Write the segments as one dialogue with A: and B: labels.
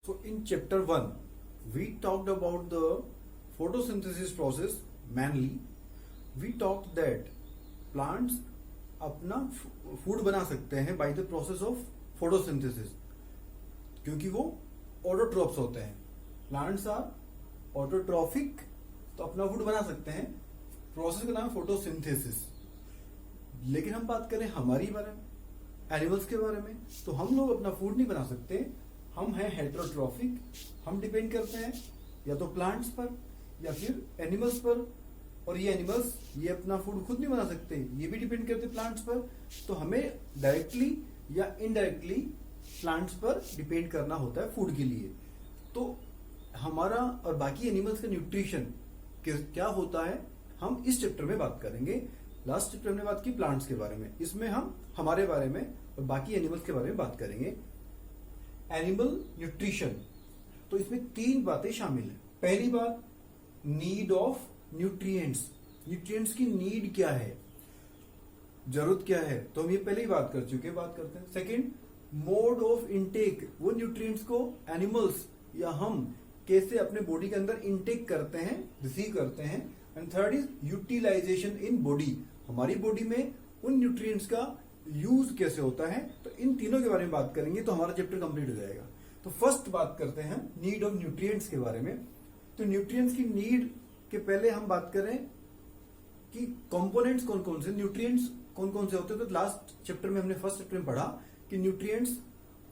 A: So in chapter 1, we talked about the photosynthesis process mainly. We talked that plants अपना food बना सकते हैं by the process of photosynthesis, क्योंकि वो autotrophs होते हैं. प्लांट्स आर ऑटोट्रॉफिक, तो अपना फूड बना सकते हैं. प्रोसेस का नाम है फोटोसिंथेसिस. लेकिन हम बात करें हमारी बारे में, एनिमल्स के बारे में, तो हम लोग अपना फूड नहीं बना सकते. हम हैं हेटेरोट्रॉफिक. हम डिपेंड करते हैं या तो प्लांट्स पर या फिर एनिमल्स पर. और ये एनिमल्स ये अपना फूड खुद नहीं बना सकते, ये भी डिपेंड करते प्लांट्स पर. तो हमें डायरेक्टली या इनडायरेक्टली प्लांट्स पर डिपेंड करना होता है फूड के लिए. तो हमारा और बाकी एनिमल्स का न्यूट्रिशन क्या होता है हम इस चैप्टर में बात करेंगे. लास्ट चैप्टर में बात की प्लांट्स के बारे में, इसमें हम हमारे बारे में और बाकी एनिमल्स के बारे में बात करेंगे. एनिमल न्यूट्रिशन, तो इसमें 3 बातें शामिल हैं. पहली बात, नीड ऑफ न्यूट्रिएंट्स. न्यूट्रिएंट्स की नीड क्या है, जरूरत क्या है, तो हम ये पहले ही बात कर चुके हैं, बात करते हैं. Second, mode of intake. वो न्यूट्रिएंट्स को एनिमल्स या हम कैसे अपने बॉडी के अंदर इनटेक करते हैं, रिसीव करते हैं. And third is utilisation in body. हमारी बॉडी में उन न्यूट्रिएंट्स का यूज कैसे होता है. तो इन तीनों के बारे में बात करेंगे तो हमारा चैप्टर कंप्लीट हो जाएगा. तो फर्स्ट बात करते हैं नीड ऑफ न्यूट्रिएंट्स के बारे में. तो न्यूट्रिएंट्स की नीड के पहले हम बात करें कि कंपोनेंट्स कौन कौन से, न्यूट्रिएंट्स कौन कौन से होते हैं. तो लास्ट चैप्टर में हमने फर्स्ट चैप्टर में पढ़ा कि nutrients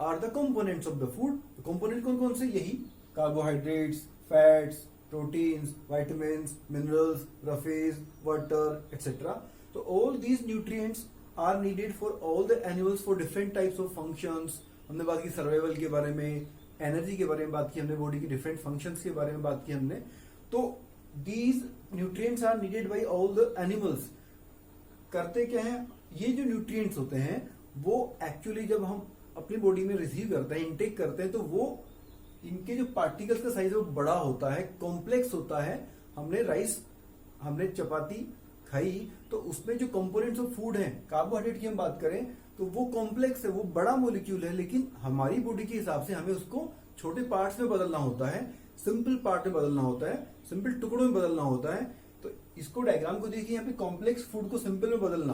A: are the components of the food. Component कौन कौन से, यही carbohydrates, fats, proteins, vitamins, minerals, roughage, water etcetera. तो all these nutrients are needed for all the animals for different types of functions. हमने बात की सर्वाइवल के बारे में, एनर्जी के बारे में बात की हमने, बॉडी की डिफरेंट फंक्शंस के बारे में बात की हमने. तो these nutrients are needed by all the animals. करते क्या है, ये जो न्यूट्रिएंट्स होते हैं वो एक्चुअली जब हम अपनी बॉडी में रिसीव करते हैं, इनटेक करते हैं, तो वो इनके जो पार्टिकल्स का साइज है वो बड़ा होता है, कॉम्प्लेक्स होता है. हमने चपाती खाई तो उसमें जो कंपोनेंट्स ऑफ फूड है, कार्बोहाइड्रेट की हम बात करें तो वो कॉम्प्लेक्स है, वो बड़ा मॉलिक्यूल है. लेकिन हमारी बॉडी के हिसाब से हमें उसको छोटे पार्ट्स में बदलना होता है, सिंपल पार्ट में बदलना होता है, सिंपल टुकड़ों में बदलना होता है. तो इसको डायग्राम को देखिए, यहाँ पे कॉम्प्लेक्स फूड को सिंपल में बदलना.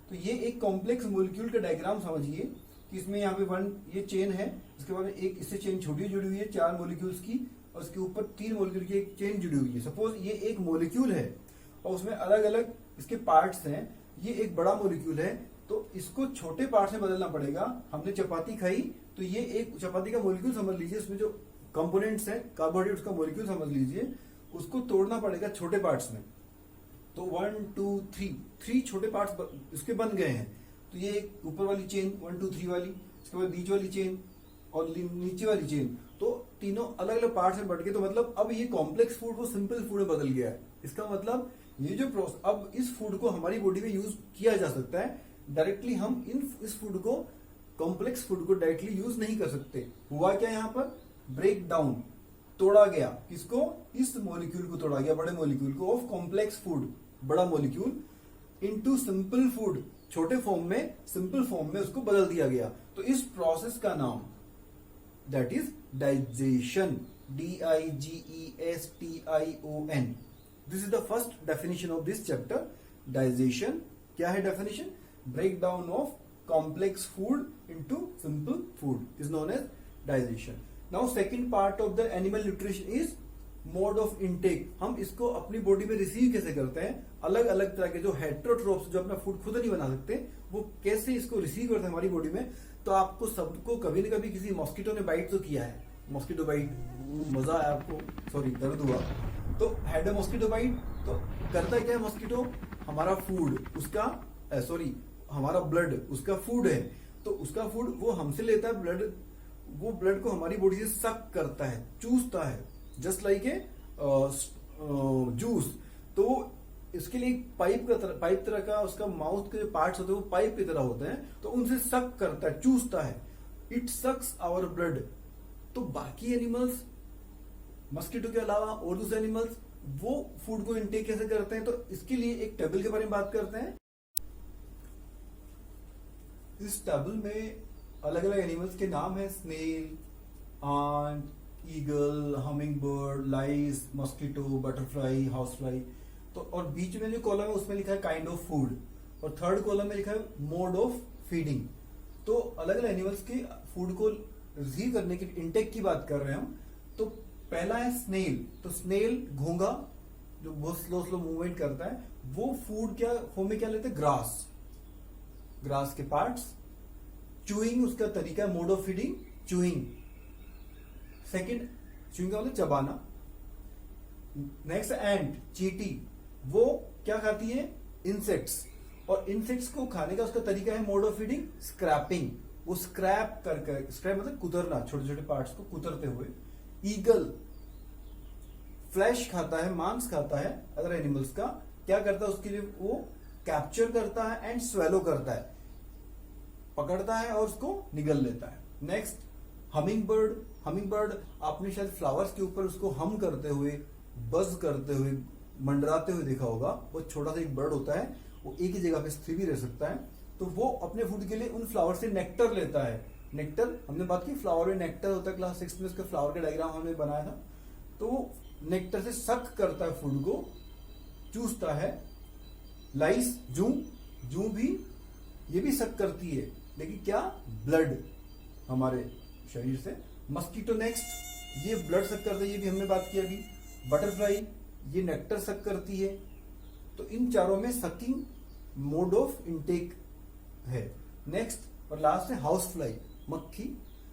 A: तो ये एक कॉम्प्लेक्स मॉलिक्यूल का डायग्राम समझिए कि इसमें यहाँ पे ये चेन है, इसके बाद एक इससे चेन छोटी जुड़ी हुई है 4 मॉलिक्यूल्स की, और इसके ऊपर 3 मॉलिक्यूल की एक चेन जुड़ी हुई है. सपोज ये एक मॉलिक्यूल है और उसमें अलग अलग इसके पार्ट्स हैं. ये एक बड़ा मॉलिक्यूल है, तो इसको छोटे पार्ट्स में बदलना पड़ेगा. हमने चपाती खाई तो ये एक चपाती का मॉलिक्यूल समझ लीजिए, इसमें जो कंपोनेंट्स हैं कार्बोहाइड्रेट्स का मॉलिक्यूल समझ लीजिए, उसको तोड़ना पड़ेगा छोटे पार्ट्स में. तो 1 2 3 छोटे पार्ट्स इसके बन गए हैं. तो ये एक ऊपर वाली चेन 1 2 3 वाली, इसके बाद बीच वाली चेन और नीचे वाली चेन, तो तीनों अलग अलग पार्ट्स में बट गए. तो मतलब अब ये कॉम्प्लेक्स फूड वो सिंपल फूड में बदल गया है. इसका मतलब ये जो प्रोसेस, अब इस फूड को हमारी बॉडी में यूज किया जा सकता है डायरेक्टली. हम इस फूड को, कॉम्प्लेक्स फूड को डायरेक्टली यूज नहीं कर सकते. हुआ क्या यहाँ पर, ब्रेक डाउन, तोड़ा गया. किसको, इस मॉलिक्यूल को तोड़ा गया, बड़े मॉलिक्यूल को, ऑफ कॉम्प्लेक्स फूड, बड़ा मॉलिक्यूल, इनटू सिंपल फूड, छोटे फॉर्म में, सिंपल फॉर्म में उसको बदल दिया गया. तो इस प्रोसेस का नाम that is digestion. DIGESTION. This is the first definition of this chapter. Digestion क्या है definition, break down of complex food into simple food is known as digestion. Now second part of the animal nutrition is mode of intake. हम इसको अपनी body में receive कैसे करते हैं. अलग अलग तरह के जो हेटेरोट्रोफ्स, जो अपना फूड खुद नहीं बना सकते, वो कैसे इसको रिसीव करते हैं हमारी बॉडी में. तो आपको सबको कभी न कभी किसी मॉस्किटो ने बाइट तो किया है. मॉस्किटो बाइट, मजा आया आपको, सॉरी दर्द हुआ, तो हैड अ मॉस्किटो बाइट. तो करता क्या है मॉस्किटो, हमारा फूड उसका, सॉरी हमारा ब्लड उसका फूड है. तो उसका फूड वो हमसे लेता है ब्लड, वो ब्लड को हमारी बॉडी से सक करता है, चूसता है, जस्ट लाइक ए जूस. तो इसके लिए पाइप तरह का उसका माउथ के जो पार्ट्स होते हैं वो पाइप की तरह होते हैं, तो उनसे सक करता है, चूसता है. It sucks our blood. तो बाकी एनिमल्स, मस्किटो के अलावा और दूसरे एनिमल्स, वो फूड को इनटेक कैसे करते हैं. तो इसके लिए एक टेबल के बारे में बात करते हैं. इस टेबल में अलग अलग एनिमल्स के नाम है, snail, ant, eagle, hummingbird, lice, mosquito, butterfly, house fly. तो और बीच में जो कॉलम है उसमें लिखा है काइंड ऑफ फूड, और थर्ड कॉलम में लिखा है मोड ऑफ फीडिंग। तो अलग अलग एनिमल्स के फूड को रिसीव करने की इंटेक की बात कर रहे हैं हम। तो पहला है स्नेल। तो स्नेल घोंगा जो बहुत स्लो स्लो मूवमेंट करता है, वो फूड क्या फॉर्म में क्या लेते हैं, ग्रास, ग्रास के पार्ट्स। चूइंग उसका तरीका है, mode of feeding chewing. Second, chewing का मतलब चबाना। नेक्स्ट एंट, चींटी, वो क्या खाती है, इंसेक्ट्स, और इंसेक्ट्स को खाने का उसका तरीका है मोड ऑफ फीडिंग स्क्रैपिंग। वो स्क्रैप कर स्क्रैप मतलब कुतरना, छोटे छोटे पार्ट्स को कुतरते हुए। ईगल फ्लैश खाता है, मांस खाता है अदर एनिमल्स का। क्या करता है उसके लिए, वो कैप्चर करता है एंड स्वेलो करता है, पकड़ता है और उसको निगल लेता है। Next, humming bird. Humming bird आपने शायद फ्लावर्स के ऊपर उसको हम करते हुए, बज करते हुए, मंडराते हुए देखा होगा। वो छोटा सा एक बर्ड होता है, वो एक ही जगह पे स्थिर भी रह सकता है। तो वो अपने फूड के लिए उन फ्लावर से नेक्टर लेता है। नेक्टर हमने बात की, फ्लावर में नेक्टर होता है, क्लास 6 में उसका फ्लावर का डायग्राम हमने बनाया था। तो वो नेक्टर से सक करता है फूड को, चूसता है। लाइस, जू, जू भी ये भी सक करती है, लेकिन क्या, ब्लड हमारे शरीर से। मस्कीटो नेक्स्ट, ये ब्लड सक करता है, ये भी हमने बात की अभी। बटरफ्लाई, ये नेक्टर सक करती है। तो इन चारों में सकिंग मोड ऑफ इनटेक है। नेक्स्ट और लास्ट है हाउस फ्लाई, मक्खी,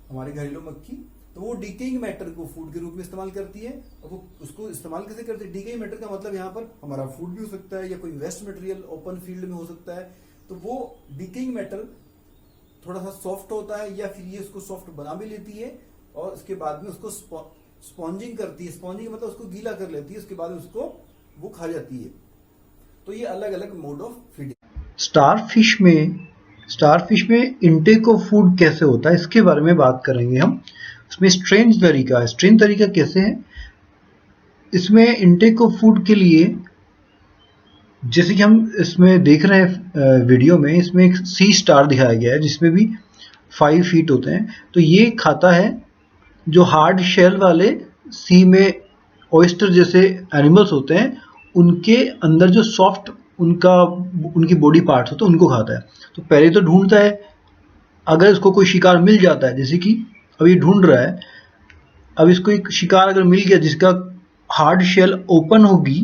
A: हमारी घरेलू मक्खी। तो वो डिकेइंग मैटर को फूड के रूप में इस्तेमाल करती है। और वो उसको इस्तेमाल कैसे करती है, डिकेइंग मैटर का मतलब यहाँ पर हमारा फूड भी हो सकता है, या कोई वेस्ट मटेरियल ओपन फील्ड में हो सकता है। तो वो डिकेइंग मैटर थोड़ा सा सॉफ्ट होता है, या फिर ये उसको सॉफ्ट बना भी लेती है, और उसके बाद में उसको स्पॉन्जिंग करती है। स्पॉन्जिंग मतलब उसको गीला कर लेती है, उसके बाद उसको वो खा जाती है। तो ये अलग अलग मोड ऑफ फीडिंग।
B: स्टारफिश में इनटेक ऑफ फूड कैसे होता है, इसके बारे में बात करेंगे हम। इसमें स्ट्रेंज तरीका कैसे है। इसमें इनटेक ऑफ फूड के लिए, जैसे कि हम इसमें देख रहे हैं वीडियो में, इसमें एक सी स्टार दिखाया गया है जिसमें भी 5 फीट होते हैं। तो ये खाता है जो हार्ड शेल वाले सी में ऑयस्टर जैसे एनिमल्स होते हैं, उनके अंदर जो सॉफ्ट उनकी बॉडी पार्ट्स होते हैं उनको खाता है। तो पहले तो ढूंढता है, अगर इसको कोई शिकार मिल जाता है, जैसे कि अभी ढूंढ रहा है, अब इसको एक शिकार अगर मिल गया जिसका हार्ड शेल ओपन होगी,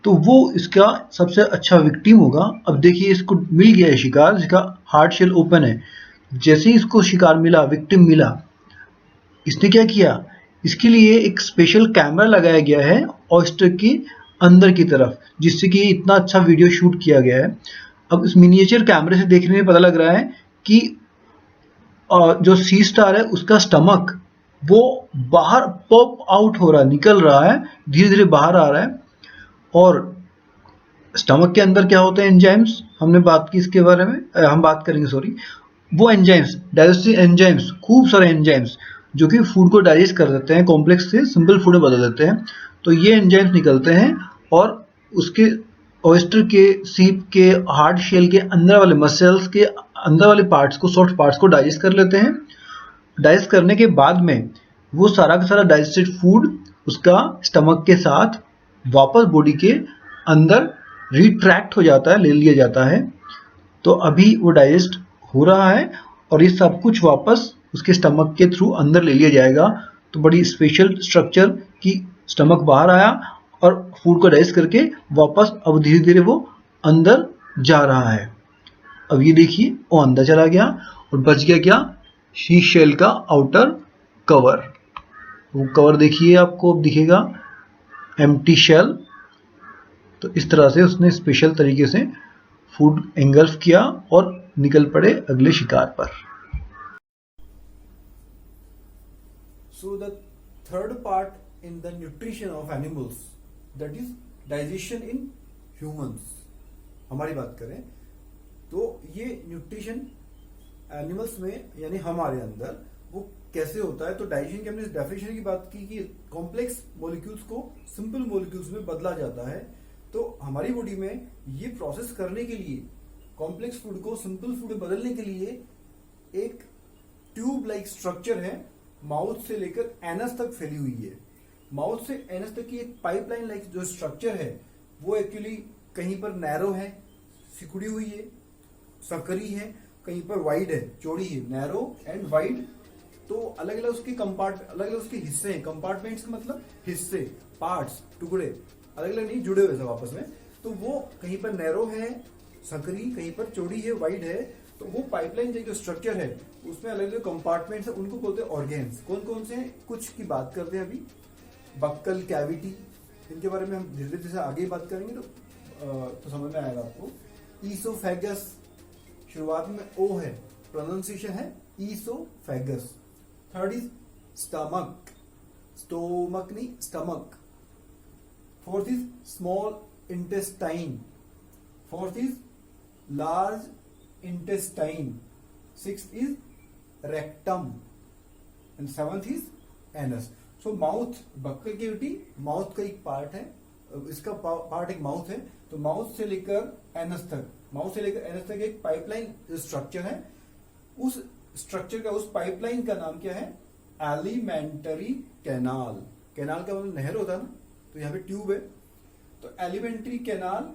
B: तो वो इसका सबसे अच्छा विक्टिम होगा। अब देखिए इसको मिल गया है शिकार जिसका हार्ड शेल ओपन है। जैसे ही इसको शिकार मिला, विक्टिम मिला, इसने क्या किया, इसके लिए एक स्पेशल कैमरा लगाया गया है ऑयस्टर के अंदर की तरफ, जिससे कि इतना अच्छा वीडियो शूट किया गया है। अब इस मिनिएचर कैमरे से देखने में पता लग रहा है कि जो सी स्टार है उसका स्टमक वो बाहर पॉप आउट हो रहा है, निकल रहा है, धीरे धीरे बाहर आ रहा है। और स्टमक के अंदर क्या होते हैं, एंजाइम्स, हमने बात की इसके बारे में, हम बात करेंगे, सॉरी। वो एंजाइम्स, डाइजेस्टिव एंजाइम्स, खूब सारे एंजाइम्स जो कि फूड को डाइजेस्ट कर देते हैं, कॉम्प्लेक्स से सिंपल फूड में बदल देते हैं। तो ये एंजाइम्स निकलते हैं और उसके ऑयस्टर के सीप के हार्ड शेल के अंदर वाले मसल्स के अंदर वाले पार्ट्स को, सॉफ्ट पार्ट्स को डाइजेस्ट कर लेते हैं। डाइजेस्ट करने के बाद में वो सारा का सारा डाइजेस्टेड फूड उसका स्टमक के साथ वापस बॉडी के अंदर रिट्रैक्ट हो जाता है, ले लिया जाता है। तो अभी वो डाइजेस्ट हो रहा है और ये सब कुछ वापस उसके स्टमक के थ्रू अंदर ले लिया जाएगा। तो बड़ी स्पेशल स्ट्रक्चर कि स्टमक बाहर आया और फूड को डाइजेस्ट करके वापस अब धीरे धीरे वो अंदर जा रहा है। अब ये देखिए वो अंदर चला गया और बच गया क्या, सी शेल का आउटर कवर। वो कवर देखिए आपको अब दिखेगा, एम्प्टी शेल। तो इस तरह से उसने स्पेशल तरीके से फूड एंगल्फ किया और निकल पड़े अगले शिकार पर।
A: So the third part in the nutrition of animals, that is digestion in humans, हमारी बात करें तो ये न्यूट्रिशन एनिमल्स में यानी हमारे अंदर वो कैसे होता है। तो डाइजेशन की हमने डेफिनेशन की बात की कि कॉम्प्लेक्स मॉलिक्यूल्स को सिंपल मॉलिक्यूल्स में बदला जाता है। तो हमारी बॉडी में ये प्रोसेस करने के लिए, कॉम्प्लेक्स फूड को सिंपल फूड में बदलने के लिए एक ट्यूब लाइक स्ट्रक्चर है, माउथ से लेकर एनस तक फैली हुई है। माउथ से एनस तक की एक पाइपलाइन लाइक जो स्ट्रक्चर है वो एक्चुअली कहीं पर नैरो है, सिकुड़ी हुई है, सकरी है, कहीं पर वाइड है, चौड़ी है। नैरो एंड वाइड, तो अलग अलग उसके अलग अलग उसके हिस्से हैं। कंपार्टमेंट्स का मतलब हिस्से, पार्ट्स, टुकड़े, अलग अलग नहीं, जुड़े हुए सब आपस में। तो वो कहीं पर नैरो है, सकरी, कहीं पर चौड़ी है, वाइड है। तो वो पाइपलाइन जो स्ट्रक्चर है उसमें अलग अलग कंपार्टमेंट्स है, उनको बोलते हैं ऑर्गेन्स। कौन कौन से हैं, कुछ की बात करते हैं अभी। बक्कल कैविटी, इनके बारे में हम धीरे धीरे से आगे बात करेंगे तो समझ में आएगा आपको। ईसोफेगस, शुरुआत में ओ है, प्रोनाउंसिएशन है oesophagus. Third is stomach, stomach नहीं stomach. Fourth is small intestine. Fourth is large intestine. Sixth is rectum and seventh is anus. So mouth, buccal cavity mouth का एक पार्ट है, इसका पार्ट एक माउथ है। तो माउथ से लेकर एनस तक, माउथ से लेकर एनस तक एक पाइपलाइन स्ट्रक्चर है। उस स्ट्रक्चर का, उस पाइपलाइन का नाम क्या है, एलिमेंट्री कैनाल। कैनाल का मतलब नहर होता है ना, तो यहाँ पे ट्यूब है, तो एलिमेंट्री कैनाल।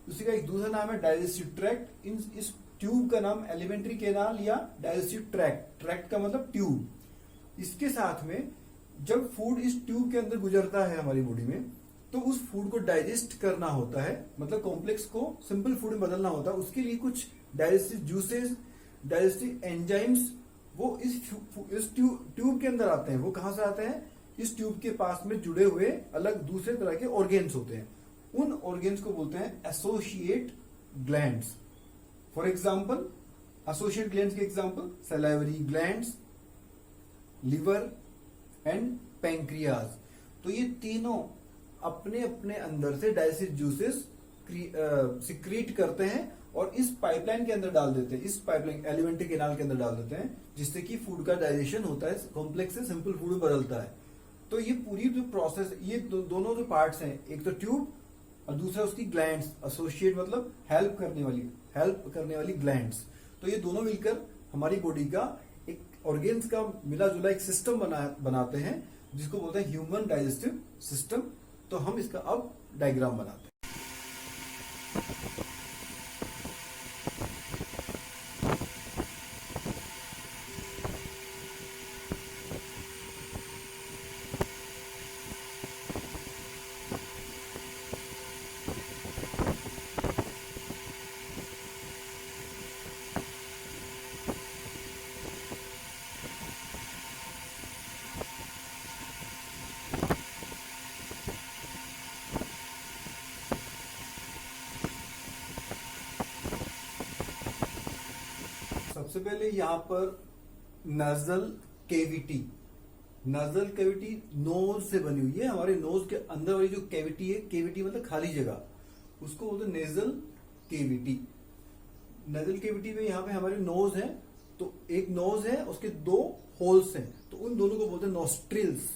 A: उसी का एक दूसरा नाम है डाइजेस्टिव ट्रैक्ट। इस ट्यूब का नाम एलिमेंट्री कैनाल या डाइजेस्टिव ट्रैक्ट। ट्रैक्ट का मतलब ट्यूब। इसके साथ में जब फूड इस ट्यूब के अंदर गुजरता है हमारी बॉडी में, तो उस फूड को डाइजेस्ट करना होता है, मतलब कॉम्प्लेक्स को सिंपल फूड में बदलना होता है। उसके लिए कुछ डाइजेस्टिव जूसेस, डाइजेस्टिव एंजाइम्स वो इस ट्यूब के अंदर आते हैं। वो कहां से आते हैं, इस ट्यूब के पास में जुड़े हुए अलग दूसरे तरह के ऑर्गेन्स होते हैं। उन ऑर्गेन्स को बोलते हैं associate glands. For example, associate glands के example salivary glands, liver and pancreas. तो ये तीनों अपने अपने अंदर से डाइजेस्टिव जूसेस सिक्रीट करते हैं और इस पाइपलाइन के अंदर डाल देते हैं, इस पाइपलाइन एलिमेंट्री कैनाल के अंदर डाल देते हैं, जिससे कि फूड का डाइजेशन होता है, कॉम्प्लेक्स से सिंपल फूड में बदलता है। तो ये पूरी जो प्रोसेस, ये दोनों जो पार्ट्स हैं, एक तो ट्यूब और दूसरा उसकी ग्लैंड्स। एसोसिएट मतलब हेल्प करने वाली ग्लैंड्स। तो ये दोनों मिलकर हमारी बॉडी का एक ऑर्गेन्स का मिला जुला एक सिस्टम बनाते हैं, जिसको बोलते हैं ह्यूमन डाइजेस्टिव सिस्टम। तो हम इसका अब डायग्राम बनाते हैं। सबसे पहले यहाँ पर nasal cavity, nasal cavity nose से बनी हुई है। हमारे नोज के अंदर वाली जो कैविटी है, कैविटी मतलब खाली जगह, उसको बोलते हैं नेजल कैविटी। नेजल कैविटी में यहाँ पे हमारे नोज है, तो एक नोज है, उसके दो होल्स हैं, तो उन दोनों को बोलते हैं नोस्ट्रिल्स।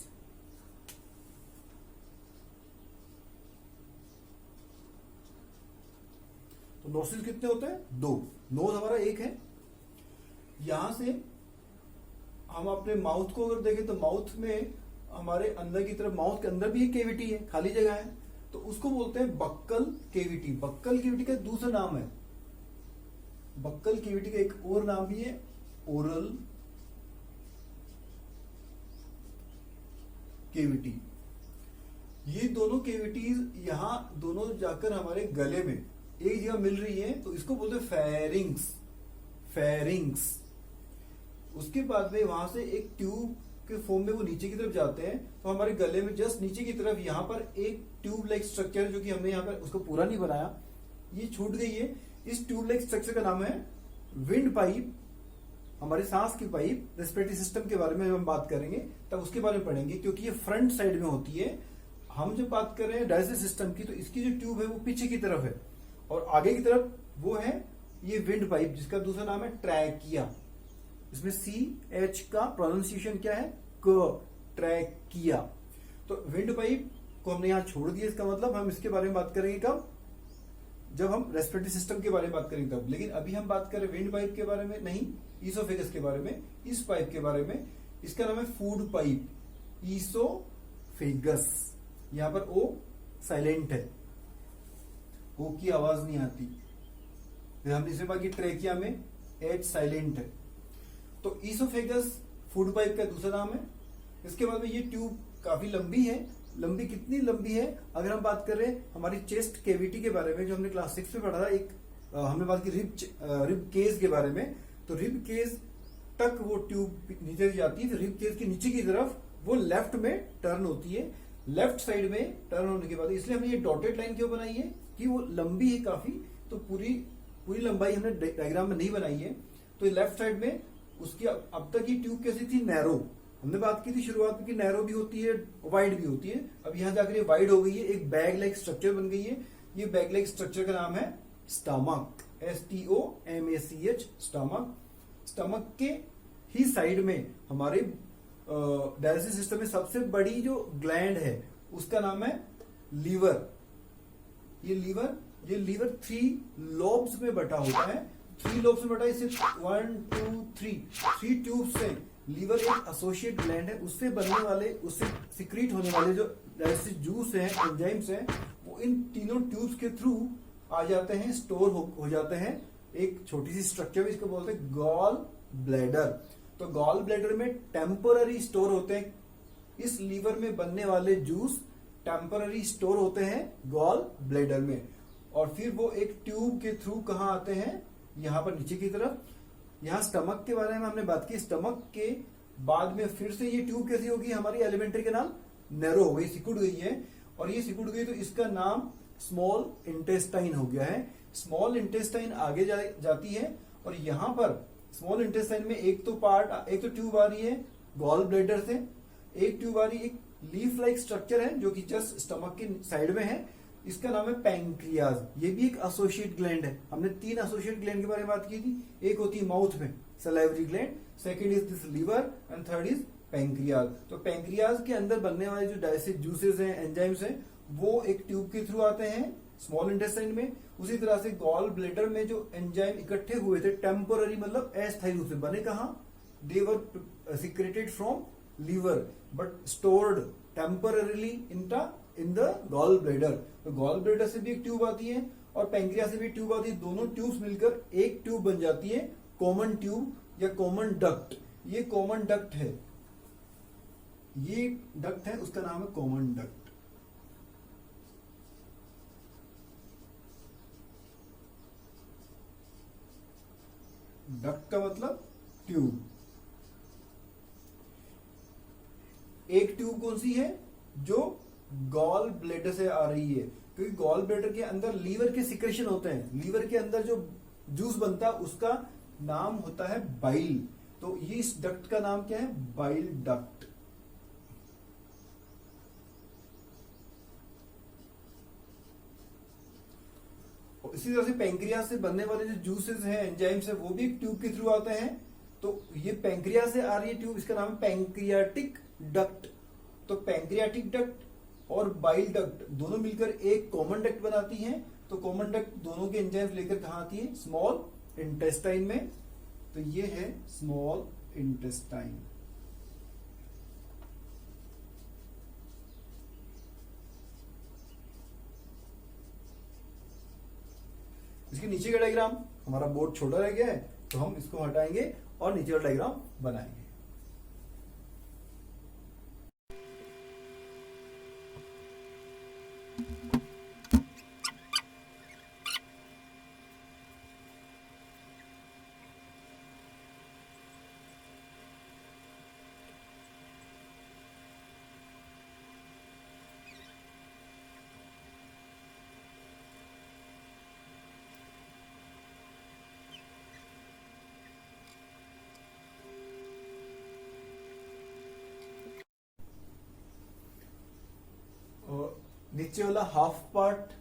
A: तो नोस्ट्रिल्स कितने होते हैं, दो। नोज हमारा एक है। यहां से हम अपने माउथ को अगर देखें तो माउथ में हमारे अंदर की तरफ, माउथ के अंदर भी एक कैविटी है, खाली जगह है, तो उसको बोलते हैं बक्कल कैविटी। बक्कल कैविटी का दूसरा नाम है, बक्कल कैविटी का एक और नाम भी है ओरल कैविटी। ये दोनों कैविटीज यहां दोनों जाकर हमारे गले में एक जगह मिल रही है, तो इसको बोलते हैं फेरिंग्स। फेरिंग्स। उसके बाद में वहां से एक ट्यूब के फॉर्म में वो नीचे की तरफ जाते हैं, तो हमारे गले में जस्ट नीचे की तरफ यहाँ पर एक ट्यूब लाइक स्ट्रक्चर है, जो कि हमने यहाँ पर उसको पूरा नहीं बनाया, ये छूट गई है। इस ट्यूब लाइक स्ट्रक्चर का नाम है विंड पाइप। हमारे सांस की पाइप, रेस्पिरेटरी सिस्टम के बारे में हम बात करेंगे तब उसके बारे में पढ़ेंगे, क्योंकि ये फ्रंट साइड में होती है। हम जब बात कर रहे हैं डाइजेस्टिव सिस्टम की, तो इसकी जो ट्यूब है वो पीछे की तरफ है, और आगे की तरफ वो है ये विंड पाइप, जिसका दूसरा नाम है ट्रैकिया। इसमें CH का प्रोनाउंसिएशन क्या है, क, ट्रैकिया। तो विंड पाइप को हमने यहां छोड़ दिया, इसका मतलब हम इसके बारे में बात करेंगे कब, जब हम रेस्पिरेटरी सिस्टम के बारे में बात करेंगे तब। लेकिन अभी हम बात करें विंड पाइप के बारे में नहीं, ईसोफेगस के बारे में, इस पाइप के बारे में। इसका नाम है फूड पाइप, ईसोफेगस। यहां पर ओ साइलेंट है, ओ की आवाज नहीं आती। फिर हमने इसे बाकी ट्रेकिया में एच साइलेंट है। तो ईसोफेगस फूड पाइप का दूसरा नाम है। इसके बाद में ये ट्यूब काफी लंबी है। लंबी कितनी लंबी है, अगर हम बात कर रहे हैं हमारी चेस्ट केविटी के बारे में, जो हमने क्लास 6 में पढ़ा था, एक हमने बात की रिब केज के बारे में। तो रिब केज तक वो ट्यूब नीचे जाती है, फिर रिब केज के नीचे की तरफ वो लेफ्ट में टर्न होती है। लेफ्ट साइड में टर्न होने के बाद, इसलिए हमने ये डॉटेड लाइन क्यों बनाई है कि वो लंबी है काफी, तो पूरी पूरी लंबाई हमने डायग्राम में नहीं बनाई है। तो लेफ्ट साइड में उसकी अब तक ये ट्यूब कैसी थी, नैरो। हमने बात की थी शुरुआत में कि नैरो भी होती है, वाइड भी होती है। अब यहां जाकर ये वाइड हो गई है, एक बैग लाइक स्ट्रक्चर बन गई है। ये बैग लाइक स्ट्रक्चर का नाम है स्टमक, STOMACH, स्टमक। स्टमक के ही साइड में हमारे डाइजेस्टिव सिस्टम में सबसे बड़ी जो ग्लैंड है उसका नाम है लीवर। ये लीवर 3 लोब्स में बटा होता है। 3 लोब्स में बटा, इसे 1 2 3 ट्यूब्स से। लीवर एक एसोसिएट ग्लैंड है, उससे बनने वाले, उससे सिक्रीट होने वाले जो डाइजेस्टिव जूस हैं, एंजाइम्स हैं, वो इन तीनों ट्यूब्स के थ्रू आ जाते हैं, स्टोर हो जाते हैं एक छोटी सी स्ट्रक्चर में, इसको बोलते हैं गॉल ब्लैडर। तो गॉल ब्लैडर में टेम्पररी स्टोर होते हैं, इस लीवर में बनने वाले जूस टेम्पररी स्टोर होते हैं गॉल ब्लैडर में, और फिर वो एक ट्यूब के थ्रू कहां आते हैं, यहां पर नीचे की तरफ। यहां स्टमक के बारे में हमने बात की। स्टमक के बाद में फिर से ये ट्यूब कैसी होगी, हमारी एलिमेंट्री के नाम नैरो हो गई, सिकुड़ गई है। और ये सिकुड़ गई तो इसका नाम स्मॉल इंटेस्टाइन हो गया है। स्मॉल इंटेस्टाइन आगे जाती है, और यहां पर स्मॉल इंटेस्टाइन में एक तो ट्यूब आ रही है गॉल ब्लैडर से, एक ट्यूब आ रही है, एक लीफ लाइक स्ट्रक्चर है जो कि जस्ट स्टमक के साइड में है, इसका नाम है पैंक्रियाज। ये भी एक एसोसिएट ग्लैंड है। हमने 3 एसोसिएट ग्लैंड के बारे में बात की थी। एक होती है माउथ में salivary gland, second is this liver, and third is pancreas. तो पैंक्रियाज के अंदर बनने वाले जो डाइजेस्टिव जूसेस हैं, एंजाइम्स हैं, वो एक ट्यूब के थ्रू आते हैं स्मॉल इंटेस्टाइन में। उसी तरह से गॉल ब्लैडर में जो एंजाइम इकट्ठे हुए थे, टेम्पोररी मतलब अस्थायी रूप से बने, कहा, they were secreted from liver but stored temporarily in the gall bladder. तो गॉल ब्लैडर से भी एक ट्यूब आती है और पैंक्रियास से भी ट्यूब आती है। दोनों ट्यूब्स मिलकर एक ट्यूब बन जाती है, कॉमन ट्यूब या कॉमन डक्ट। ये कॉमन डक्ट है, ये डक्ट है, उसका नाम है कॉमन डक्ट। डक्ट का मतलब ट्यूब। एक ट्यूब कौन सी है, जो गॉल ब्लैडर से आ रही है, क्योंकि गॉल ब्लैडर के अंदर लीवर के सिक्रेशन होते हैं। लीवर के अंदर जो जूस बनता है उसका नाम होता है बाइल। तो ये इस डक्ट का नाम क्या है, बाइल डक्ट। इसी तरह से पैंक्रियास से बनने वाले जो जूसेस हैं, एंजाइम्स हैं, वो भी एक ट्यूब के थ्रू आते हैं। तो ये पैंक्रियास से आ रही है ट्यूब, इसका नाम है पैंक्रियाटिक डक्ट। तो पैंक्रियाटिक डक्ट और बाइल डक्ट दोनों मिलकर एक कॉमन डक्ट बनाती हैं। तो कॉमन डक्ट दोनों के एंजाइम्स लेकर कहां आती है, स्मॉल इंटेस्टाइन में। तो ये है स्मॉल इंटेस्टाइन। इसके नीचे का डायग्राम, हमारा बोर्ड छोटा रह गया है तो हम इसको हटाएंगे और नीचे का डायग्राम बनाएंगे। नीचे वाला हाफ पार्ट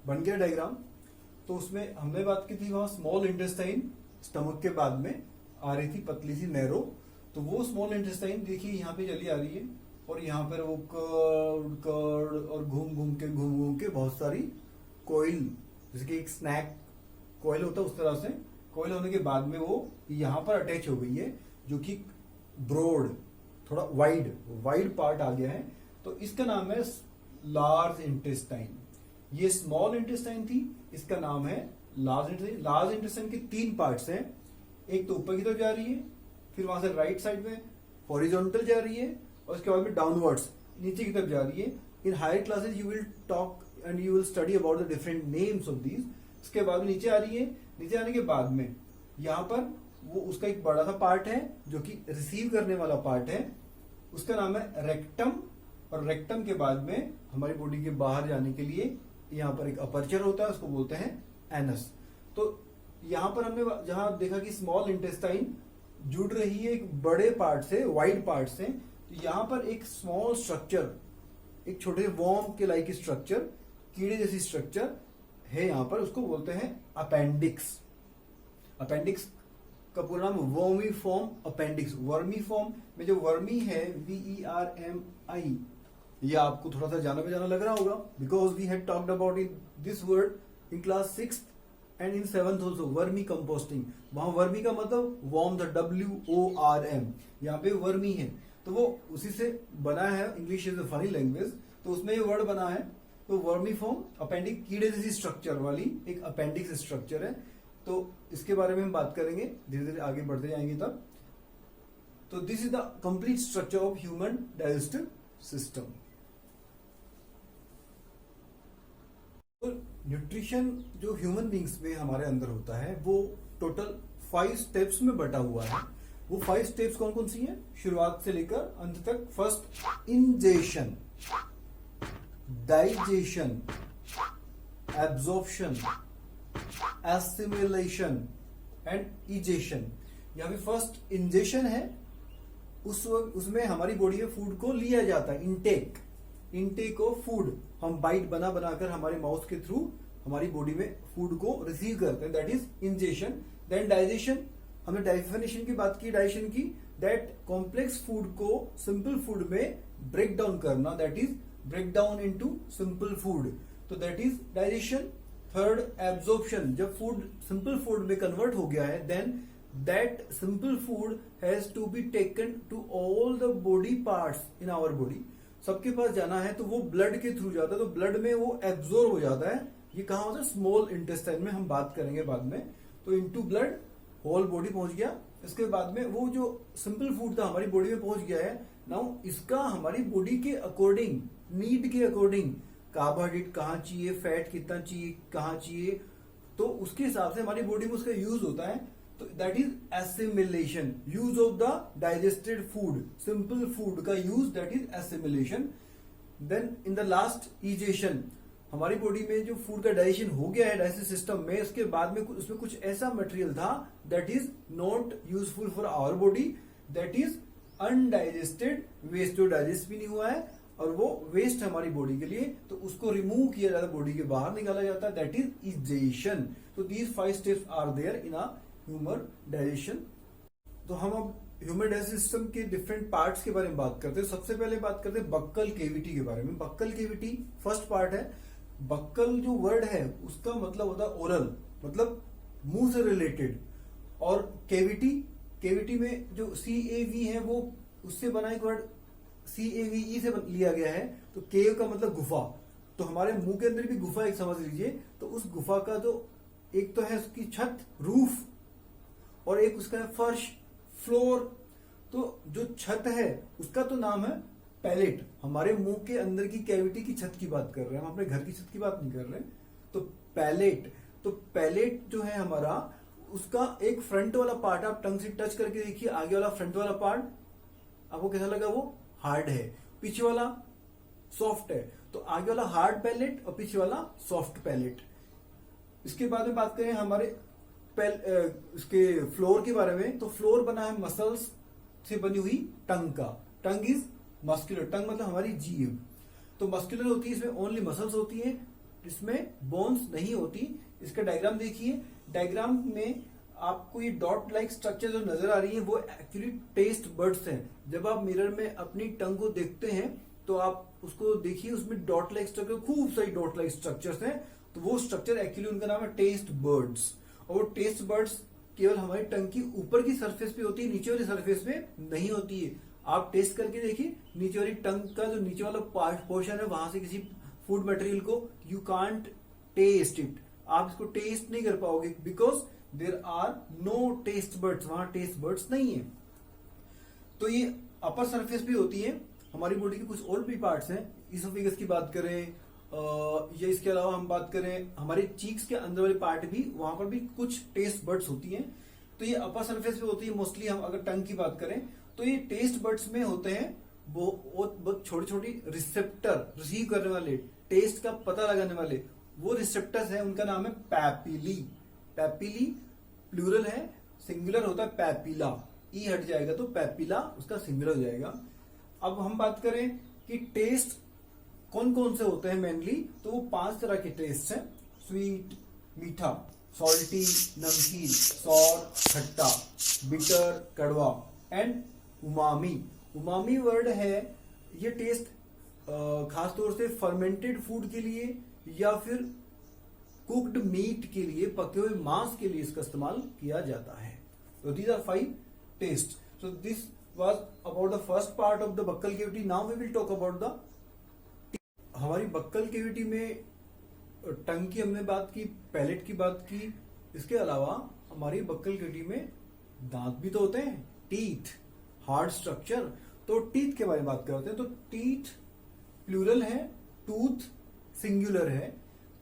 A: बन गया डायग्राम। तो उसमें हमने बात की थी, वहां स्मॉल इंटेस्टाइन स्टमक के बाद में आ रही थी पतली सी नैरो। तो वो स्मॉल इंटेस्टाइन देखिए यहाँ पे चली आ रही है, और यहाँ पर वो कर्ड और घूम घूम के बहुत सारी कोयल, जैसे कि एक स्नैक कोयल होता है उस तरह से कोयल होने के बाद में वो यहाँ पर अटैच हो गई है, जो कि ब्रोड थोड़ा वाइड पार्ट आ गया है, तो इसका नाम है लार्ज इंटेस्टाइन। ये स्मॉल इंटेस्टाइन थी, इसका नाम है लार्ज इंटेस्टाइन। लार्ज इंटेस्टाइन के 3 पार्ट्स हैं, एक तो ऊपर की तरफ जा रही है, फिर वहां से राइट साइड में हॉरिजॉन्टल जा रही है, और उसके बाद में डाउनवर्ड्स नीचे की तरफ जा रही है। In higher classes you will talk and you will study about the different names of these. इसके बाद में नीचे आ रही है, नीचे आने के बाद में यहाँ पर वो उसका एक बड़ा सा पार्ट है जो कि रिसीव करने वाला पार्ट है, उसका नाम है रेक्टम। और रेक्टम के बाद में हमारी बॉडी के बाहर जाने के लिए यहाँ पर एक अपर्चर होता है, उसको बोलते हैं एनस। तो यहाँ पर हमने जहां देखा कि स्मॉल इंटेस्टाइन जुड़ रही है एक बड़े पार्ट से, वाइड पार्ट से, तो यहाँ पर एक स्मॉल स्ट्रक्चर, एक छोटे वॉर्म के लाइक स्ट्रक्चर, कीड़े जैसी स्ट्रक्चर है यहाँ पर, उसको बोलते हैं अपेंडिक्स। अपेंडिक्स का पूरा नाम vermi form appendix. Vermi form में जो वर्मी है VERMI, ये आपको थोड़ा सा जाना पहचाना लग रहा होगा, because we had talked about in this word in class 6th and in 7th also, vermicomposting. वहां वर्मी का मतलब वॉर्म था, WORM, यहाँ पे वर्मी है, तो वो उसी से बना है। English is a funny language, तो उसमें ये वर्ड बना है। तो वर्मी फॉर्म अपेंडिक्स, कीड़े जैसी स्ट्रक्चर वाली एक अपेंडिक्स स्ट्रक्चर है। तो इसके बारे में हम बात करेंगे, धीरे धीरे आगे बढ़ते जाएंगे तब। तो this is the complete structure of human digestive system. तो न्यूट्रिशन जो ह्यूमन बींग्स में हमारे अंदर होता है वो टोटल 5 स्टेप्स में बटा हुआ है। वो 5 स्टेप्स कौन कौन सी हैं, शुरुआत से लेकर अंत तक। First, ingestion, digestion, absorption, assimilation and egestion. यहाँ पे फर्स्ट इंजेशन है, उसमें हमारी बॉडी में फूड को लिया जाता है, इंटेक ऑफ फूड। हम बाइट बना बनाकर हमारे माउथ के थ्रू हमारी बॉडी में फूड को रिसीव करते हैं, that is ingestion. Then digestion, हमने डेफिनेशन की बात की डाइजेशन की, दैट कॉम्प्लेक्स फूड को सिंपल फूड में ब्रेक डाउन करना, that is break down into simple food, तो that is digestion. Third, absorption, जब फूड सिंपल फूड में कन्वर्ट हो गया है, then that simple food has to be taken to all the body parts in our body. सबके पास जाना है तो वो ब्लड के थ्रू जाता है, तो ब्लड में वो एब्जॉर्ब हो जाता है। ये कहाँ होता है, स्मॉल इंटेस्टाइन में, हम बात करेंगे बाद में। तो इनटू ब्लड होल बॉडी पहुंच गया। इसके बाद में वो जो सिंपल फूड था हमारी बॉडी में पहुंच गया है। नाउ इसका हमारी बॉडी के अकॉर्डिंग, नीड के अकॉर्डिंग, कार्बोहाइड्रेट कहाँ चाहिए, फैट कितना चाहिए, कहाँ चाहिए, तो उसके हिसाब से हमारी बॉडी में उसका यूज होता है। तो that is assimilation, use of the digested food, simple food का use, that is assimilation. Then in the last, egestion, हमारी बॉडी में जो फूड का डाइजेशन हो गया है डाइजेस्टिव सिस्टम में, उसके बाद में उसमें कुछ ऐसा मटेरियल था that is not useful for our body, that is undigested waste, जो डाइजेस्ट भी नहीं हुआ है और वो वेस्ट है हमारी बॉडी के लिए, तो उसको रिमूव किया जाता है, बॉडी के बाहर निकाला जाता है, दैट इज इजेशन। तो these 5 steps are there in a human digestion. तो हम अब ह्यूमन डाइजेस्टिव सिस्टम के डिफरेंट पार्ट्स के बारे में बात करते हैं। सबसे पहले बात करते हैं बक्कल केविटी के बारे में। बक्कल केविटी फर्स्ट पार्ट है। बक्कल जो वर्ड है उसका मतलब होता है ओरल, मतलब मुंह से रिलेटेड, और केविटी में जो CAV है वो उससे बना एक वर्ड CAVE से लिया गया है। तो केव का मतलब गुफा, तो हमारे मुंह के अंदर भी गुफा एक समझ लीजिए। तो उस गुफा का जो एक तो है उसकी छत, रूफ, और एक उसका है फर्श, फ्लोर। तो जो छत है उसका तो नाम है पैलेट। हमारे मुंह के अंदर की कैविटी की छत की बात कर रहे हैं हम, अपने घर की छत की बात नहीं कर रहे। तो पैलेट, तो पैलेट जो है हमारा, उसका एक फ्रंट वाला पार्ट, आप टंग से टच करके देखिए, आगे वाला फ्रंट वाला पार्ट आपको कैसा लगा, वो हार्ड है, पीछे वाला सॉफ्ट है। तो आगे वाला हार्ड पैलेट और पीछे वाला सॉफ्ट पैलेट। इसके बाद में बात करें हमारे इसके फ्लोर के बारे में, तो फ्लोर बना है मसल्स से बनी हुई टंग का। टंग इज मस्कुलर, टंग मतलब हमारी जीभ, तो मस्कुलर होती है, इसमें ओनली मसल्स होती है, इसमें बोन्स नहीं होती। इसका डायग्राम देखिए, डायग्राम में आपको ये डॉट लाइक स्ट्रक्चर जो नजर आ रही है वो एक्चुअली टेस्ट बर्ड्स हैं। जब आप मिरर में अपनी टंग को देखते हैं तो आप उसको देखिए, उसमें डॉट लाइक स्ट्रक्चर, खूब सारी डॉट लाइक स्ट्रक्चर्स हैं। तो वो स्ट्रक्चर एक्चुअली उनका नाम है टेस्ट बर्ड्स। और वो टेस्ट बर्ड्स केवल हमारी टंग की ऊपर की सरफेस पे होती है, नीचे वाली सरफेस पे नहीं होती है। आप टेस्ट करके देखिए, नीचे वाली टंग का जो नीचे वाला पोर्शन है वहां से किसी फूड मटेरियल को यू कांट टेस्ट इट, आप इसको टेस्ट नहीं कर पाओगे, because there are no taste buds, वहां टेस्ट बर्ड्स नहीं है। तो ये अपर सरफेस भी होती है। हमारी बॉडी के कुछ और भी पार्ट्स हैं, इसोफेगस की बात करें या इसके अलावा हम बात करें हमारे चीक्स के अंदर वाले पार्ट भी, वहां पर भी कुछ टेस्ट बर्ड्स होती हैं। तो ये अपर सरफेस पे होती है मोस्टली। हम अगर टंग की बात करें तो ये टेस्ट बर्ड्स में होते हैं बहुत छोटी छोटी रिसेप्टर, रिसीव करने वाले, टेस्ट का पता लगाने वाले वो रिसेप्टर्स हैं, उनका नाम है पैपिली। पैपिली प्लूरल है, सिंगुलर होता है पैपिला, ई हट जाएगा तो पैपिला उसका सिंगुलर हो जाएगा। अब हम बात करें कि टेस्ट कौन कौन से होते हैं मेनली, तो वो 5 तरह के टेस्ट हैं। स्वीट मीठा, सॉल्टी नमकीन, सॉर खट्टा, बिटर कड़वा, एंड उमामी। उमामी वर्ड है, ये टेस्ट खासतौर से फर्मेंटेड फूड के लिए या फिर कुक्ड मीट के लिए, पके हुए मांस के लिए इसका इस्तेमाल किया जाता है। तो these are 5 taste. So this was about the first part of the buccal cavity. Now we will talk about the, हमारी बक्कल कैविटी में टंग की हमने बात की, पैलेट की बात की, इसके अलावा हमारी बक्कल कैविटी में दांत भी तो होते हैं, टीथ, हार्ड स्ट्रक्चर। तो टीथ के बारे में बात करते हैं। तो टीथ प्लूरल है, टूथ सिंगुलर है।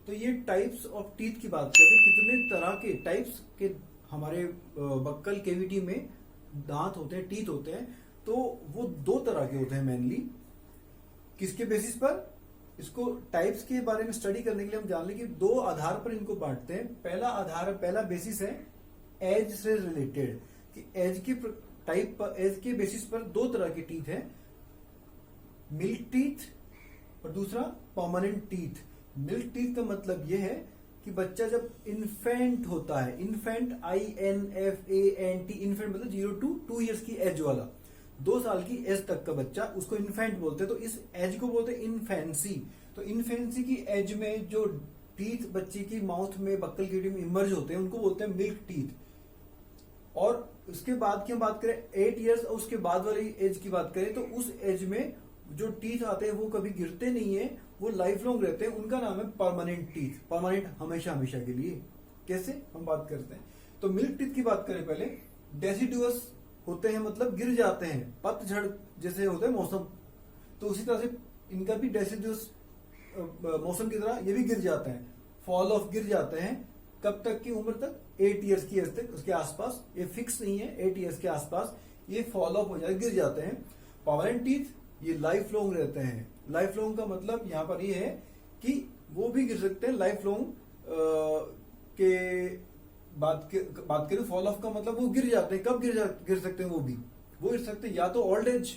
A: तो ये टाइप्स ऑफ टीथ की बात करते हैं, कितने तरह के टाइप्स के हमारे बक्कल कैविटी में दांत होते हैं, टीथ होते हैं। तो वो 2 तरह के होते हैं मेनली। किसके बेसिस पर? इसको टाइप्स के बारे में स्टडी करने के लिए हम जान लें कि 2 आधार पर इनको बांटते हैं। पहला आधार, पहला बेसिस है एज से रिलेटेड, कि एज के टाइप पर, एज के बेसिस पर 2 तरह के टीथ हैं, मिल्क टीथ और दूसरा परमानेंट टीथ। मिल्क टीथ का मतलब यह है कि बच्चा जब इन्फेंट होता है, इन्फेंट INFANT, इन्फेंट मतलब 0 to 2 ईयर्स की एज वाला, 2 साल की एज तक का बच्चा, उसको इन्फेंट बोलते हैं। तो इस एज को बोलते हैं इन्फेंसी। तो इन्फेंसी की एज में जो टीथ बच्चे की माउथ में, बक्कल कैविटी में इमर्ज होते हैं, उनको बोलते हैं मिल्क टीथ। और उसके बाद की हम बात करें 8 ईयर्स और उसके बाद वाली एज की बात करें, तो उस एज में जो टीथ आते हैं वो कभी गिरते नहीं है, वो लाइफ लॉन्ग रहते हैं, उनका नाम है परमानेंट टीथ। परमानेंट हमेशा हमेशा के लिए। कैसे हम बात करते हैं? तो मिल्क टीथ की बात करें पहले, डेसिडुअस होते हैं, मतलब गिर जाते हैं, पतझड़ जैसे होता है मौसम, तो उसी तरह से इनका भी डेसिडुअस मौसम की तरह ये भी गिर जाते हैं, फॉल ऑफ गिर जाते हैं। कब तक की उम्र तक? 8 ईयर्स की एज तक, उसके आसपास, ये फिक्स नहीं है, 8 ईयर्स के आसपास ये फॉल ऑफ हो जाए, गिर जाते हैं। परमानेंट टीथ ये लाइफ लॉन्ग रहते हैं। लाइफ लॉन्ग का मतलब यहाँ पर ये है कि वो भी गिर सकते हैं लाइफ लॉन्ग के बात करें। फॉल ऑफ का मतलब वो गिर जाते हैं। कब गिर सकते हैं? वो गिर सकते हैं या तो ओल्ड एज,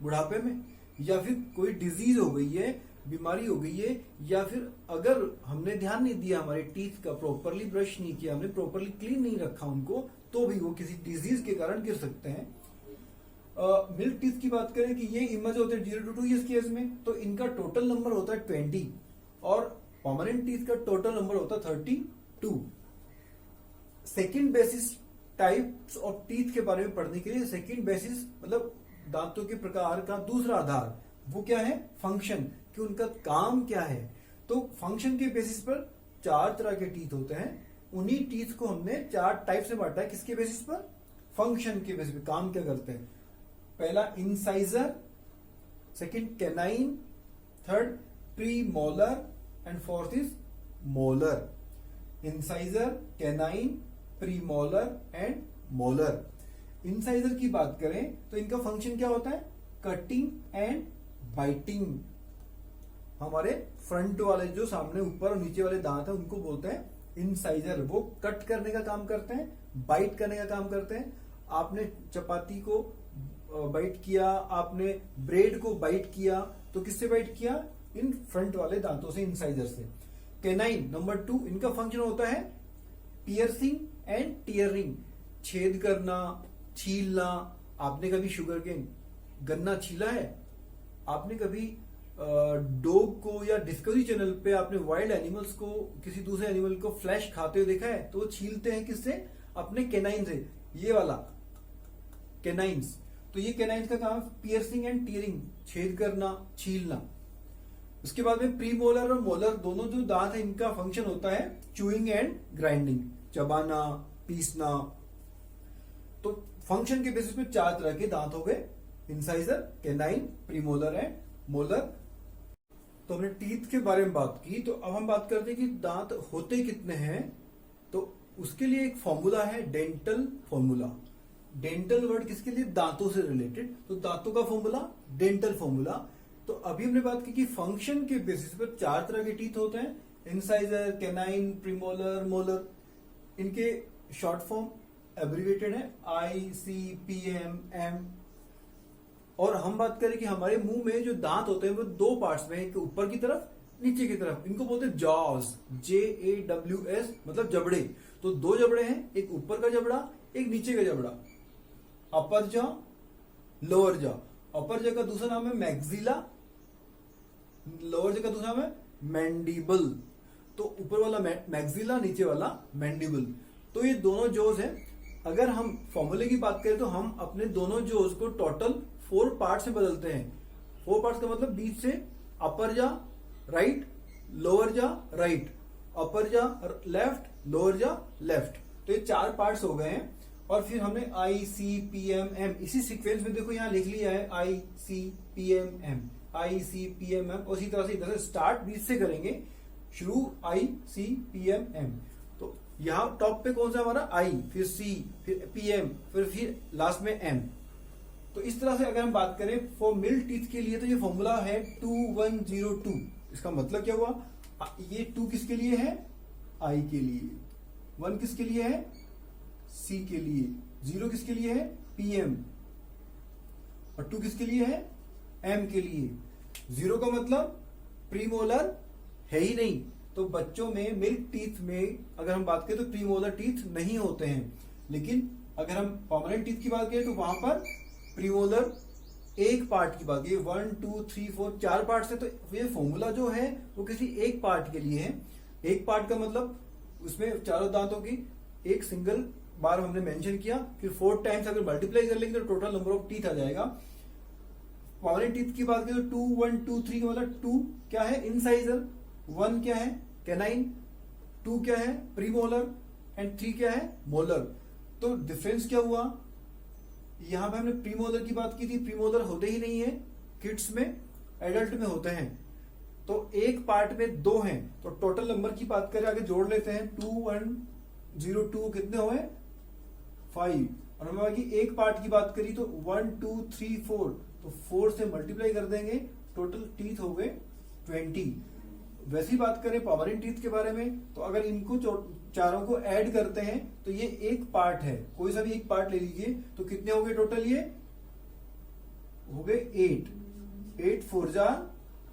A: बुढ़ापे में, या फिर कोई डिजीज हो गई है, बीमारी हो गई है, या फिर अगर हमने ध्यान नहीं दिया, हमारे टीथ का प्रॉपरली ब्रश नहीं किया, हमने प्रॉपरली क्लीन नहीं रखा उनको, तो भी वो किसी डिजीज के कारण गिर सकते हैं। मिल्क टीथ की बात करें कि ये इमर्ज होते हैं 0 to 2 ईयर्स की एज में, तो इनका टोटल नंबर होता है 20 और परमानेंट टीथ का टोटल नंबर होता है 32। Second basis types of teeth के बारे में पढ़ने के लिए, सेकेंड बेसिस मतलब दांतों के प्रकार का दूसरा आधार, वो क्या है? फंक्शन, कि उनका काम क्या है। तो फंक्शन के बेसिस पर 4 तरह के टीथ होते हैं। उन्हीं टीथ को हमने 4 टाइप से बांटा है। किसके बेसिस पर? फंक्शन के बेसिस पर, काम क्या करते हैं। पहला incisor, second canine, third pre molar and fourth is molar. Incisor, canine, pre molar and molar. Incisor की बात करें तो इनका फंक्शन क्या होता है? Cutting and biting. हमारे फ्रंट वाले जो सामने ऊपर और नीचे वाले दांत हैं उनको बोलते हैं इंसाइजर। वो कट करने का काम करते हैं, बाइट करने का काम करते हैं। आपने चपाती को बाइट किया, आपने ब्रेड को बाइट किया, तो किससे बाइट किया? इन फ्रंट वाले दांतों से, इंसाइजर से। कैनाइन नंबर 2, इनका फंक्शन होता है पियर्सिंग एंड टीयरिंग, छेद करना, छीलना। आपने कभी शुगर केन, गन्ना छीला है? आपने कभी डॉग को या डिस्कवरी चैनल पे आपने वाइल्ड एनिमल्स को, किसी दूसरे एनिमल को फ्लैश खाते हुए देखा है? तो वो छीलते हैं किससे? अपने कैनाइन से, ये वाला कैनाइन्स। तो ये कैनाइन का काम है पियर्सिंग एंड टीयरिंग, छेद करना, छीलना। उसके बाद में प्री मोलर और मोलर दोनों जो दांत है इनका फंक्शन होता है च्यूइंग एंड ग्राइंडिंग, चबाना, पीसना। तो फंक्शन के बेसिस पे 4 तरह के दांत हो गए, incisor, canine, premolar and molar. तो हमने टीथ के बारे में बात की, तो अब हम बात करते हैं कि दांत होते कितने हैं। तो उसके लिए एक फॉर्मूला है डेंटल फॉर्मूला। डेंटल वर्ड किसके लिए? दांतों से रिलेटेड, तो दांतों का फॉर्मूला डेंटल फॉर्मूला। तो अभी हमने बात की कि फंक्शन के बेसिस पर 4 तरह के टीथ होते हैं, इंसाइजर, कैनाइन, प्रीमोलर, मोलर। इनके शॉर्ट फॉर्म एब्रीवेटेड है ICPM। और हम बात करें कि हमारे मुंह में जो दांत होते हैं वो 2 पार्ट्स में, एक ऊपर की तरफ, नीचे की तरफ। इनको बोलते हैं जॉज, JAWS, मतलब जबड़े। तो 2 जबड़े हैं, एक ऊपर का जबड़ा, एक नीचे का जबड़ा। अपर जॉ, लोअर जॉ। अपर जॉ का दूसरा नाम है मैक्सिला, लोअर जॉ का दूसरा नाम है मैंडिबल। तो ऊपर वाला मैक्सिला, नीचे वाला मैंडिबल। तो ये दोनों जोज हैं। अगर हम फॉर्मूले की बात करें तो हम अपने दोनों जोज को टोटल 4 पार्ट्स में बदलते हैं। 4 पार्ट्स का मतलब बीच से अपर जा राइट, लोअर जा राइट, अपर जा लेफ्ट, लोअर जा लेफ्ट। तो ये 4 पार्ट्स हो गए हैं। और फिर हमने ICPM, इसी सीक्वेंस में देखो यहां लिख लिया है ICPM, ICPM। उसी तरह से इधर से स्टार्ट बीच से करेंगे, शुरू ICPM। तो यहां टॉप पे कौन सा हमारा I, फिर C, फिर PM, फिर लास्ट में M। तो इस तरह से अगर हम बात करें फॉर मिल्क टीथ के लिए, तो ये फॉर्मूला है 2102। इसका मतलब क्या हुआ? ये 2 किसके लिए है? I के लिए। 1 किसके लिए है? C के लिए। 0 किसके लिए है? PM। और 2 किसके लिए है? M के लिए। 0 का मतलब प्रीमोलर है ही नहीं। तो बच्चों में मिल्क टीथ में अगर हम बात करें तो प्रीमोलर टीथ नहीं होते हैं। लेकिन अगर हम परमानेंट टीथ की बात करें तो वहां पर प्रीमोलर एक पार्ट की बात, ये 1 2 3 4 4 पार्ट है। तो ये फॉर्मूला जो है वो किसी एक पार्ट के लिए है। एक पार्ट का मतलब उसमें चारों दांतों की एक सिंगल बार हमने मेंशन किया, फिर 4 टाइम्स अगर मल्टीप्लाई कर लेंगे तो टोटल नंबर ऑफ टीथ आ जाएगा। परमानेंट टीथ की बात करें तो 2 1 2 3 का मतलब 2 क्या है? इंसाइजर, 1 क्या है? कैनाइन, 2 क्या है? प्रीमोलर एंड 3 क्या है? मोलर। तो डिफरेंस क्या हुआ? यहां पे हमने प्रीमोलर की बात की थी, प्रीमोलर होते ही नहीं है किड्स में, एडल्ट में होते हैं। तो एक पार्ट में 2 हैं। तो टोटल नंबर की बात करें, आगे जोड़ लेते हैं, 2 1 0 2 कितने हुए? 5। और हमने बाकी एक पार्ट की बात करी तो 1 2 3 4, तो 4 से मल्टीप्लाई कर देंगे, टोटल टीथ हो गए 20। वैसी बात करें परमानेंट टीथ के बारे में, तो अगर इनको चारों को ऐड करते हैं तो ये एक पार्ट है, कोई सा भी एक पार्ट ले लीजिए, तो कितने हो गए टोटल? ये हो गए 8 4 जा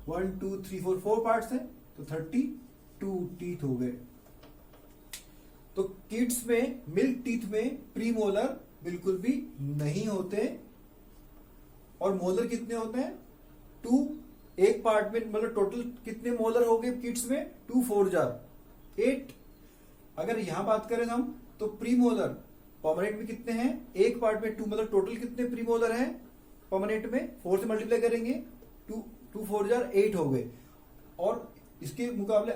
A: 1 2 3 4 4 पार्ट्स है, तो 32 टीथ हो गए। तो किड्स में मिल्क टीथ में प्रीमोलर बिल्कुल भी नहीं होते। और मोलर कितने होते हैं? 2 एक पार्ट में, मतलब टोटल कितने मोलर हो गए किड्स में? 2 4 जार 8। अगर यहां बात करें हम तो प्रीमोलर परमानेंट में कितने हैं? एक पार्ट में 2, मतलब टोटल कितने प्रीमोलर हैं परमानेंट में? 4 से मल्टीप्लाई करेंगे, 2 4 जार 8 हो गए। और इसके मुकाबले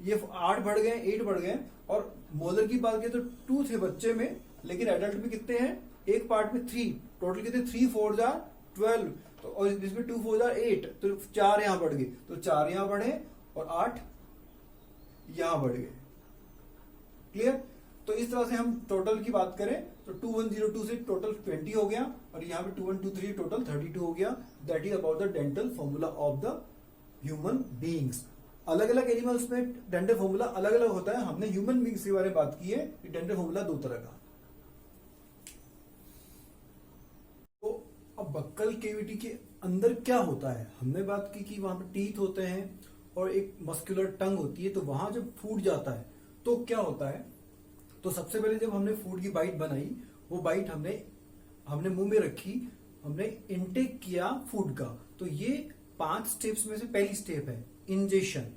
A: ये 8 बढ़ गए, 8 बढ़ गए। और मोलर की बात करें तो 2 थे बच्चे में, लेकिन एडल्ट में कितने हैं? एक पार्ट में 3, टोटल कितने? 3 4 जार 12। तो और इसमें 2 4 जार 8, तो 4 यहां बढ़ गए, तो 4 यहां बढ़े और 8 यहां बढ़ गए। क्लियर? तो इस तरह से हम टोटल की बात करें तो 2102 से टोटल 20 हो गया, और यहां पे 2123 टोटल 32 हो गया। That is about the dental formula of the human beings. अलग अलग एनिमल्स में डेंटल फॉर्मूला अलग अलग होता है। हमने ह्यूमन बीइंग्स के बारे में बात की है कि डेंटल फॉर्मूला 2 तरह का। तो अब बक्कल केविटी के अंदर क्या होता है? हमने बात की कि वहां पे टीथ होते हैं और एक मस्कुलर टंग होती है। तो वहां जब फूड जाता है तो क्या होता है? तो सबसे पहले जब हमने फूड की बाइट बनाई, वो बाइट हमने मुंह में रखी, हमने इनटेक किया फूड का। तो ये 5 स्टेप्स में से पहली स्टेप है इंजेशन।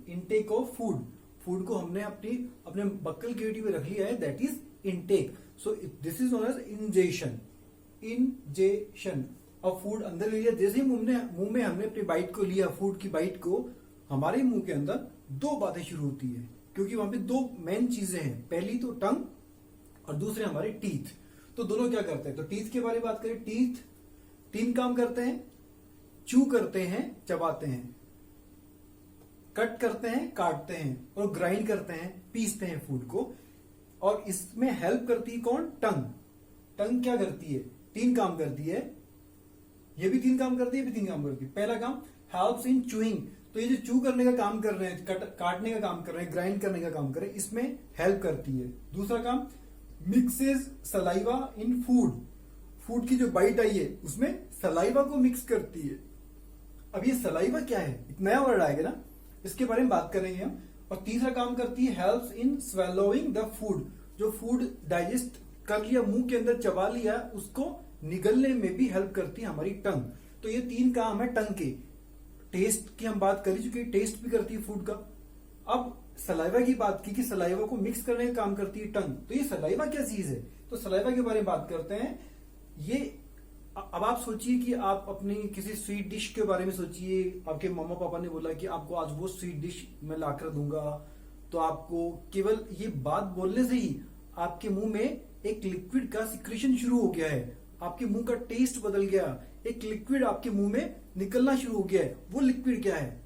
A: इनटेक ऑफ फूड को हमने अपने बक्कल केविटी में रख लिया है, that is intake. So this is known as ingestion. Ingestion. अब फूड अंदर ले लिया, जैसे ही मुंह में हमने अपनी बाइट को लिया, फूड की बाइट को, हमारे मुंह के अंदर दो बातें शुरू होती है, क्योंकि वहां पे दो मेन चीजें हैं, पहली तो टंग और दूसरे हमारे टीथ। तो दोनों क्या करते हैं, तो टीथ के बारे में बात करें, टीथ 3 काम करते हैं, च्यू करते हैं, चबाते हैं, कट करते हैं, काटते हैं, और ग्राइंड करते हैं, पीसते हैं फूड को। और इसमें हेल्प करती है कौन, टंग। टंग क्या करती है, 3 काम करती है, ये भी 3 काम करती है, ये भी 3 काम करती है। पहला काम हेल्प्स इन चूइंग, तो ये जो चू करने का काम कर रहे हैं, काटने का काम कर रहे हैं, ग्राइंड करने का काम कर रहे हैं, इसमें हेल्प करती है। दूसरा काम मिक्सेस सलाइवा इन फूड, फूड की जो बाइट आई है उसमें सलाइवा को मिक्स करती है। अब ये सलाइवा क्या है, एक नया वर्ड आएगा ना, इसके बारे में बात करेंगे हम। और तीसरा काम करती है helps in swallowing the food, जो फूड डाइजेस्ट कर लिया, मुंह के अंदर चबा लिया, उसको निगलने में भी हेल्प करती है हमारी टंग। तो ये 3 काम है टंग के। टेस्ट की हम बात कर चुके हैं, टेस्ट भी करती है फूड का। अब सलाइवा की बात की कि सलाइवा को मिक्स करने का काम करती है टंग। तो ये सलाइवा क्या चीज है, तो सलाइवा के बारे में बात करते हैं। ये अब आप सोचिए कि आप अपनी किसी स्वीट डिश के बारे में सोचिए, आपके मम्मा पापा ने बोला कि आपको आज वो स्वीट डिश मैं लाकर दूंगा, तो आपको केवल ये बात बोलने से ही आपके मुंह में एक लिक्विड का सिक्रेशन शुरू हो गया है, आपके मुंह का टेस्ट बदल गया, एक लिक्विड आपके मुंह में निकलना शुरू हो गया है। वो लिक्विड क्या है,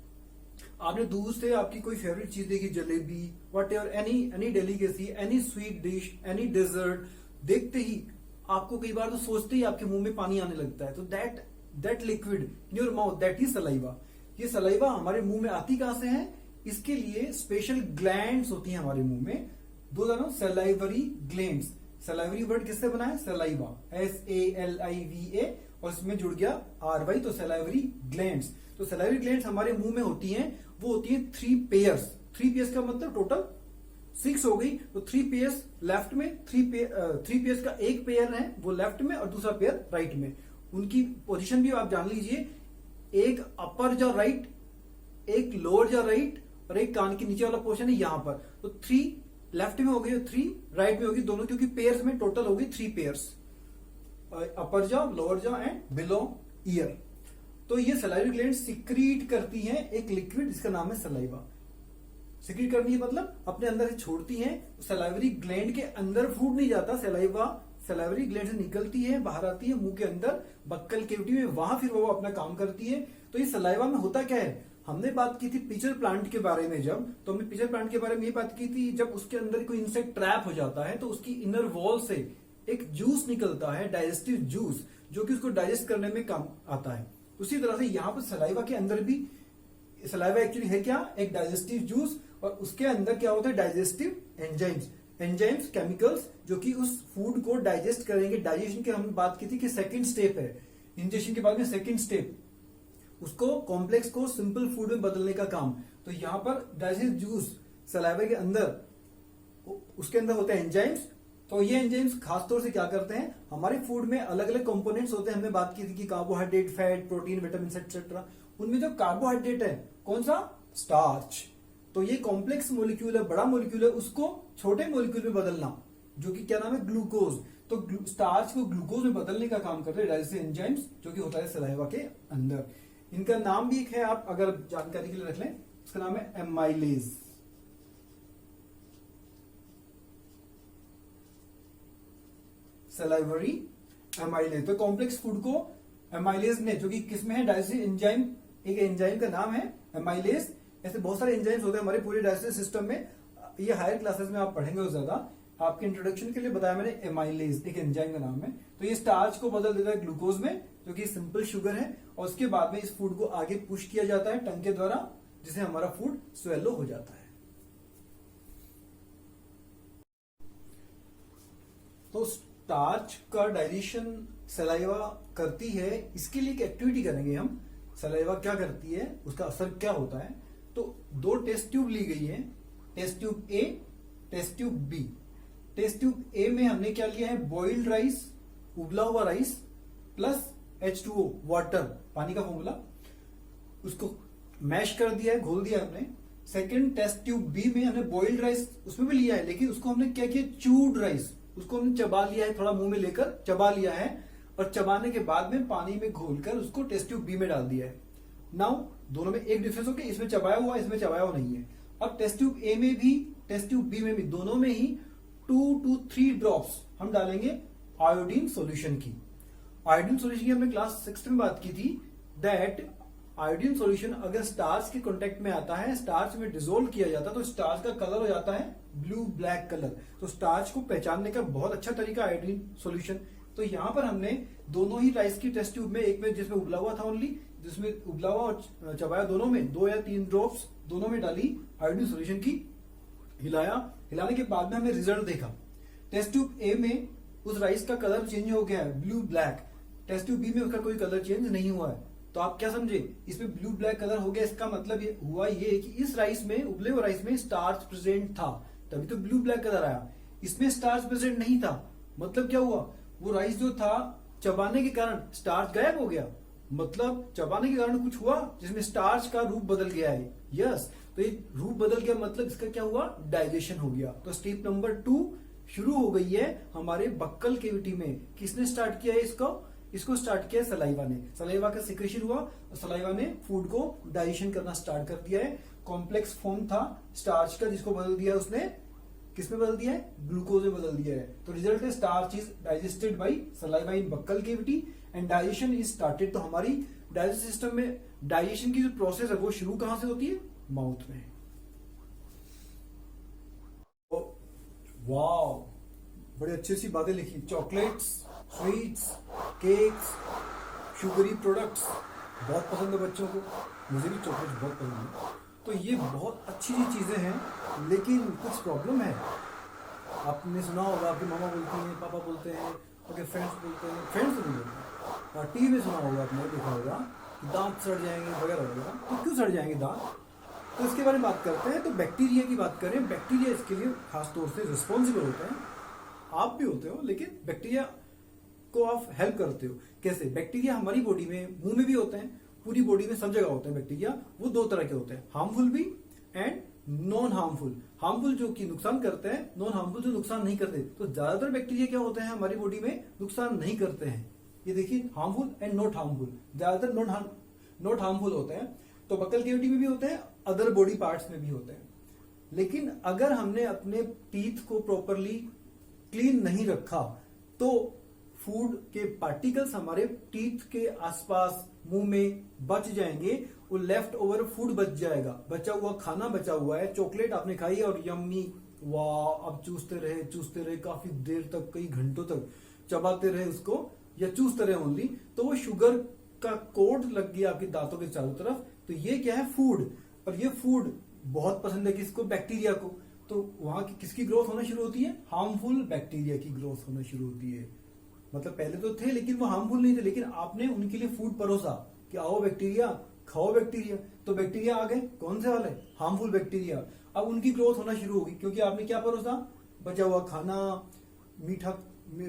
A: आपने दूर से आपकी कोई फेवरेट चीज देखी, jalebi, whatever, any delicacy, any sweet dish, any dessert, देखते ही आपको कई बार तो सोचते ही आपके मुंह में पानी आने लगता है। तो that liquid in your mouth, that is saliva. ये सलाइवा हमारे मुंह में आती कहां से है, इसके लिए स्पेशल ग्लैंड्स होती हैं हमारे मुंह में, दो जानो सलाइवरी ग्लैंड्स। सलाइवरी वर्ड किससे बना है, सलाइवा, SALIVA, और इसमें जुड़ गया RY, तो सलाइवरी ग्लैंड्स। तो सलाइवरी ग्लैंड्स हमारे मुंह में होती हैं, वो होती है 3 पेयर्स। 3 पेयर्स का मतलब टोटल 6 हो गई। तो 3 पेयर्स लेफ्ट में, 3 पेयर्स का एक पेयर है वो लेफ्ट में और दूसरा पेयर राइट में। उनकी पोजीशन भी आप जान लीजिए, एक अपर जॉ राइट, एक लोअर जॉ राइट, और एक कान के नीचे वाला पोर्शन है यहां पर। तो 3 लेफ्ट में हो गई, 3 राइट में होगी, दोनों, क्योंकि पेयर्स में टोटल हो गई 3 pairs, upper jaw, lower jaw and below year. तो ये सलाइवरी ग्लैंड सिक्रीट करती हैं एक लिक्विड जिसका नाम है सलाइवा। सिक्रीट करनी है मतलब अपने अंदर से छोड़ती हैं। सलाइवरी ग्लैंड के अंदर फूड नहीं जाता, सलाइवा सलाइवरी ग्लैंड से निकलती है, बाहर आती है मुंह के अंदर बक्कल केविटी में, वहां फिर वो अपना काम करती है। तो ये सलाइवा में होता क्या है, हमने बात की थी पिचर प्लांट के बारे में, जब तो हमने पिचर प्लांट के बारे में ये बात की थी, जब उसके अंदर कोई इंसेक्ट ट्रैप हो जाता है तो उसकी इनर वॉल से एक जूस निकलता है, डाइजेस्टिव जूस, जो कि उसको डाइजेस्ट करने में काम आता है। उसी तरह से यहाँ पर सलाइवा के अंदर भी, सलाइवा एक्चुअली है क्या, एक डाइजेस्टिव जूस, और उसके अंदर क्या होता है, डाइजेस्टिव एंजाइम्स केमिकल्स, जो कि उस फूड को डाइजेस्ट करेंगे। डाइजेशन की हमने बात की थी कि सेकंड स्टेप है, इंजेक्शन के बाद में सेकंड स्टेप, उसको कॉम्प्लेक्स को सिंपल फूड में बदलने का काम। तो यहां पर डाइजेस्टिव जूस सलाइवा के अंदर, उसके अंदर होते हैं एंजाइम्स। तो ये एंजाइम्स खासतौर से क्या करते हैं, हमारे फूड में अलग अलग कंपोनेंट्स होते हैं, हमने बात की थी कि carbohydrate, fat, protein, vitamin etcetera. उनमें जो कार्बोहाइड्रेट है कौन सा, स्टार्च। तो ये कॉम्प्लेक्स मोलिक्यूल है, बड़ा मोलिक्यूल है, उसको छोटे मोलिक्यूल में बदलना, जो कि क्या नाम है, ग्लूकोज। तो स्टार्च को ग्लूकोज में बदलने का काम करते हैं डाइजेस्टिव एंजाइम्स, जो कि होता है सलाइवा के अंदर। इनका नाम भी एक है, आप अगर जानकारी के लिए रख लें, उसका नाम है एमाइलेज। Salivary amylase. तो कॉम्प्लेक्स फूड को एमाइलेज ने, जो कि किसमें है, डाइजेस्टिव एंजाइम, एक एंजाइम का नाम है एमाइलेज। ऐसे बहुत सारे एंजाइम्स होते हैं हमारे पूरे डाइजेस्टिव सिस्टम में, ये हायर क्लासेस में आप पढ़ेंगे ज्यादा। आपके इंट्रोडक्शन के लिए बताया मैंने, एमाइलेज एक एंजाइम का नाम है। तो ये स्टार्च को बदल देता है ग्लूकोज में, जो कि सिंपल शुगर है, और उसके बाद में इस फूड को आगे पुश किया जाता है टंग के द्वारा, जिससे हमारा फूड स्वेलो हो जाता है। तो स्टार्च का डाइजेशन सलाइवा करती है, इसके लिए एक एक्टिविटी करेंगे हम। सलाइवा क्या करती है, उसका असर क्या होता है। तो 2 टेस्ट ट्यूब ली गई है, test tube A, test tube B. Test tube A में हमने क्या लिया है, बॉइल्ड राइस, उबला हुआ राइस प्लस H2O, वाटर, पानी का फॉर्मूला, उसको मैश कर दिया है, घोल दिया हमने। सेकंड टेस्ट ट्यूब बी में हमने बॉइल्ड राइस उसमें भी लिया है, लेकिन उसको हमने क्या किया, च्यूड राइस, उसको हमने चबा लिया है, थोड़ा मुंह में लेकर चबा लिया है। और चबाने के बाद में पानी में घोलकर उसको टेस्ट ट्यूब बी में डाल दिया है। नाउ दोनों में एक डिफरेंस हो गया, इसमें चबाया हुआ, इसमें चबाया हुआ नहीं है। अब टेस्ट ट्यूब ए में भी टेस्ट ट्यूब बी में भी दोनों में ही 2 to 3 ड्रॉप्स हम डालेंगे आयोडीन सॉल्यूशन की। आयोडीन सॉल्यूशन की हमने क्लास 6 में बात की थी दैट आयोडीन सॉल्यूशन अगर स्टार्च के कांटेक्ट में आता है, स्टार्च में डिसोल्व किया जाता है तो स्टार्च का कलर हो जाता है ब्लू ब्लैक कलर। तो स्टार्च को पहचानने का बहुत अच्छा तरीका आयोडीन सॉल्यूशन। तो यहां पर हमने दोनों ही राइस की टेस्ट ट्यूब में, एक में जिसमें उबला हुआ था ओनली, जिसमें उबला हुआ और चबाया दोनों में 2 या 3 ड्रॉप्स दोनों में डाली आयोडीन सॉल्यूशन की, हिलाया। हिलाने के बाद में हमने रिजल्ट देखा। टेस्ट ट्यूब ए में उस राइस का कलर चेंज हो गया है blue black, test tube B में उसका कोई कलर चेंज नहीं हुआ है। तो आप क्या समझे, इसमें ब्लू ब्लैक कलर हो गया, इसका मतलब ये हुआ ये कि इस राइस में, उबले हुए राइस में स्टार्च प्रेजेंट था, तभी तो ब्लू ब्लैक कलर आया। इसमें स्टार्च प्रेजेंट नहीं था, मतलब क्या हुआ, वो राइस जो था चबाने के कारण स्टार्च गायब हो गया, मतलब चबाने के कारण कुछ हुआ जिसमें स्टार्च का रूप बदल गया है। यस, तो ये रूप बदल गया मतलब इसका क्या हुआ, डाइजेशन हो गया। तो स्टेप नंबर 2 शुरू हो गई है हमारे बक्कल केविटी में। किसने स्टार्ट किया है इसको स्टार्ट किया सलाइवा ने। सलाइवा का सिक्रेशन हुआ और सलाइवा ने फूड को डाइजेशन करना स्टार्ट कर दिया है। कॉम्प्लेक्स फॉर्म था स्टार्च का, जिसको बदल दिया उसने, किसमें बदल दिया है, ग्लूकोज में बदल दिया है। तो रिजल्ट है starch is digested by saliva in buccal cavity and digestion is started. तो हमारी डाइजेस्ट सिस्टम में डाइजेशन की जो प्रोसेस है वो शुरू कहां से होती है, माउथ में। वाओ, बड़ी अच्छी सी बातें लिखी। Chocolates, sweets, cakes, sugary products बहुत पसंद है बच्चों को, मुझे भी चॉकलेट्स बहुत पसंद है। तो ये बहुत अच्छी चीजें हैं, लेकिन कुछ प्रॉब्लम है। आपने सुना होगा, आपकी मामा बोलती हैं, पापा बोलते हैं, आपके फ्रेंड्स बोलते हैं, फ्रेंड्स नहीं बोलते, टीवी में सुना होगा, आपने देखा होगा कि दांत सड़ जाएंगे वगैरह वगैरह। तो क्यों सड़ जाएंगे दांत, तो इसके बारे में बात करते हैं। तो बैक्टीरिया की बात करें, बैक्टीरिया इसके लिए खास तौर से रिस्पॉन्सिबल होते हैं। आप भी होते हो, लेकिन बैक्टीरिया को आप हेल्प करते हो। कैसे, बैक्टीरिया हमारी बॉडी में, मुंह में भी होते हैं, पूरी बॉडी में सब जगह होते हैं बैक्टीरिया। वो 2 तरह के होते हैं, हार्मफुल भी एंड नॉन हार्मफुल। हार्मफुल जो कि नुकसान करते हैं, नॉन हार्मफुल जो नुकसान नहीं करते। तो ज्यादातर बैक्टीरिया क्या होते हैं हमारी बॉडी में, नुकसान नहीं करते हैं। ये देखिए, हार्मफुल एंड नॉट हार्मफुल, ज्यादातर नॉट हार्मफुल होते हैं। तो बक्कल केविटी में भी होते हैं, अदर बॉडी पार्ट्स में भी होते हैं। लेकिन अगर हमने अपने टीथ को प्रॉपरली क्लीन नहीं रखा तो फूड के पार्टिकल्स हमारे टीथ के आसपास मुंह में बच जाएंगे, वो लेफ्ट ओवर फूड बच जाएगा, बचा हुआ खाना बचा हुआ है। चॉकलेट आपने खाई है और यम्मी, वाह, अब चूसते रहे काफी देर तक, कई घंटों तक चबाते रहे उसको या चूसते रहे ओनली, तो वो शुगर का कोट लग गया आपके दांतों के चारों तरफ। तो ये क्या है, फूड। और ये फूड बहुत पसंद है किसको, बैक्टीरिया को। तो वहां की किसकी ग्रोथ होना शुरू होती है, हार्मफुल बैक्टीरिया की ग्रोथ होना शुरू होती है। मतलब पहले तो थे लेकिन वो हार्मफुल नहीं थे, लेकिन आपने उनके लिए फूड परोसा कि आओ बैक्टीरिया, खाओ बैक्टीरिया। तो बैक्टीरिया आ गए, कौन से वाले, हार्मफुल बैक्टीरिया। अब उनकी ग्रोथ होना शुरू होगी क्योंकि आपने क्या परोसा, बचा हुआ खाना, मीठा,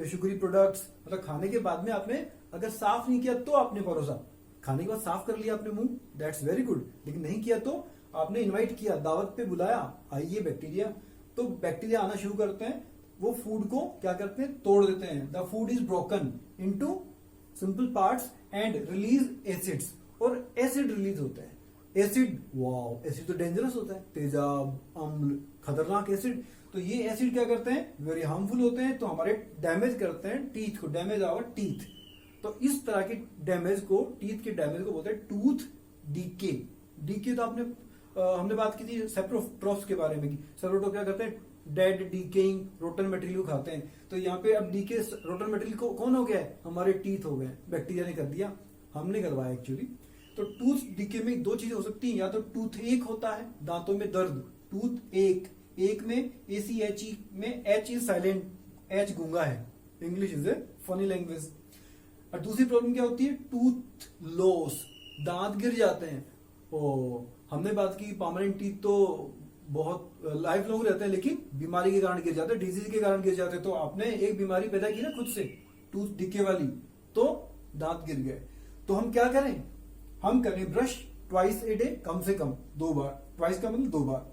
A: शुगरी प्रोडक्ट्स। मतलब खाने के बाद में आपने अगर साफ नहीं किया तो आपने परोसा, खाने के बाद साफ कर लिया आपने मुंह, दैट्स वेरी गुड। लेकिन नहीं किया तो आपने इनवाइट किया, दावत पे बुलाया, आइए बैक्टीरिया। तो बैक्टीरिया आना शुरू करते हैं, वो फूड को क्या करते हैं, तोड़ देते हैं। The food is broken into simple parts and release acids, और एसिड रिलीज होते हैं। एसिड, वाओ, एसिड तो डेंजरस होता है, तेजाब, अम्ल, खतरनाक एसिड। तो ये एसिड क्या करते हैं, वेरी हार्मफुल होते हैं। तो हमारे डैमेज करते हैं टीथ को, डैमेज आवर टीथ। तो इस तरह के डैमेज को, टीथ के डैमेज को बोलते हैं टूथ डीके। डीके तो हमने बात की थी सेप्रोट्रॉप्स के बारे में कि सेप्रोट्रॉप क्या करते हैं, डेड डीकेइंग रोटन मटेरियल को खाते हैं। तो यहाँ पे अब डीके रोटन मटेरियल को कौन हो गया है, हमारे टीथ हो गए, बैक्टीरिया ने कर दिया, हमने करवाया एक्चुअली। तो टूथ डीके में 2 चीजें हो सकती हैं, या तो टूथ एक होता है, दांतों में दर्द, टूथ एक में ACHE में H इज साइलेंट, H गूंगा है, English is a funny language. और दूसरी प्रॉब्लम क्या होती है, टूथ लॉस, दांत गिर जाते हैं। हमने बात की परमानेंट टीथ तो बहुत लाइफ लॉन्ग रहते हैं, लेकिन बीमारी के कारण गिर जाते हैं, डिजीज के कारण गिर जाते हैं। तो आपने एक बीमारी पैदा की ना खुद से, टूथ डिके वाली, तो दांत गिर गए। तो हम क्या करें, हम करें ब्रश ट्वाइस ए डे, कम से कम 2 बार, ट्वाइस का मतलब 2 बार।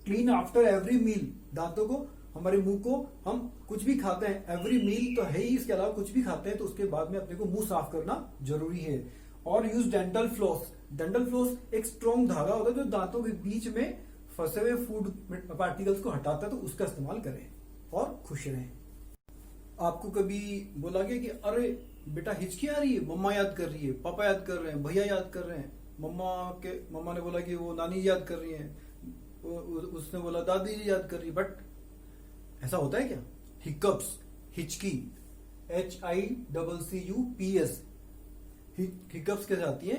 A: क्लीन आफ्टर एवरी मील, दांतों को हमारे मुंह को हम कुछ भी खाते हैं, एवरी मील तो है ही, इसके अलावा कुछ भी खाते हैं तो उसके बाद में अपने को मुंह साफ करना जरूरी है। और use dental floss. Dental floss एक स्ट्रॉन्ग धागा होता है जो दांतों के बीच में फंसे हुए फूड पार्टिकल्स को हटाता है, तो उसका इस्तेमाल करें और खुश रहें। आपको कभी बोला गया कि अरे बेटा हिचकी आ रही है, मम्मा याद कर रही है, पापा याद कर रहे हैं, भैया याद कर रहे हैं, मम्मा ने बोला कि वो नानी याद कर रही है, उसने बोला दादी जी याद कर रही है, बट ऐसा होता है क्या? हिकअप्स, हिचकी, HICCUPS, हिकअप्स कैसे आती है?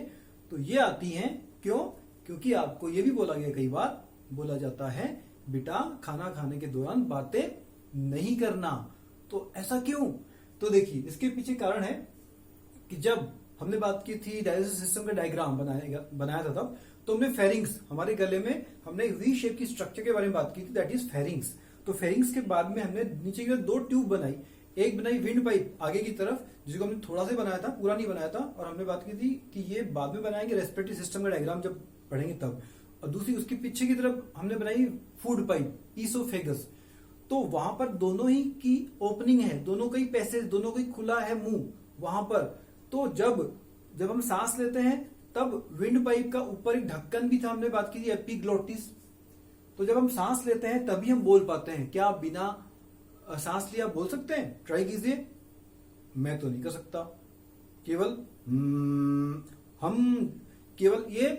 A: तो ये आती हैं क्यों? क्योंकि आपको ये भी बोला गया, कई बार बोला जाता है बेटा खाना खाने के दौरान बातें नहीं करना। तो ऐसा क्यों? तो देखिए इसके पीछे कारण है कि जब हमने बात की थी डाइजेस्टिव सिस्टम का डायग्राम बनाया था तब, तो हमने फेरिंग्स, हमारे गले में हमने वी शेप की स्ट्रक्चर के बारे में बात की थी, दैट इज फेरिंग्स। तो फेरिंग्स के बाद में हमने नीचे की तरफ 2 ट्यूब बनाई, एक बनाई विंड पाइप आगे की तरफ, जिसको हमने थोड़ा सा बनाया था, पूरा नहीं बनाया था, और हमने बात की थी कि ये बाद में बनाएंगे रेस्पिरेटरी सिस्टम का डायग्राम जब पढ़ेंगे तब। और दूसरी उसके पीछे की तरफ हमने बनाई फूड पाइप, ईसोफेगस। तो वहां पर दोनों ही की ओपनिंग है, दोनों का ही पैसेज, दोनों का ही खुला है मुंह वहां पर। तो जब हम सांस लेते हैं तब विंड पाइप का ऊपर एक ढक्कन भी था, हमने बात की थी एपिग्लोटिस। तो जब हम सांस लेते हैं तभी हम बोल पाते हैं। क्या आप बिना सांस लिया बोल सकते हैं? ट्राई कीजिए। मैं तो नहीं कर सकता। केवल हम केवल ये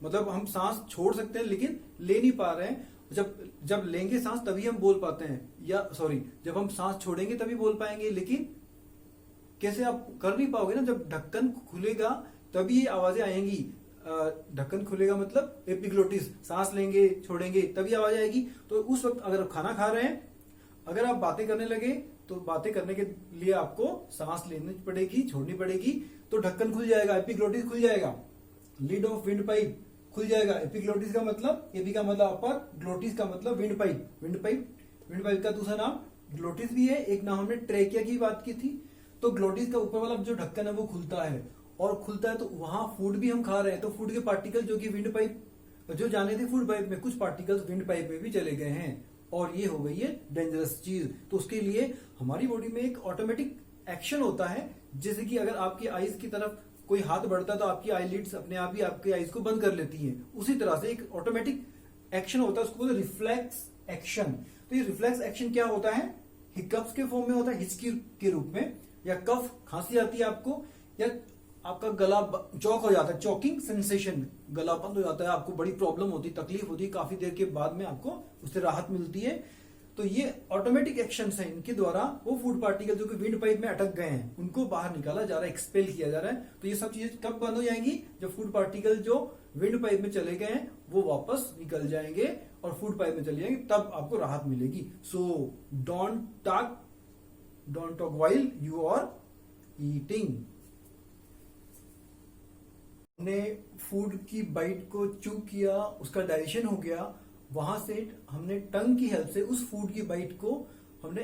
A: मतलब हम सांस छोड़ सकते हैं लेकिन ले नहीं पा रहे हैं। जब लेंगे सांस तभी हम बोल पाते हैं, या सॉरी जब हम सांस छोड़ेंगे तभी बोल पाएंगे, लेकिन कैसे आप कर नहीं पाओगे ना। जब ढक्कन खुलेगा तभी ये आवाजें आएंगी। ढक्कन खुलेगा मतलब एपिग्लोटिस, सांस लेंगे छोड़ेंगे तभी आवाज आएगी। तो उस वक्त अगर आप खाना खा रहे हैं, अगर आप बातें करने लगे तो बातें करने के लिए आपको सांस लेनी पड़ेगी, छोड़नी पड़ेगी, तो ढक्कन खुल जाएगा, एपिग्लोटिस खुल जाएगा, लीड ऑफ विंड पाइप खुल जाएगा। एपिग्लोटिस का मतलब, एपी का मतलब अपर, ग्लोटिस का मतलब विंड पाइप। विंड पाइप का दूसरा नाम ग्लोटिस भी है, एक नाम हमने ट्रेकिया की बात की थी। तो ग्लोटिस का ऊपर वाला जो ढक्कन है वो खुलता है, और खुलता है तो वहां फूड भी हम खा रहे हैं, तो फूड के पार्टिकल जो कि विंड पाइप जो जाने थे फूड पाइप में, कुछ पार्टिकल्स विंड पाइप में भी चले गए हैं, और ये हो गई है डेंजरस चीज। तो उसके लिए हमारी बॉडी में एक ऑटोमेटिक एक्शन होता है, जैसे कि अगर आपकी आईज की तरफ कोई हाथ बढ़ता है तो आपकी आईलिड्स अपने आप ही आपकी आईज को बंद कर लेती हैं। उसी तरह से एक ऑटोमेटिक एक्शन होता है, उसको बोलते हैं रिफ्लेक्स एक्शन। तो ये रिफ्लेक्स एक्शन क्या होता है? हिकअप्स के फॉर्म में होता है, हिचकी के रूप में, या कफ, खांसी आती है आपको, या आपका गला चौक हो जाता है, चौकिंग सेंसेशन, गला बंद हो जाता है, आपको बड़ी प्रॉब्लम होती है, तकलीफ होती है, काफी देर के बाद में आपको उससे राहत मिलती है। तो ये ऑटोमेटिक एक्शन है, इनके द्वारा वो फूड पार्टिकल जो कि विंड पाइप में अटक गए हैं उनको बाहर निकाला जा रहा है, एक्सपेल किया जा रहा है। तो ये सब चीजें कब बंद हो जाएंगी? जब फूड पार्टिकल जो विंड पाइप में चले गए हैं वो वापस निकल जाएंगे और फूड पाइप में चले जाएंगे, तब आपको राहत मिलेगी। So don't talk while you are eating. हमने फूड की बाइट को चू किया, उसका डाइजेशन हो गया, वहां से हमने टंग की हेल्प से उस फूड की बाइट को हमने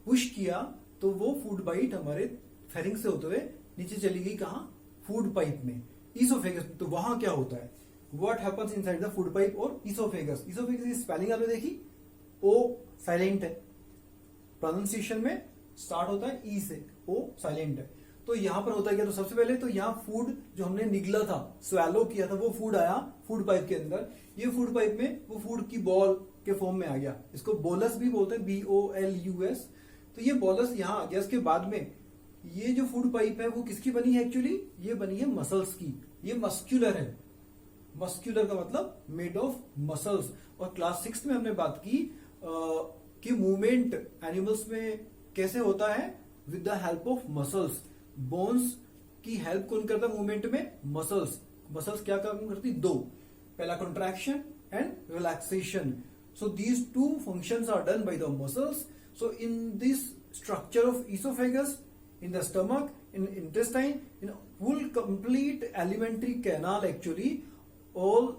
A: पुश किया, तो वो फूड बाइट हमारे फेरिंग से होते हुए नीचे चली गई, कहां? फूड पाइप में, ईसोफेगस। तो वहां क्या होता है? What happens inside the food pipe और ईसोफेगस? ईसोफेगस की स्पेलिंग आपने देखी, ओ साइलेंट है, प्रोनाउंसिएशन में स्टार्ट होता है ई से, ओ साइलेंट है। तो यहां पर होता है क्या? तो सबसे पहले तो यहाँ फूड जो हमने निगला था, स्वेलो किया था, वो फूड आया फूड पाइप के अंदर। ये फूड पाइप में वो फूड की बॉल के फॉर्म में आ गया, इसको बोलस भी बोलते हैं, BOLUS। तो ये बोलस यहाँ आ गया। इसके बाद में ये जो फूड पाइप है वो किसकी बनी है? एक्चुअली ये बनी है मसल्स की, ये मस्क्यूलर है। मस्क्यूलर का मतलब मेड ऑफ मसल्स। और क्लास 6 में हमने बात की कि मूवमेंट एनिमल्स में कैसे होता है? With the help of muscles. Bones की हेल्प कौन करता है मूवमेंट में? मसल्स। मसल्स क्या काम करती? 2, पहला contraction and relaxation. So these 2 functions are done by the muscles. So in this structure of esophagus, in the stomach, in intestine, in full complete alimentary canal, actually all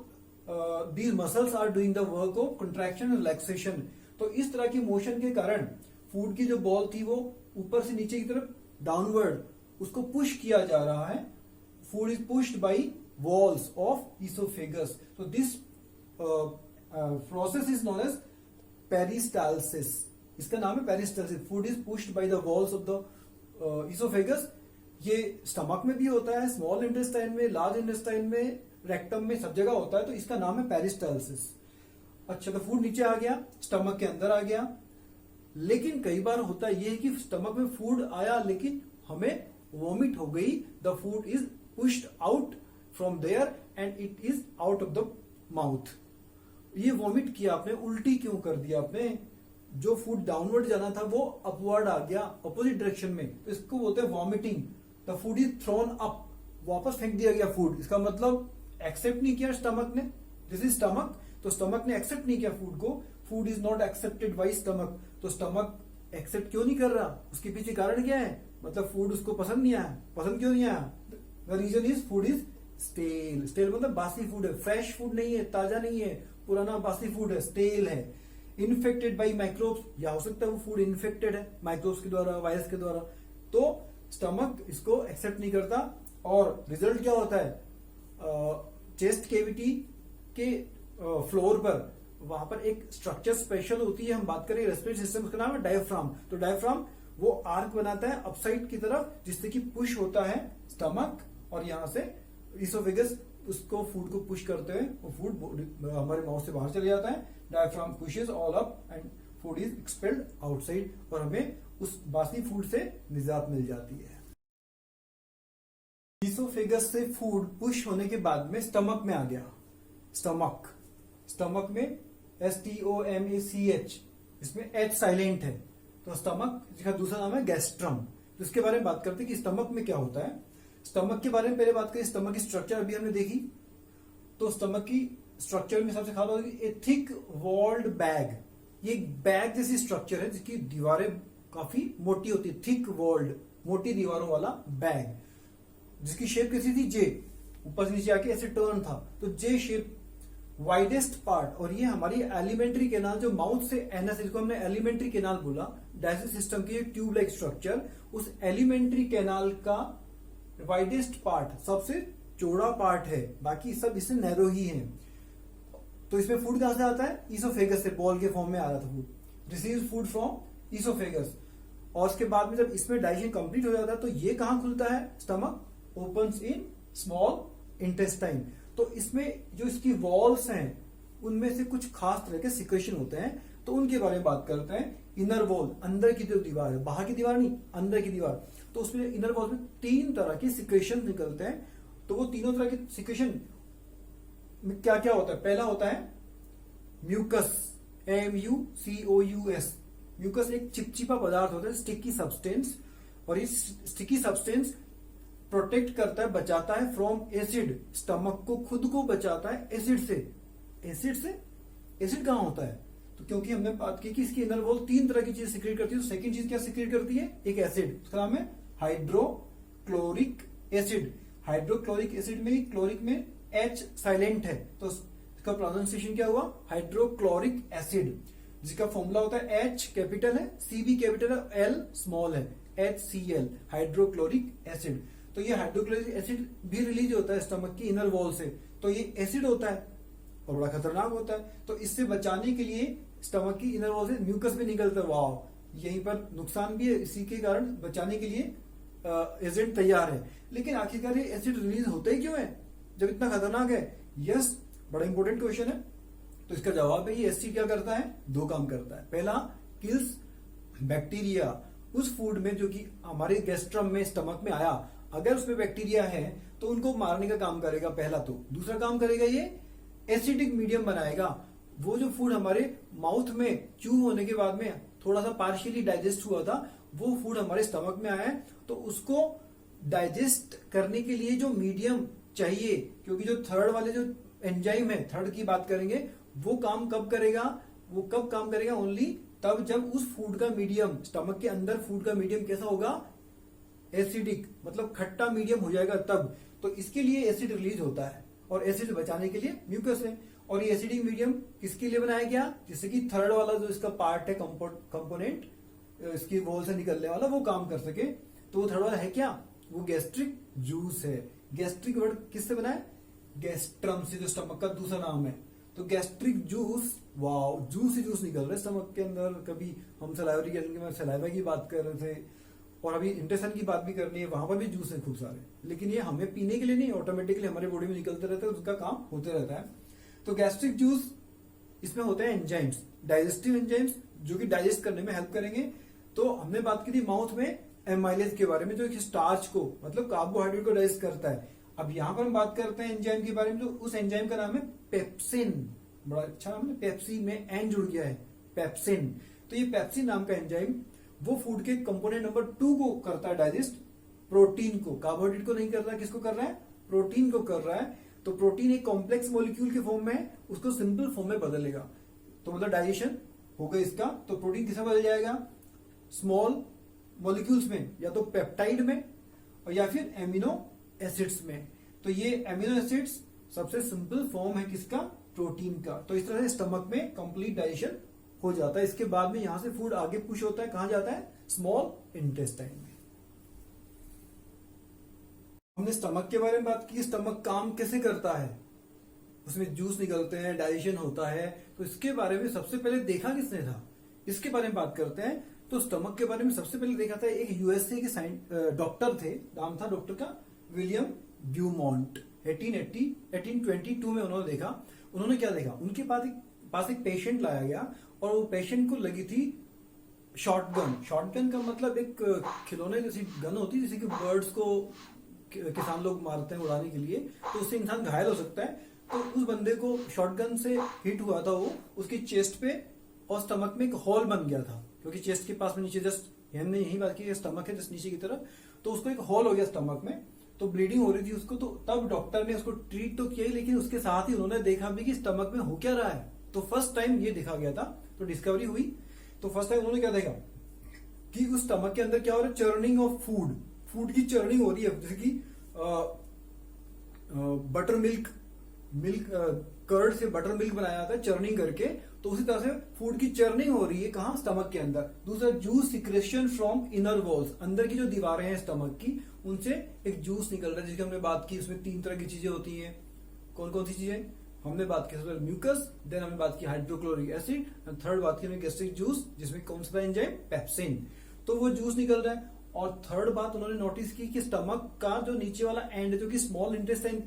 A: these muscles are doing the work of contraction and relaxation. तो इस तरह की motion के कारण food की जो ball थी वो ऊपर से नीचे की तरफ डाउनवर्ड उसको पुश किया जा रहा है। Food is pushed by walls of oesophagus. तो this process is known as peristalsis. इसका नाम है peristalsis. Food is pushed by the walls of the oesophagus. ये स्टमक में भी होता है, स्मॉल इंटेस्टाइन में, लार्ज इंटेस्टाइन में, रेक्टम में, सब जगह होता है। तो इसका नाम है पेरिस्टालसिस। अच्छा, तो फूड नीचे आ गया, स्टमक के अंदर आ गया। लेकिन कई बार होता है ये कि स्टमक में फूड आया लेकिन हमें वॉमिट हो गई। The food is pushed out from there and it is out of the mouth. ये वॉमिट किया आपने, उल्टी क्यों कर दिया आपने? जो फूड डाउनवर्ड जाना था वो अपवर्ड आ गया, अपोजिट डायरेक्शन में, तो इसको बोलते हैं vomiting. The food is throne up, वापस फेंक दिया गया फूड। इसका मतलब एक्सेप्ट नहीं किया स्टमक ने। दिस इज स्टमक, तो स्टमक ने एक्सेप्ट नहीं किया फूड को। Food is not accepted by stomach. तो स्टमक एक्सेप्ट क्यों नहीं कर रहा? उसके पीछे कारण क्या है? मतलब फूड उसको पसंद नहीं आया। पसंद क्यों नहीं आया? The reason is food is stale. Stale मतलब बासी फूड है, फ्रेश फूड नहीं है, ताजा नहीं है, पुराना बासी फूड है, स्टेल है। इन्फेक्टेड बाई माइक्रोब्स, या हो सकता है वो फूड इन्फेक्टेड है माइक्रोब्स के द्वारा, वायरस के द्वारा। तो स्टमक इसको एक्सेप्ट नहीं करता और रिजल्ट क्या होता है? चेस्ट केविटी के फ्लोर पर वहां पर एक स्ट्रक्चर स्पेशल होती है। हम बात करें रेस्पिरेटरी सिस्टम, उसका नाम है डायफ्राम। तो डायफ्राम वो आर्क बनाता है अपसाइड की तरफ, जिससे कि पुश होता है स्टमक, और यहां से इसोफेगस उसको फूड को पुश करते हुए वो फूड हमारे माउथ से बाहर चले जाता है। Diaphragm pushes all up and food is expelled outside, और हमें उस बासी फूड से निजात मिल जाती है। इसोफेगस से फूड पुश होने के बाद में स्टमक में आ गया। स्टमक में STOMACH, इसमें H साइलेंट है। तो स्टमक, जिसका दूसरा नाम है गैस्ट्रम। तो इसके बारे में बात करते हैं कि स्टमक में क्या होता है। स्टमक के बारे में पहले बात करें। स्टमक की स्ट्रक्चर अभी हमने देखी। तो स्टमक की स्ट्रक्चर में सबसे खास बात है थिक वॉल्ड बैग। ये बैग जैसी स्ट्रक्चर है जिसकी दीवारें काफी मोटी होती है। थिक वॉल्ड, मोटी दीवारों वाला बैग, जिसकी शेप कैसी थी? जे, ऊपर से नीचे आके ऐसे टर्न था, तो जे शेप, वाइडेस्ट पार्ट। और ये हमारी एलिमेंट्री कैनाल, जो माउथ से एनस, इसको हमने एलिमेंट्री कैनाल बोला, डाइजेस्टिव सिस्टम की एक ट्यूब लाइक स्ट्रक्चर, उस एलिमेंट्री कैनाल का वाइडेस्ट पार्ट, सबसे चौड़ा पार्ट है, बाकी सब इससे नैरो ही है। तो इसमें फूड कहां से आता है? इसोफेगस से, बॉल के फॉर्म में आ रहा था food. Receive food from oesophagus. और उसके बाद में जब इसमें डाइजेशन कंप्लीट हो जाता है तो ये कहां खुलता है? Stomach opens in small intestine. तो इसमें जो इसकी वॉल्स हैं उनमें से कुछ खास तरह के सिक्रेशन होते हैं, तो उनके बारे में बात करते हैं। इनर वॉल, अंदर की जो दीवार है, बाहर की दीवार नहीं, अंदर की दीवार। तो उसमें इनर वॉल में 3 तरह के सिक्रेशन निकलते हैं। तो वो तीनों तरह के सिक्रेशन में क्या क्या होता है? पहला होता है म्यूकस, MUCOUS। म्यूकस एक चिपचिपा पदार्थ होता है, स्टिकी सब्सटेंस, और इस स्टिकी सब्सटेंस प्रोटेक्ट करता है, बचाता है फ्रॉम एसिड। स्टमक को खुद को बचाता है एसिड से। एसिड कहां होता है? तो क्योंकि हमने बात की कि इसकी इनर वॉल 3 तरह की चीज सिक्रेट करती है, तो सेकंड चीज क्या सिक्रेट करती है? एक एसिड, उसका नाम है हाइड्रोक्लोरिक एसिड। हाइड्रोक्लोरिक एसिड में, क्लोरिक में H साइलेंट है, तो इसका प्रोनाउंसिएशन क्या हुआ? हाइड्रोक्लोरिक एसिड, जिसका फॉर्मूला होता है H कैपिटल है, C भी कैपिटल है, L स्मॉल है, HCl, हाइड्रोक्लोरिक एसिड। तो ये हाइड्रोक्लोरिक एसिड भी रिलीज होता है स्टमक की इनर वॉल से। तो ये एसिड होता है और बड़ा खतरनाक होता है। तो इससे बचाने के लिए स्टमक की इनर वॉल से म्यूकस भी निकलता है। वाह, यहीं पर नुकसान भी है। इसी के कारण बचाने के लिए एजेंट तैयार है। लेकिन आखिरकार ये एसिड रिलीज होता ही क्यों है जब इतना खतरनाक है? यस, बड़ा इंपॉर्टेंट क्वेश्चन है। तो इसका जवाब है, ये एसिड क्या करता है? 2 काम करता है। पहला, किल्स बैक्टीरिया। उस फूड में जो कि हमारे गैस्ट्रम में, स्टमक में आया, अगर उसमें बैक्टीरिया है तो उनको मारने का काम करेगा पहला। तो दूसरा काम करेगा, ये एसिडिक मीडियम बनाएगा। वो जो फूड हमारे माउथ में च्यू होने के बाद में थोड़ा सा पार्शियली डाइजेस्ट हुआ था, वो फूड हमारे स्टमक में आया है, तो उसको डाइजेस्ट करने के लिए जो मीडियम चाहिए, क्योंकि जो थर्ड वाले जो एंजाइम है, थर्ड की बात करेंगे, वो काम कब करेगा? वो कब काम करेगा? ओनली तब जब उस फूड का मीडियम, स्टमक के अंदर फूड का मीडियम कैसा होगा? एसिडिक, मतलब खट्टा मीडियम हो जाएगा तब। तो इसके लिए एसिड रिलीज होता है, और एसिड बचाने के लिए म्यूकस है। और ये एसिडिक मीडियम किसके लिए बनाया गया? जिससे कि थर्ड वाला जो इसका पार्ट है, कंपोनेंट इसकी वॉल से निकलने वाला, वो काम कर सके। तो वो थर्ड वाला है क्या? वो गैस्ट्रिक जूस है। गैस्ट्रिक वर्ड किससे बना है? गैस्ट्रम से, जो स्टमक का दूसरा नाम है। तो गैस्ट्रिक जूस, वाओ, जूस ही जूस निकल रहा है स्टमक के अंदर। कभी हम सलाइवरी गैलन में सलाइवा की बात कर रहे थे, और अभी इंटेस्टाइन की बात भी करनी है, वहां पर भी जूस है खूब सारे, लेकिन ये हमें पीने के लिए नहीं, ऑटोमेटिकली हमारे बॉडी में निकलते रहते हैं, उसका काम होते रहता है। तो गैस्ट्रिक जूस, इसमें होते हैं एंजाइम्स, डाइजेस्टिव एंजाइम्स, जो कि डाइजेस्ट करने में हेल्प करेंगे। तो हमने बात की थी माउथ में एमाइलेज के बारे में, जो कि स्टार्च को, मतलब कार्बोहाइड्रेट को डाइजेस्ट करता है। अब यहां पर हम बात करते हैं एंजाइम के बारे में, तो उस एंजाइम का नाम है पेप्सिन। बड़ा अच्छा नाम है, पेप्सी में एन जुड़ गया है, पेप्सिन। तो ये पेप्सिन नाम का एंजाइम वो फूड के कंपोनेंट नंबर 2 को करता है डाइजेस्ट, प्रोटीन को, कार्बोहाइड्रेट को नहीं कर रहा है। किसको कर रहा है? प्रोटीन को कर रहा है। तो प्रोटीन एक कॉम्प्लेक्स मॉलिक्यूल के फॉर्म में है, उसको सिंपल फॉर्म में बदलेगा, तो मतलब डाइजेशन होगा इसका। तो प्रोटीन किसमें बदल जाएगा? स्मॉल मॉलिक्यूल्स में, या तो पेप्टाइड में और या फिर एमिनो एसिड्स में। तो ये एमिनो एसिड्स सबसे सिंपल फॉर्म है किसका? प्रोटीन का। तो इस तरह से स्टमक में कंप्लीट डाइजेशन हो जाता है। इसके बाद में यहां से फूड आगे पुश होता है, कहां जाता है? स्मॉल इंटेस्टाइन में। हमने स्टमक के बारे में बात की, स्टमक काम कैसे करता है, उसमें जूस निकलते हैं, डाइजेशन होता है। तो इसके बारे में सबसे पहले देखा किसने था, इसके बारे में बात करते हैं। तो स्टमक के बारे में सबसे पहले देखा था एक यूएसए के डॉक्टर थे, नाम था डॉक्टर का विलियम ड्यूमोंट। 1822 में उन्होंने देखा। उन्होंने क्या देखा? उनके पास एक पेशेंट लाया गया, और वो पेशेंट को लगी थी शॉटगन। शॉटगन का मतलब एक खिलौने जैसी गन होती है, जैसे कि बर्ड्स को किसान लोग मारते हैं उड़ाने के लिए, तो उससे इंसान घायल हो सकता है। तो उस बंदे को शॉटगन से हिट हुआ था, वो उसकी चेस्ट पे और स्टमक में एक होल बन गया था, क्योंकि चेस्ट के पास में नीचे जस्ट, हमने यही बात की, स्टमक है जस्ट नीचे की तरफ, तो उसको एक होल हो गया स्टमक में, तो ब्लीडिंग हो रही थी उसको। तो तब डॉक्टर ने उसको ट्रीट तो किया ही, लेकिन उसके साथ ही उन्होंने देखा भी कि स्टमक में हो क्या रहा है। तो फर्स्ट टाइम ये देखा गया था, तो डिस्कवरी हुई। तो फर्स्ट टाइम उन्होंने क्या देखा कि उस स्टमक के अंदर क्या हो रहा है? चर्निंग ऑफ फूड, फूड की चर्निंग हो रही है, जैसे कि बटर मिल्क कर्ड से बटर मिल्क बनाया जाता है चर्निंग करके, तो उसी तरह से फूड की चर्निंग हो रही है, कहां? स्टमक के अंदर। दूसरा, juice secretion from inner walls, अंदर की जो दीवारें हैं स्टमक की, उनसे एक जूस निकल रहा है, जिसकी हमने बात की। उसमें 3 तरह की चीजें होती हैं। कौन कौन सी चीजें हमने बात की? सबसे म्यूकस, देन हमने बात की हाइड्रोक्लोरिक एसिड, एंड थर्ड बात की हमने गैस्ट्रिक जूस, जिसमें कौन सा एंजाइम? पेप्सिन। तो वो जूस निकल रहा है। और थर्ड बात उन्होंने नोटिस की कि स्टमक का जो नीचे वाला एंड, जो कि स्मॉल इंटेस्टाइन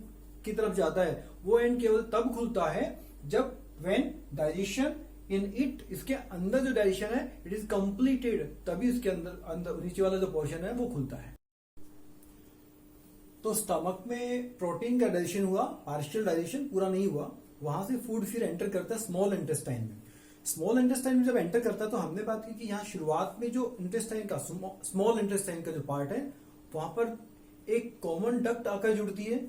A: की तरफ जाता है, वो एंड केवल तब खुलता है जब व्हेन डाइजेशन इन इट, इसके अंदर जो डाइजेशन है, इट इज कंप्लीटेड, तभी इसके अंदर नीचे वाला जो पोर्शन है वो खुलता है। तो स्टमक में प्रोटीन का डाइजेशन हुआ, पार्शियल डाइजेशन, पूरा नहीं हुआ। वहां से फूड फिर एंटर करता है स्मॉल इंटेस्टाइन में। स्मॉल इंटेस्टाइन में जब एंटर करता है, तो हमने बात की कि यहाँ शुरुआत में जो इंटेस्टाइन का, स्मॉल इंटेस्टाइन का जो पार्ट है, वहां पर एक कॉमन डक्ट आकर जुड़ती है।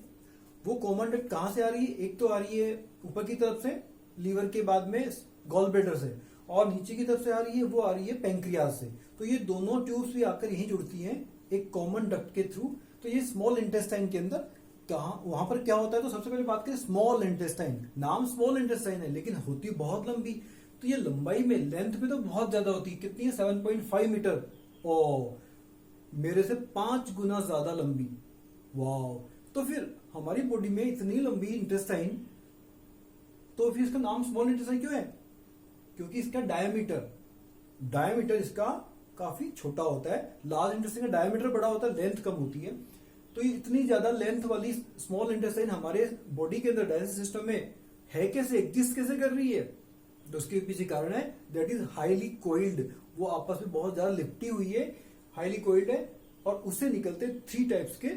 A: वो कॉमन डक्ट कहां से आ रही है? एक तो आ रही है ऊपर की तरफ से, लीवर के बाद में गॉल ब्लैडर से, और नीचे की तरफ से आ रही है, वो आ रही है पेंक्रियाज से। तो ये दोनों ट्यूब्स भी आकर यहीं जुड़ती हैं एक कॉमन डक्ट के थ्रू। तो ये स्मॉल इंटेस्टाइन के अंदर वहां पर क्या होता है? तो सबसे पहले बात करें स्मॉल इंटेस्टाइन, नाम स्मॉल इंटेस्टाइन है, लेकिन होती बहुत लंबी। तो ये लंबाई में, लेंथ में तो बहुत ज्यादा होती है। कितनी है? 7.5 मीटर। ओ, मेरे से 5 गुना ज्यादा लंबी। वाह! तो फिर हमारी बॉडी में इतनी लंबी इंटेस्टाइन, तो फिर इसका नाम स्मॉल इंटेस्टाइन क्यों है? क्योंकि इसका डायमीटर इसका काफी छोटा होता है। लार्ज इंटेस्टाइन का डायमीटर बड़ा होता है, लेंथ कम होती है। तो ये इतनी ज्यादा लेंथ वाली स्मॉल इंटेस्टाइन हमारे बॉडी के अंदर डाइजेस्टिव सिस्टम में है कैसे, एग्जिस्ट कैसे कर रही है? तो उसके पीछे कारण है, दैट इज हाईली कोइल्ड। वो आपस में बहुत ज्यादा लिपटी हुई है, हाईली कोइल्ड है, और उससे निकलते 3 टाइप्स के,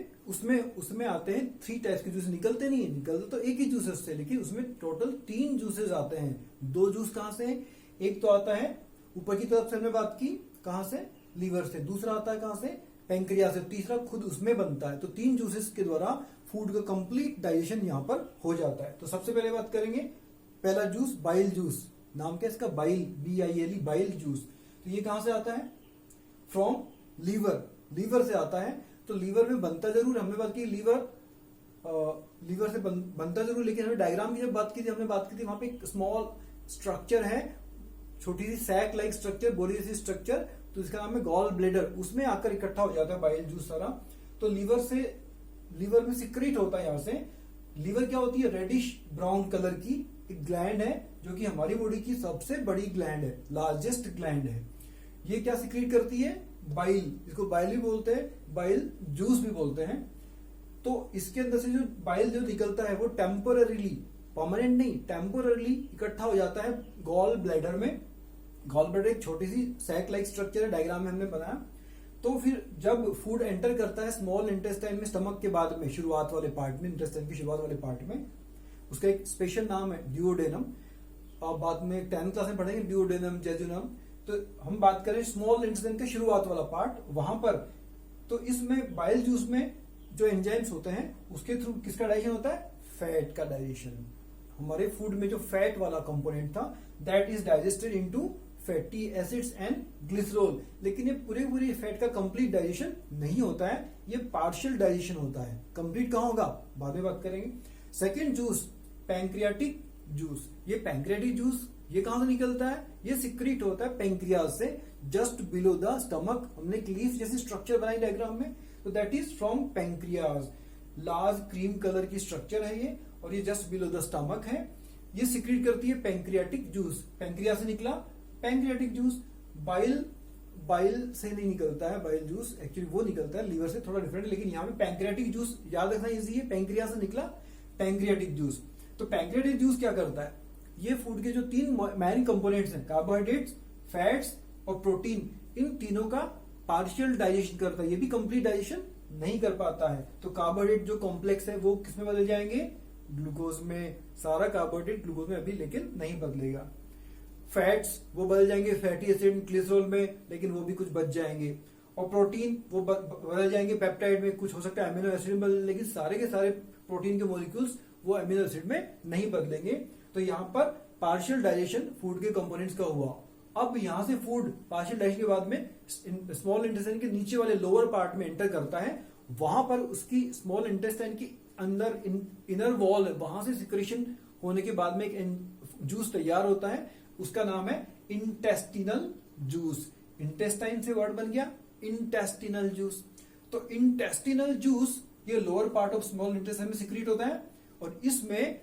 A: उसमें आते हैं 3 टाइप्स के जूस। निकलते नहीं है, निकलते तो एक ही जूस है उससे, लेकिन उसमें टोटल 3 जूसेस आते हैं। 2 जूस कहां से हैं? एक तो आता है ऊपर की तरफ से, हमने बात की, कहां से? लीवर से। दूसरा आता है कहां से? पेंक्रियाज से। तीसरा खुद उसमें बनता है। तो 3 जूसेस के द्वारा फूड का कंप्लीट डाइजेशन यहां पर हो जाता है। तो सबसे पहले बात करेंगे पहला जूस, बाइल जूस। नाम क्या है इसका? Bile, BILE, bile juice. तो ये कहां से आता है? फ्रॉम लीवर से आता है। तो लीवर में बनता जरूर, हमने बात की लीवर से बनता जरूर, लेकिन हमें डायग्राम की जब बात की थी, हमने बात की थी वहां पे एक स्मॉल स्ट्रक्चर है, छोटी सी सैक लाइक स्ट्रक्चर, बोरी जैसी स्ट्रक्चर, तो इसका नाम है गॉल ब्लेडर। उसमें आकर इकट्ठा हो जाता है बाइल जूस सारा। तो लीवर में सिक्रेट होता है। यहां से लीवर क्या होती है? रेडिश ब्राउन कलर की एक ग्लैंड है जो कि हमारी बॉडी की सबसे बड़ी ग्लैंड है, लार्जेस्ट ग्लैंड है। ये क्या सिक्रीट करती है? बाइल, इसको बाइल भी बोलते हैं, बाइल जूस भी बोलते हैं। तो इसके अंदर से जो बाइल जो निकलता है वो टेम्पोररीली, परमानेंट नहीं, टेम्पोररीली इकट्ठा हो जाता है गॉल ब्लैडर में। गॉल ब्लैडर एक छोटी सी सैक लाइक स्ट्रक्चर है, डायग्राम में हमने बनाया। तो फिर जब फूड एंटर करता है स्मॉल इंटेस्टाइन में, स्टमक के बाद में शुरुआत वाले पार्ट में, इंटेस्टाइन की शुरुआत वाले पार्ट में, उसका एक स्पेशल नाम है ड्यूओडेनम। और बाद में 10th क्लास में पढ़ेंगे ड्यूओडेनम, जेजुनम। तो हम बात करें स्मॉल इंटेस्टाइन का शुरुआत वाला पार्ट, वहां पर तो इसमें बाइल जूस में जो एंजाइम्स होते हैं उसके थ्रू किसका डाइजेशन होता है? फैट का डाइजेशन। हमारे फूड में जो फैट वाला कंपोनेंट था that is digested into fatty acids and glycerol. लेकिन ये पूरे फैट का कंप्लीट डाइजेशन नहीं होता है, ये पार्शियल डाइजेशन होता है। कंप्लीट कहां होगा बाद में बात करेंगे। Second juice pancreatic juice. ये पैंक्रियाटिक जूस ये कहां से निकलता है? ये सिक्रीट होता है पैंक्रियाज से, जस्ट बिलो द स्टमक। हमने एक लीफ जैसी स्ट्रक्चर बनाई डायग्राम में, तो that is from pancreas. Large cream colour की स्ट्रक्चर है ये, और ये जस्ट बिलो द स्टमक है। ये सिक्रीट करती है पैंक्रियाटिक जूस। पैंक्रिया से निकला पैंक्रियाटिक जूस। बाइल से नहीं निकलता है बाइल जूस, एक्चुअली वो निकलता है लीवर से, थोड़ा डिफरेंट। लेकिन यहाँ पे पैंक्रियाटिक जूस याद रखना इजी है, पैंक्रिया से निकला पैंक्रियाटिक जूस। तो पैंक्रियाटिक जूस क्या करता है? ये फूड के जो 3 मेन कंपोनेंट्स हैं, कार्बोहाइड्रेट्स, फैट्स और प्रोटीन, इन तीनों का पार्शियल डाइजेशन करता है। ये भी कंप्लीट डाइजेशन नहीं कर पाता है। तो कार्बोहाइड्रेट जो कॉम्प्लेक्स है वो किसमें बदल जाएंगे? ग्लूकोज में। सारा कार्बोहाइड्रेट ग्लूकोज में अभी लेकिन नहीं बदलेगा। फैट्स वो बदल जाएंगे फैटी एसिड ग्लिसरॉल में, लेकिन वो भी कुछ बच जाएंगे। और प्रोटीन वो बदल जाएंगे पेप्टाइड में, कुछ हो सकता है अमीनो एसिड में बदल, लेकिन सारे के सारे प्रोटीन के मॉलिक्यूल्स वो अमीनो एसिड में नहीं बदलेंगे। तो यहाँ पर पार्शियल डाइजेशन फूड के कंपोनेंट्स का हुआ। अब यहां से फूड पार्शियल डाइजेशन के बाद में स्मॉल इंटेस्टाइन के नीचे वाले लोअर पार्ट में एंटर करता है। वहां पर उसकी स्मॉल इंटेस्टाइन की अंदर इनर वॉल है, वहां से सिक्रेशन होने के बाद में एक जूस तैयार होता है, उसका नाम है इंटेस्टिनल जूस। इंटेस्टाइन से वर्ड बन गया इंटेस्टिनल जूस। तो इंटेस्टिनल जूस ये lower part of small intestine में सिक्रीट होता है, और इसमें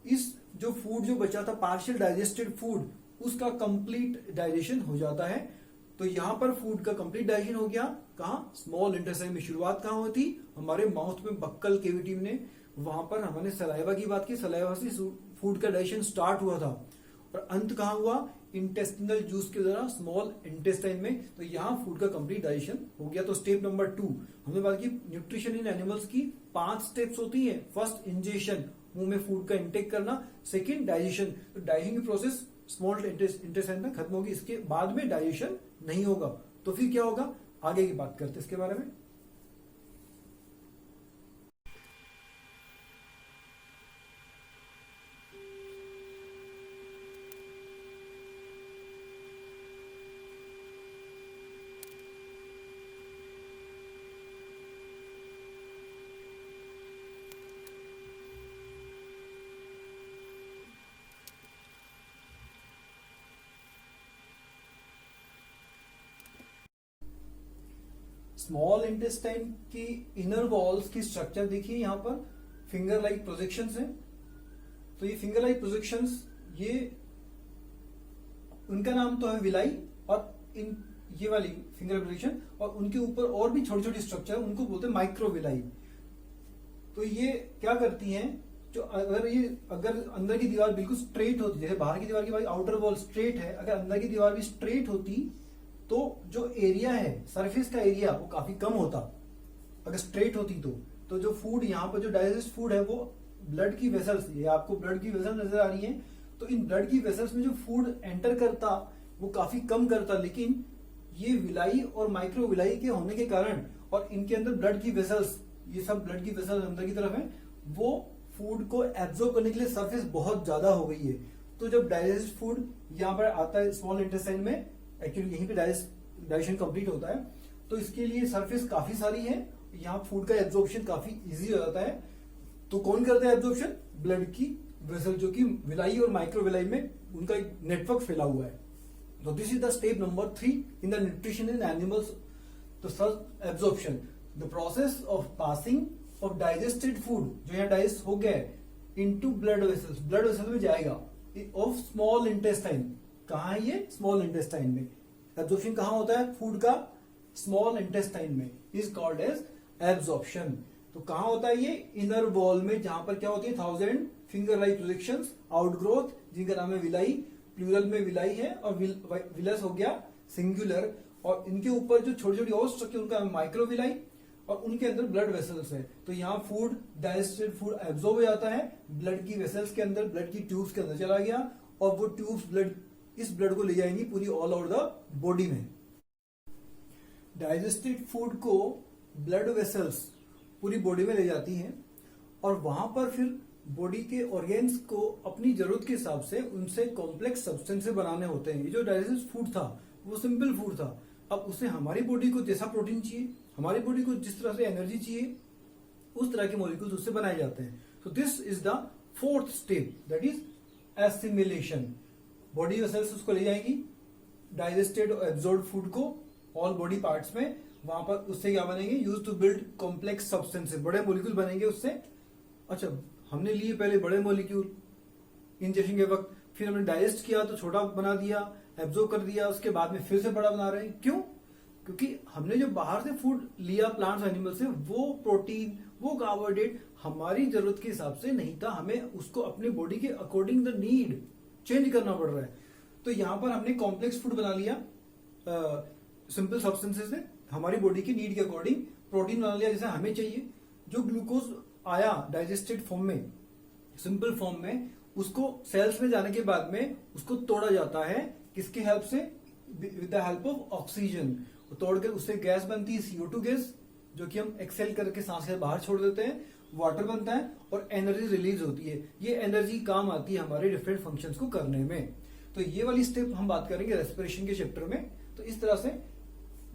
A: इस जो फूड जो बचा था पार्शियल डाइजेस्टेड फूड, उसका कंप्लीट डाइजेशन हो जाता है। तो यहां पर फूड का कंप्लीट डाइजेशन हो गया। कहां? स्मॉल इंटेस्टाइन में। शुरुआत कहां होती? हमारे माउथ में, बक्कल केविटी में। वहां पर हमने सलाइवा की बात की, सलाइवा से फूड का डाइजेशन स्टार्ट हुआ था, और अंत कहां हुआ? इंटेस्टिनल जूस के द्वारा स्मॉल इंटेस्टाइन में। तो यहां फूड का कंप्लीट डाइजेशन हो गया। तो स्टेप नंबर 2 हमने बात की न्यूट्रिशन इन एनिमल्स की 5 स्टेप्स होती है। फर्स्ट इंजेशन, मुंह में फूड का इंटेक करना। सेकेंड डाइजेशन, तो डाइजेशन की प्रोसेस स्मॉल इंटेस्टाइन में खत्म होगी, इसके बाद में डाइजेशन नहीं होगा। तो फिर क्या होगा आगे की बात करते हैं इसके बारे में। स्मॉल इंटेस्टाइन की इनर वॉल्स की स्ट्रक्चर देखिए, यहां पर फिंगर लाइक प्रोजेक्शंस हैं। तो ये फिंगर लाइक प्रोजेक्शंस, ये उनका नाम तो है विलाई, और इन ये वाली फिंगर प्रोजेक्शन और उनके ऊपर और भी छोटी छोटी स्ट्रक्चर, उनको बोलते हैं माइक्रोविलाई। तो ये क्या करती हैं, जो अगर अंदर की दीवार बिल्कुल स्ट्रेट होती, जैसे बाहर की दीवार की आउटर वॉल स्ट्रेट है, अगर अंदर की दीवार भी स्ट्रेट होती तो जो एरिया है, सरफेस का एरिया, वो काफी कम होता अगर स्ट्रेट होती। तो जो फूड यहाँ पर जो डाइजेस्ट फूड है वो ब्लड की वेसल्स, ये आपको ब्लड की वेसल नजर आ रही है, तो इन ब्लड की वेसल्स में जो फूड एंटर करता वो काफी कम करता। लेकिन ये विलाई और माइक्रो विलाई के होने के कारण, और इनके अंदर ब्लड की वेसल्स, ये सब ब्लड की वेसल्स अंदर की तरफ है, वो फूड को एब्जॉर्ब करने के लिए सरफेस बहुत ज्यादा हो गई है। तो जब डाइजेस्ट फूड यहाँ पर आता है स्मॉल इंटेस्टाइन में, एक्चुअली यहीं पे डाइजेशन कंप्लीट होता है, तो इसके लिए सरफेस काफी सारी है, यहाँ फूड का एब्जॉर्प्शन काफी इजी हो जाता है। तो कौन करता है एब्जॉर्प्शन? ब्लड की वेसल, जो कि विलाई और माइक्रोविलाई में उनका एक नेटवर्क फैला हुआ है। तो this is the step number 3 in the nutrition in animals. तो first absorption, the process of passing of digested food, जो यहाँ डाइजेस्ट हो गया है, into blood vessels, blood vessel में जाएगा ऑफ स्मॉल इंटेस्टाइन। कहाँ है ये? स्मॉल इंटेस्टाइन में। एब्जॉर्प्शन कहाँ होता है फूड का? स्मॉल इंटेस्टाइन में, इज कॉल्ड एज एब्जॉर्प्शन। तो कहाँ होता है ये? इनर वॉल में, जहां पर क्या होती है 1000 फिंगर लाइक प्रोजेक्शंस, आउटग्रोथ जिनका नाम है विलाई, प्लूरल में विलाई है, और विलस हो गया सिंगुलर, और इनके ऊपर जो छोटी छोटी और स्ट्रक्चर उनका माइक्रोविलाई, और उनके अंदर ब्लड वेसल्स है। तो यहाँ फूड, डाइजेस्टेड फूड एब्जॉर्ब हो जाता है ब्लड की वेसल्स के अंदर, ब्लड की ट्यूब्स के अंदर चला गया, और वो ट्यूब्स इस ब्लड को ले जाएंगी पूरी ऑल ओवर द बॉडी में। डाइजेस्टेड फूड को ब्लड वेसल्स पूरी बॉडी में ले जाती हैं, और वहां पर फिर बॉडी के ऑर्गेन्स को अपनी जरूरत के हिसाब से उनसे कॉम्प्लेक्स सब्सटेंस बनाने होते हैं। ये जो डाइजेस्टेड फूड था वो सिंपल फूड था, अब उसे हमारी बॉडी को जैसा प्रोटीन चाहिए, हमारी बॉडी को जिस तरह से एनर्जी चाहिए, उस तरह के मॉलिक्यूल्स उससे बनाए जाते हैं। So this is the fourth step, that is assimilation. Body vessels उसको ले जाएंगी डाइजेस्टेड और एब्जॉर्ब फूड को ऑल बॉडी पार्ट्स में, वहां पर उससे क्या बनेंगे? Use to build complex substances, बड़े मॉलिक्यूल बनेंगे उससे। अच्छा, हमने लिए पहले बड़े मॉलिक्यूल इंजेक्शन के वक्त, फिर हमने डाइजेस्ट किया तो छोटा बना दिया, एब्जॉर्ब कर दिया, उसके बाद में फिर से बड़ा बना रहे हैं। क्यों? क्योंकि हमने जो बाहर से फूड लिया प्लांट्स एनिमल से, वो प्रोटीन, वो कार्बोहाइड्रेट हमारी जरूरत के हिसाब से नहीं था, हमें उसको अपने बॉडी के अकॉर्डिंग द नीड चेंज करना पड़ रहा है। तो यहां पर हमने कॉम्प्लेक्स फूड बना लिया सिंपल सब्सटेंसेस से, हमारी बॉडी की नीड के अकॉर्डिंग प्रोटीन बना लिया जैसे हमें चाहिए। जो ग्लूकोज आया डाइजेस्टेड फॉर्म में, सिंपल फॉर्म में, उसको सेल्स में जाने के बाद में उसको तोड़ा जाता है, किसके हेल्प से? With the help of oxygen. तोड़कर उससे गैस बनती है CO2 गैस, जो कि हम एक्सेल करके सांस से बाहर छोड़ देते हैं, वाटर बनता है और एनर्जी रिलीज होती है। ये एनर्जी काम आती है हमारे डिफरेंट फंक्शंस को करने में। तो ये वाली स्टेप हम बात करेंगे रेस्पिरेशन के चैप्टर में। तो इस तरह से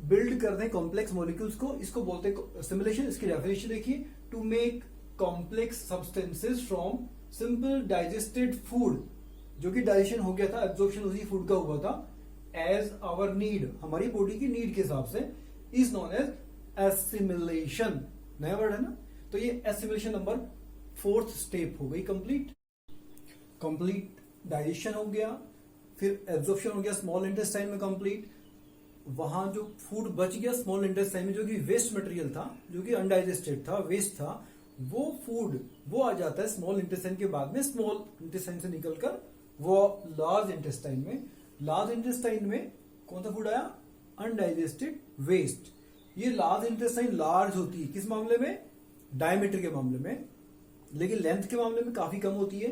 A: बिल्ड करते हैं कॉम्प्लेक्स मॉलिक्यूल्स को, इसको बोलते हैं सिमुलेशन। इसकी डेफिनेशन देखिए, to make complex substances from simple digested food, जो कि डाइजेशन हो गया था, एब्जॉर्प्शन उसी फूड का हुआ था, एज आवर नीड, हमारी बॉडी की नीड के हिसाब से, इज नोन एज एसिमिलेशन। नया वर्ड है ना? तो ये एसिमिलेशन नंबर 4th स्टेप हो गई कंप्लीट। कंप्लीट डाइजेशन हो गया, फिर एब्जॉर्प्शन हो गया स्मॉल इंटेस्टाइन में कंप्लीट। वहां जो फूड बच गया स्मॉल इंटेस्टाइन में, जो कि वेस्ट मटेरियल था, जो कि अनडाइजेस्टेड था, वेस्ट था, वो फूड वो आ जाता है स्मॉल इंटेस्टाइन के बाद में, स्मॉल इंटेस्टाइन से निकलकर वो लार्ज इंटेस्टाइन में। लार्ज इंटेस्टाइन में कौन सा फूड आया? Undigested waste. ये लार्ज इंटेस्टाइन लार्ज होती है किस मामले में? डायमीटर के मामले में, लेकिन लेंथ के मामले में काफी कम होती है,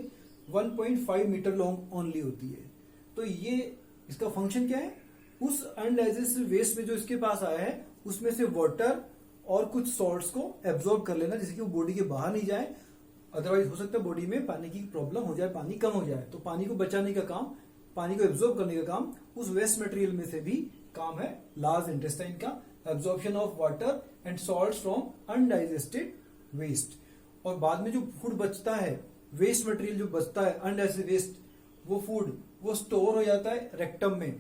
A: 1.5 मीटर लॉन्ग ओनली होती है। तो ये इसका फंक्शन क्या है? उस अनडाइजेस्टेड वेस्ट में जो इसके पास आया है, उसमें से वाटर और कुछ सॉल्ट्स को एब्जॉर्ब कर लेना, जिससे कि वो बॉडी के बाहर नहीं जाए। अदरवाइज हो सकता है बॉडी में पानी की प्रॉब्लम हो जाए, पानी कम हो जाए। तो पानी को बचाने का काम, पानी को एब्जॉर्ब करने का काम उस वेस्ट मटेरियल में से भी काम है लार्ज इंटेस्टाइन का, absorption of water and salts from undigested waste. और बाद में जो फूड बचता है, वेस्ट मटेरियल जो बचता है अनडाइजेस्टेड वेस्ट, वो फूड वो स्टोर हो जाता है रेक्टम में।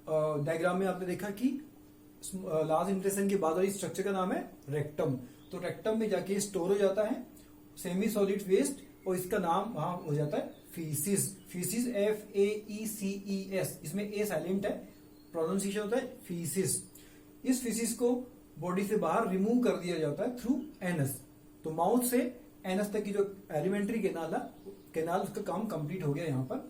A: डायग्राम में आपने देखा कि लार्ज इंटेस्टाइन के बाद वाली स्ट्रक्चर का नाम है रेक्टम। तो रेक्टम में जाके स्टोर हो जाता है सेमी सॉलिड वेस्ट, और इसका नाम वहां हो जाता है फीसिस। फीसिस FAECES, इसमें ए साइलेंट है, प्रोनाउंसिएशन होता है फीसिस। इस फीसिस को बॉडी से बाहर रिमूव कर दिया जाता है थ्रू एनस। तो माउथ से एनस तक की जो एलिमेंट्री कैनाल उसका काम कंप्लीट हो गया यहाँ पर।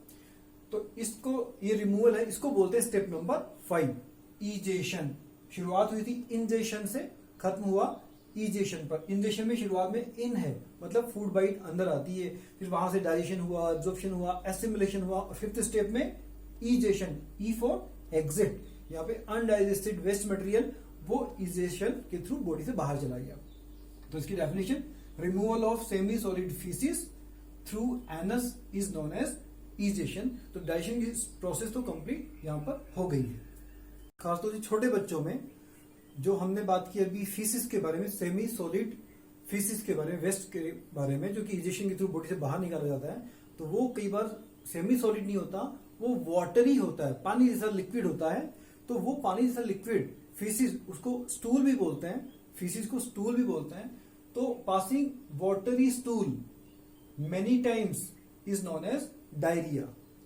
A: तो इसको, ये रिमूवल है, इसको बोलते हैं स्टेप नंबर 5, इजेशन। शुरुआत हुई थी इंजेशन से, खत्म हुआ इजेशन पर। इंजेशन में शुरुआत में इन है, मतलब फूड बाइट अंदर आती है, फिर वहां से डाइजेशन हुआ, एब्जॉर्प्शन हुआ, एसिमिलेशन हुआ, और 5th स्टेप में इजेशन, E फॉर एग्जिट। यहाँ पे अनडाइजेस्टेड वेस्ट मटेरियल वो इजेशन के थ्रू बॉडी से बाहर चला गया। तो इसकी definition, removal of semi solid faeces through anus is known as egestion. तो डाइजेशन की प्रोसेस तो कंप्लीट यहाँ पर हो गई है। खासतौर से छोटे बच्चों में जो हमने बात की अभी फीसिस के बारे में, सेमी सॉलिड फीसिस के बारे में, वेस्ट के बारे में, जो कि इजेशन के थ्रू बॉडी से बाहर निकाला जाता है, तो वो कई बार सेमी सॉलिड नहीं होता, वो वाटरी होता है, पानी जैसा लिक्विड होता है। तो वो पानी जैसा लिक्विड फीसिस, उसको स्टूल भी बोलते हैं, फीसिस को स्टूल भी बोलते हैं। तो passing watery stool many times is known as diarrhoea.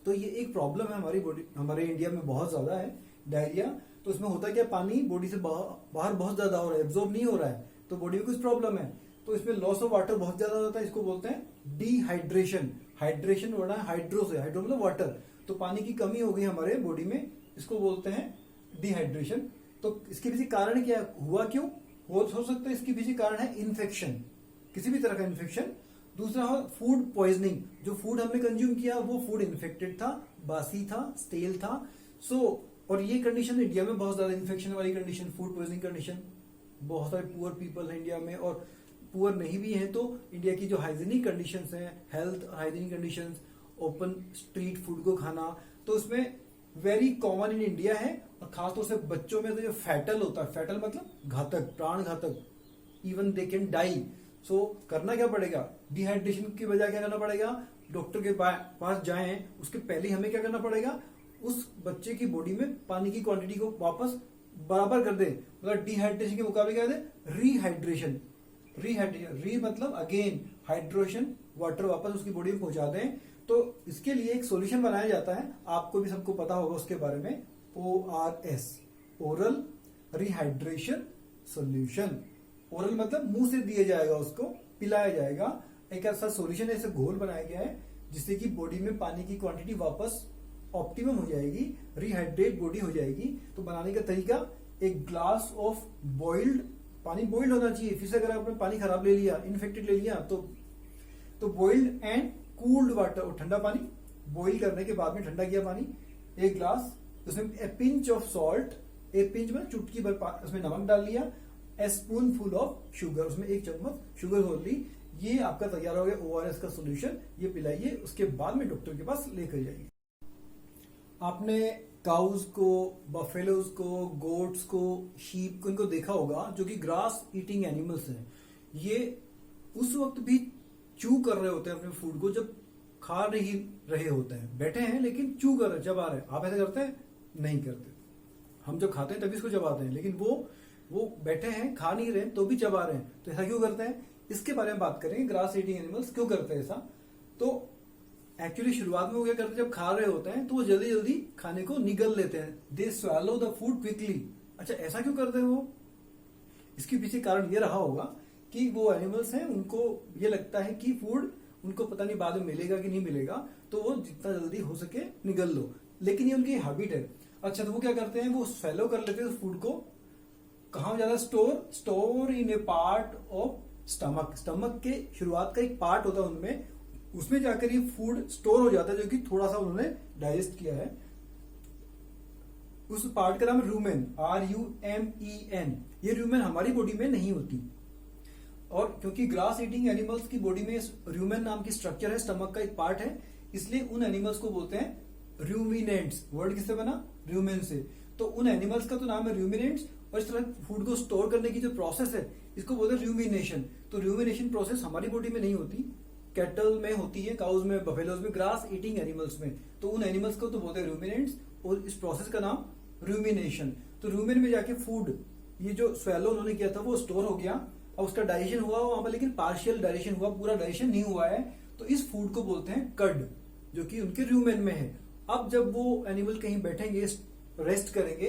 A: तो ये एक प्रॉब्लम है हमारी बॉडी, हमारे इंडिया में बहुत ज्यादा है डायरिया। तो इसमें होता क्या, पानी बॉडी से बाहर बहुत ज्यादा हो रहा है, एब्जॉर्ब नहीं हो रहा है, तो बॉडी में कुछ प्रॉब्लम है। तो इसमें लॉस ऑफ वाटर बहुत ज्यादा होता है, इसको बोलते हैं डिहाइड्रेशन। हाइड्रेशन वर्ड है हाइड्रो से, हाइड्रो मतलब वाटर, तो पानी की कमी हो गई हमारे बॉडी में, इसको बोलते हैं डिहाइड्रेशन। तो इसके पीछे कारण क्या हुआ, क्यों हो सकता है, इसके पीछे कारण है इन्फेक्शन, किसी भी तरह का इन्फेक्शन। दूसरा है फूड पॉइजनिंग, जो फूड हमने कंज्यूम किया वो फूड इन्फेक्टेड था, बासी था, स्टेल था। और ये कंडीशन इंडिया में बहुत ज्यादा इन्फेक्शन वाली कंडीशन, फूड पॉइजनिंग कंडीशन, बहुत सारे पुअर पीपल है इंडिया में, और पुअर नहीं भी है तो इंडिया की जो हाइजीनिक कंडीशंस हैं, health hygienic conditions, open street food को खाना, तो उसमें वेरी कॉमन इन इंडिया है। और खासतौर से बच्चों में तो जो फैटल होता है, फैटल मतलब घातक, प्राण घातक, इवन दे कैन डाई। सो करना क्या पड़ेगा, डिहाइड्रेशन की वजह क्या करना पड़ेगा, डॉक्टर के पास जाएं, उसके पहले हमें क्या करना पड़ेगा, उस बच्चे की बॉडी में पानी की क्वांटिटी को वापस बराबर कर दे, मतलब डिहाइड्रेशन के मुकाबले क्या दे, रिहाइड्रेशन। रिहाइड्रेशन, री मतलब अगेन, हाइड्रेशन, वाटर वापस उसकी बॉडी में पहुंचा दें। तो इसके लिए एक सॉल्यूशन बनाया जाता है, आपको भी सबको पता होगा उसके बारे में, ORS, oral rehydration solution. Oral मतलब मुंह से दिया जाएगा, उसको पिलाया जाएगा। एक ऐसा सॉल्यूशन, ऐसा घोल बनाया गया है जिससे कि बॉडी में पानी की क्वांटिटी वापस ऑप्टिमम हो जाएगी, रिहाइड्रेट बॉडी हो जाएगी। तो बनाने का तरीका, एक ग्लास ऑफ बॉइल्ड पानी, बॉइल्ड होना चाहिए, फिर से अगर आपने पानी खराब ले लिया, इन्फेक्टेड ले लिया, तो बॉइल्ड एंड कूल्ड वाटर, ठंडा पानी, बॉइल करने के बाद में ठंडा किया पानी, एक ग्लास, उसमें ए पिंच ऑफ सॉल्ट, एक पिंच में चुटकी भर उसमें नमक डाल लिया, ए स्पून फुल ऑफ शुगर, उसमें एक चम्मच शुगर घोल ली। ये आपका तैयार हो गया ORS का सोल्यूशन, ये पिलाइए, उसके बाद में डॉक्टर के पास लेकर जाइए। आपने काउज को, बफेलोज को, गोट्स को, शीप को, इनको देखा होगा, जो कि ग्रास ईटिंग एनिमल्स हैं। ये उस वक्त भी चू कर रहे होते हैं अपने फूड को जब खा नहीं रहे होते हैं, बैठे हैं लेकिन चू कर रहे, चबा रहे हैं। आप ऐसा करते हैं? नहीं करते। हम जब खाते हैं तभी इसको चबाते हैं, लेकिन वो बैठे हैं, खा नहीं रहे तो भी चबा रहे हैं। तो ऐसा क्यों करते हैं, इसके बारे में बात करेंगे, ग्रास ईटिंग एनिमल्स क्यों करते हैं ऐसा। तो एक्चुअली शुरुआत में वो क्या करते हैं, जब खा रहे होते हैं तो वो जल्दी जल्दी खाने को निगल लेते हैं, दे स्वैलो द फूड क्विकली। अच्छा, ऐसा क्यों करते हैं वो, इसके पीछे कारण ये रहा होगा कि वो एनिमल्स हैं, उनको ये लगता है कि फूड उनको पता नहीं बाद में मिलेगा कि नहीं मिलेगा, तो वो जितना जल्दी हो सके निगल लो, लेकिन ये उनकी हैबिट है। अच्छा, तो वो क्या करते हैं, वो स्वैलो कर लेते हैं उस फूड को, कहाँ ज्यादा store in A part of stomach. Stomach के शुरुआत का एक पार्ट होता है उनमें, उसमें जाकर ये फूड स्टोर हो जाता है, जो कि थोड़ा सा उन्होंने डाइजेस्ट किया है। उस पार्ट का नाम है रूमेन, RUMEN। ये रूमेन हमारी बॉडी में नहीं होती, और क्योंकि ग्रास ईटिंग एनिमल्स की बॉडी में रूमेन नाम की स्ट्रक्चर है, स्टमक का एक पार्ट है, इसलिए उन एनिमल्स को बोलते हैं रूमिनेंट्स। वर्ड किससे बना, रूमेन से। तो उन एनिमल्स का तो नाम है रूमिनेंट्स, और इस तरह फूड को स्टोर करने की जो प्रोसेस है इसको बोलते हैं रूमिनेशन। तो रूमिनेशन प्रोसेस हमारी बॉडी में नहीं होती, कैटल में होती है, काउज में, बफेलोज में, ग्रास ईटिंग एनिमल्स में। तो उन एनिमल्स को तो बोलते हैं रूमिनेंट्स, और इस प्रोसेस का नाम रूमिनेशन। तो रूमेन में जाके फूड, ये जो स्वेलो उन्होंने किया था वो स्टोर हो गया, अब उसका डाइजेशन हुआ वहां पर, लेकिन पार्शियल डाइजेशन हुआ, पूरा डाइजेशन नहीं हुआ है। तो इस फूड को बोलते हैं कर्ड, जो कि उनके रूमेन में है। अब जब वो एनिमल कहीं बैठेंगे, रेस्ट करेंगे,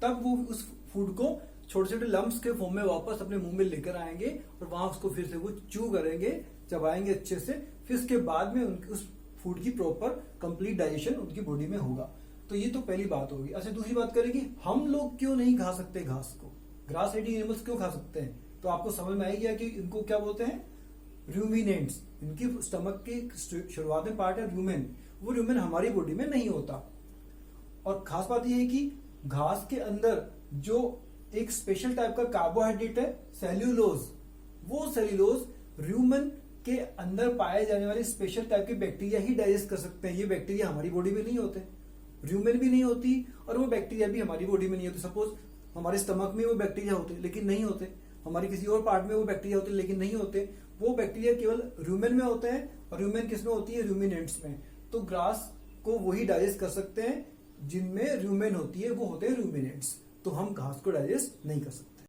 A: तब वो उस फूड को छोटे छोटे लम्प्स के फॉर्म में वापस अपने मुंह में लेकर आएंगे, और वहां उसको फिर से वो चू करेंगे, चबाएंगे अच्छे से, फिर उसके बाद में उस फूड की प्रॉपर कंप्लीट डाइजेशन उनकी बॉडी में होगा। तो ये तो पहली बात होगी। अच्छा, दूसरी बात करेंगे, हम लोग क्यों नहीं खा सकते घास को, ग्रास ईटिंग एनिमल्स क्यों खा सकते हैं। तो आपको समझ में आ गया कि इनको क्या बोलते हैं, रूमिनेंट्स। इनकी स्टमक की शुरुआत में पार्ट है रूमेन, वो रूमेन हमारी बॉडी में नहीं होता। और खास बात यह है कि घास के अंदर जो एक स्पेशल टाइप का कार्बोहाइड्रेट है, सेल्यूलोज, वो सेल्यूलोज रूमेन के अंदर पाए जाने वाले स्पेशल टाइप के बैक्टीरिया ही डाइजेस्ट कर सकते हैं। ये बैक्टीरिया हमारी बॉडी में नहीं होते, रूमेन भी नहीं होती, और वो बैक्टीरिया भी हमारी बॉडी में नहीं होते। सपोज हमारे स्टमक में वो बैक्टीरिया होते लेकिन नहीं होते, हमारे किसी और पार्ट में वो बैक्टीरिया होते लेकिन नहीं होते। वो बैक्टीरिया केवल रूमेन में होते हैं, और रूमेन किसमें होती है, रूमिनेंट्स में। तो ग्रास को वही डाइजेस्ट कर सकते हैं जिनमें रूमेन होती है, वो होते हैं रूमिनेंट्स। तो हम घास को डाइजेस्ट नहीं कर सकते।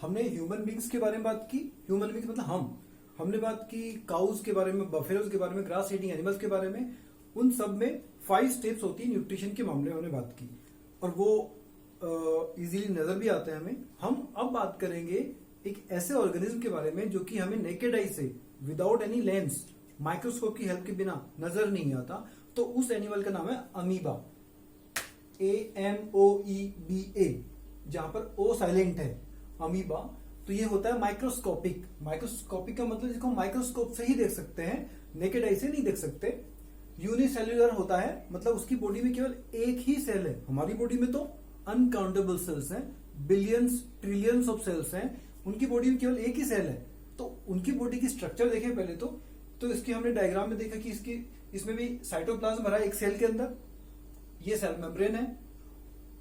A: हमने ह्यूमन बींग्स के बारे में बात की, ह्यूमन बींग्स मतलब हमने बात की काउस के बारे में, बफेलोज के बारे में, ग्रास ईटिंग एनिमल्स के बारे में। उन सब में 5 स्टेप्स होती है न्यूट्रिशन के मामले में हमने बात की, और वो इजीली नजर भी आते हैं हमें। हम अब बात करेंगे एक ऐसे ऑर्गेनिज्म के बारे में जो कि हमें नेकेड आई से विदाउट एनी लेंस, माइक्रोस्कोप की हेल्प के बिना नजर नहीं आता। तो उस एनिमल का नाम है अमीबा, AMOEBA, जहां पर ओ साइलेंट है, अमीबा। तो ये होता है माइक्रोस्कोपिक। माइक्रोस्कोपिक का मतलब जिसको माइक्रोस्कोप से ही देख सकते हैं, नेकेड आई से नहीं देख सकते। यूनिसेल्युलर होता है, मतलब उसकी बॉडी में केवल एक ही सेल है। हमारी बॉडी में तो अनकाउंटेबल सेल्स हैं, बिलियंस ट्रिलियंस ऑफ सेल्स हैं, उनकी बॉडी में केवल एक ही सेल है। तो उनकी बॉडी की स्ट्रक्चर देखें पहले तो इसकी हमने डायग्राम में देखा कि इसमें भी साइटोप्लाज्म भरा है एक सेल के अंदर, ये सेल मेम्ब्रेन है,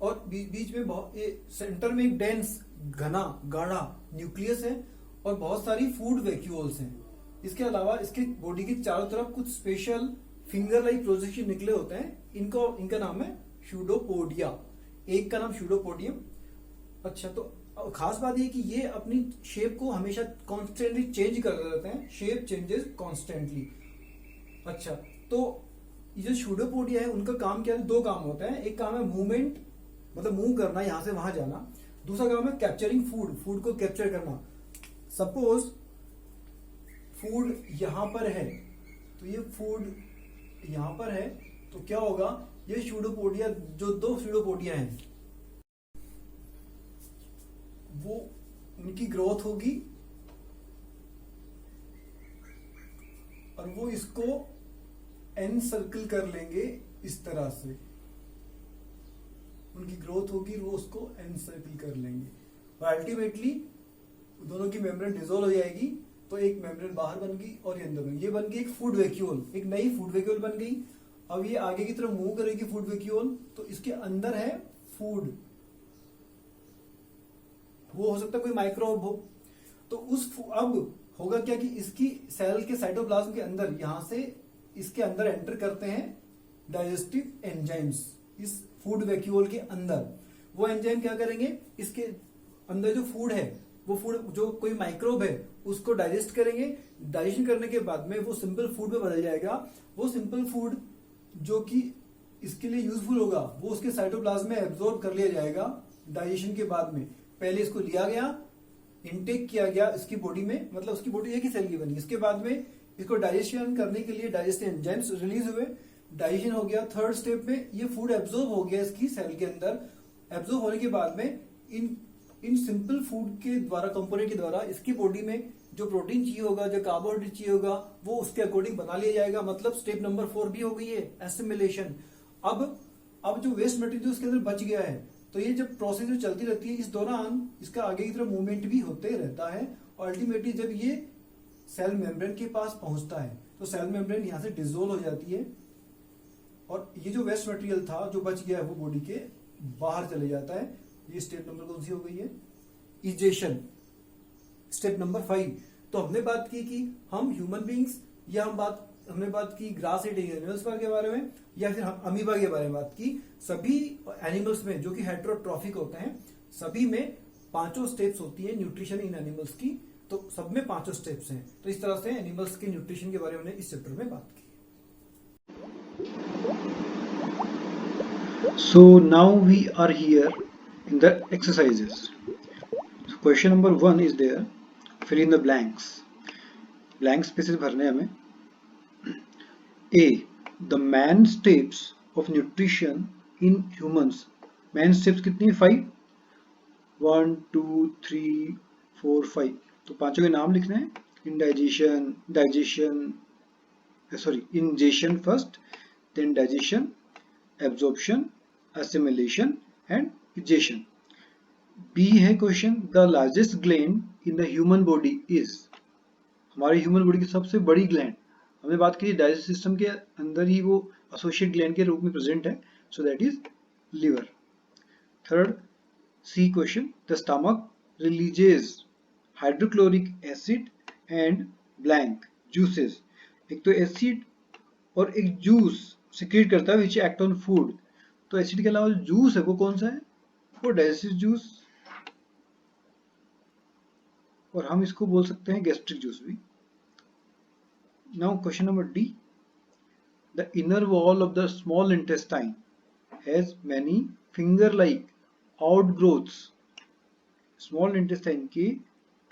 A: और बीच में सेंटर में एक डेंस घना गाढ़ा न्यूक्लियस है, और बहुत सारी फूड वैक्यूल्स हैं। इसके अलावा इसके बॉडी की चारों तरफ कुछ स्पेशल फिंगर लाइक प्रोजेक्शन निकले होते हैं। इनका नाम है स्यूडोपोडिया, एक का नाम स्यूडोपोडियम। अच्छा, तो खास बात ये कि ये अपनी शेप को हमेशा कॉन्स्टेंटली चेंज करते रहते हैं, शेप चेंजेस कॉन्स्टेंटली। अच्छा, तो ये जो स्यूडोपोडिया है उनका काम क्या है? 2 काम होता है। एक काम है मूवमेंट, मतलब मूव करना, यहां से वहां जाना। दूसरा काम है कैप्चरिंग फूड को कैप्चर करना। सपोज फूड यहां पर है, तो ये फूड यहां पर है, तो क्या होगा, ये स्यूडोपोडिया, जो 2 स्यूडोपोडिया हैं, वो उनकी ग्रोथ होगी और वो इसको एनसर्कल कर लेंगे इस तरह से। उनकी ग्रोथ होगी, वो उसको एनसर्कल कर लेंगे, और अल्टीमेटली दोनों की मेम्ब्रेन डिसॉल्व हो जाएगी। तो एक मेम्ब्रेन बाहर बन गई और ये अंदर बन गई। ये बन गई एक फूड वैक्यूल, एक नई फूड वैक्यूल बन गई। अब ये आगे की तरफ मूव करेगी फूड वैक्यूल, तो इसके अंदर है फूड। वो हो सकता है कोई माइक्रोब हो। तो अब होगा क्या कि इसकी सेल के साइटोप्लाज्म के अंदर, यहां से इसके अंदर एंटर करते हैं डाइजेस्टिव एंजाइम्स, इस फूड वैक्यूल के अंदर। वो एंजाइम क्या करेंगे, इसके अंदर जो फूड है, वो फूड जो कोई माइक्रोब है उसको डाइजेस्ट करेंगे। डाइजेशन करने के बाद में वो सिंपल फूड में बदल जाएगा। वो सिंपल फूड जो कि इसके लिए यूजफुल होगा, वो उसके साइटोप्लाज्म में एब्जॉर्ब कर लिया जाएगा डाइजेशन के बाद में। पहले इसको लिया गया, इनटेक किया गया इसकी बॉडी में, मतलब उसकी बॉडी एक ही सेल की बनी। इसके बाद में इसको डाइजेशन करने के लिए डाइजेस्टिव एंजाइम्स रिलीज हुए, डाइजेशन हो गया। 3rd स्टेप में ये फूड एब्जॉर्ब हो गया इसकी सेल के अंदर। एब्जॉर्ब होने के बाद में इन सिंपल फूड के द्वारा, कंपोनेंट के द्वारा, इसकी बॉडी में जो प्रोटीन चाहिए होगा, जो कार्बोहाइड्रेट चाहिए होगा, वो उसके अकॉर्डिंग बना लिया जाएगा। मतलब स्टेप नंबर 4 भी हो गई है, एसिमिलेशन। अब जो वेस्ट मटेरियल उसके अंदर बच गया है, तो ये जब प्रोसेस जो चलती रहती है, इस दौरान इसका आगे की तरफ मूवमेंट भी होते रहता है। और अल्टीमेटली जब ये सेल मेम्ब्रेन के पास पहुंचता है, तो सेल मेम्ब्रेन यहां से डिसोल्व हो जाती है, और ये जो वेस्ट मटेरियल था जो बच गया है, वो बॉडी के बाहर चले जाता है। ये स्टेप नंबर कौन सी हो गई है? Egestion, step number 5। तो हमने बात की कि हम ह्यूमन बींग्स, या हमने बात की ग्रास ईटिंग एनिमल्स के बारे में, या फिर हम अमीबा के बारे में बात की। सभी एनिमल्स में जो कि हेटेरोट्रॉफिक होते हैं, सभी में 5 स्टेप्स होती है न्यूट्रिशन इन एनिमल्स की। तो सब में 5 स्टेप्स हैं। तो इस तरह से एनिमल्स के न्यूट्रिशन के बारे में इस चैप्टर में बात की।
B: So now we are here in the exercises. So question number 1 is there. Fill in the blanks. Blank spaces भरने हमें। A. The man steps of nutrition in humans. Man steps कितनी है? 5. 1 2 3 4 5। तो पांचों के नाम लिखने हैं। Ingestion first, then digestion, absorption, assimilation and egestion. B है question, the largest gland in the human body is. हमारे ह्यूमन बॉडी की सबसे बड़ी ग्लैंड, हमने बात की डाइजेस्टिव सिस्टम के अंदर ही वो एसोसिएट ग्लैंड के रूप में प्रेजेंट है, so that is liver. Third, C question, the stomach releases hydrochloric acid and blank juices. एक तो एसिड और एक जूस सिक्रेट करता है विच एक्ट ऑन फूड। तो एसिड के अलावा जूस है, वो कौन सा है? वो डाइजेस्टिव जूस। और हम इसको बोल सकते हैं गैस्ट्रिक जूस भी। Now question number D, the inner wall of the small intestine has many finger like outgrowths. Small intestine की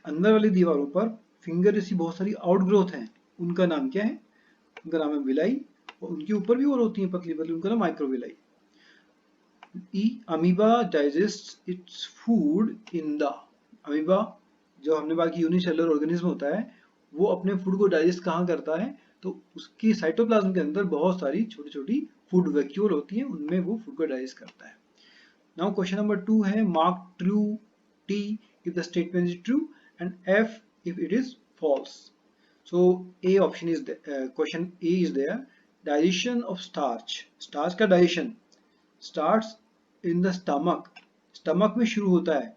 B: अंदर वाली दीवारों पर फिंगर जैसी बहुत सारी आउटग्रोथ हैं, उनका नाम क्या है? उनका नाम है विलाई, और उनके ऊपर भी और होती हैं पतली पतली, उनका नाम microvilli. E, amoeba digest its food in the, amoeba जो हमने बात की यूनिसेलुलर ऑर्गेनिज्म होता है, वो अपने फूड को डाइजेस्ट कहाँ करता है? तो उसकी साइटोप्लाज्म के अंदर बहुत सारी छोटी छोटी फूड वैक्यूल होती हैं, उनमें वो फूड को डाइजेस्ट करता है। नाउ क्वेश्चन नंबर 2 है mark true T if the statement is true and F if it is false. So A option is question A is there. Digestion of starch. Starch का digestion starts in the stomach. Stomach में शुरू होता है।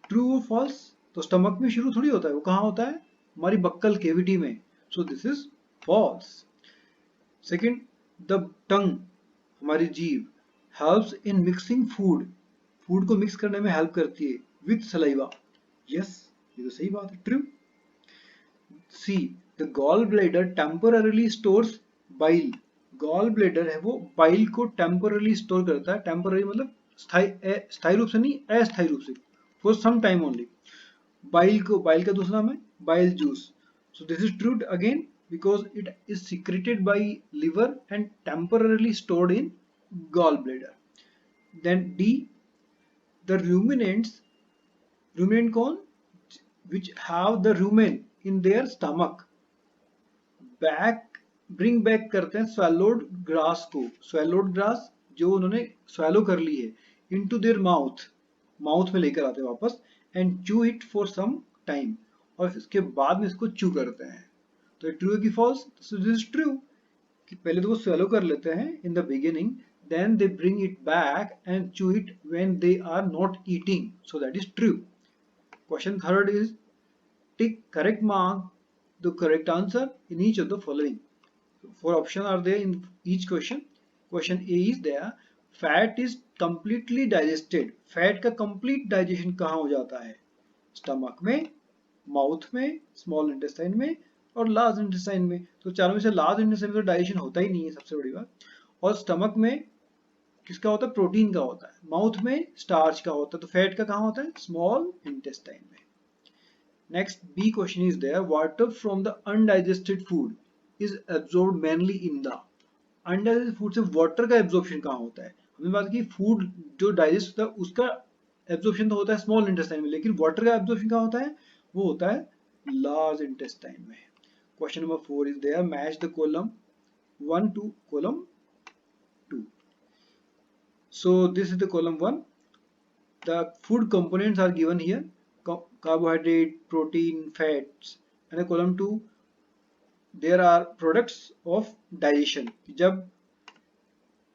B: True or false? तो stomach में शुरू थोड़ी होता है, वो कहाँ होता है? हमारी बक्कल केविटी में। So this is false. Second, the tongue, हमारी जीभ helps in mixing food. Food को मिक्स करने में हेल्प करती है विथ सलाइवा। यस, ये तो सही बात है, true. C, the gall bladder temporarily stores bile. Gall bladder है वो बाइल को टेम्पररीली स्टोर करता है। टेम्पररी मतलब स्थायी रूप से नहीं, अस्थायी रूप से, for some time only. Bile का दूसरा नाम है bile juice. So this is true again because it is secreted by liver and temporarily stored in gallbladder. Then D, the ruminants, ruminant कौन? Which have the rumen in their stomach, back bring back करते हैं swallowed grass को, swallowed grass जो उन्होंने swallow कर ली है, into their mouth में लेकर आते हैं वापस, and chew it for some time, और इसके बाद में इसको chew करते हैं। तो ये true है कि false? So this is true कि पहले तो वो swallow कर लेते हैं in the beginning, then they bring it back and chew it when they are not eating, so that is true. Question third is tick correct mark the correct answer in each of the following. Four options are there in each question. Question A is there, fat is completely digested. Fat का complete digestion कहाँ हो जाता है? Stomach में, mouth में, small intestine में और large intestine में। तो चारों में से large intestine में तो digestion होता ही नहीं है, सबसे बड़ी बात। और stomach में किसका होता है? प्रोटीन का होता है। माउथ में स्टार्च का होता है। तो फैट का कहाँ होता है? स्मॉल इंटेस्टाइन में। Next, B question is there. Water from the undigested food is absorbed mainly in the, undigested food से water का absorption कहाँ होता है? हमने बात की food जो digest होता है उसका absorption तो होता है small intestine में, लेकिन water का absorption कहाँ होता है? वो होता है large intestine में। Question number 4 is there. Match the column 1 to column 2. So this is the column 1. The food components are given here. Carbohydrate, protein, fats, and in column 2 there are products of digestion. जब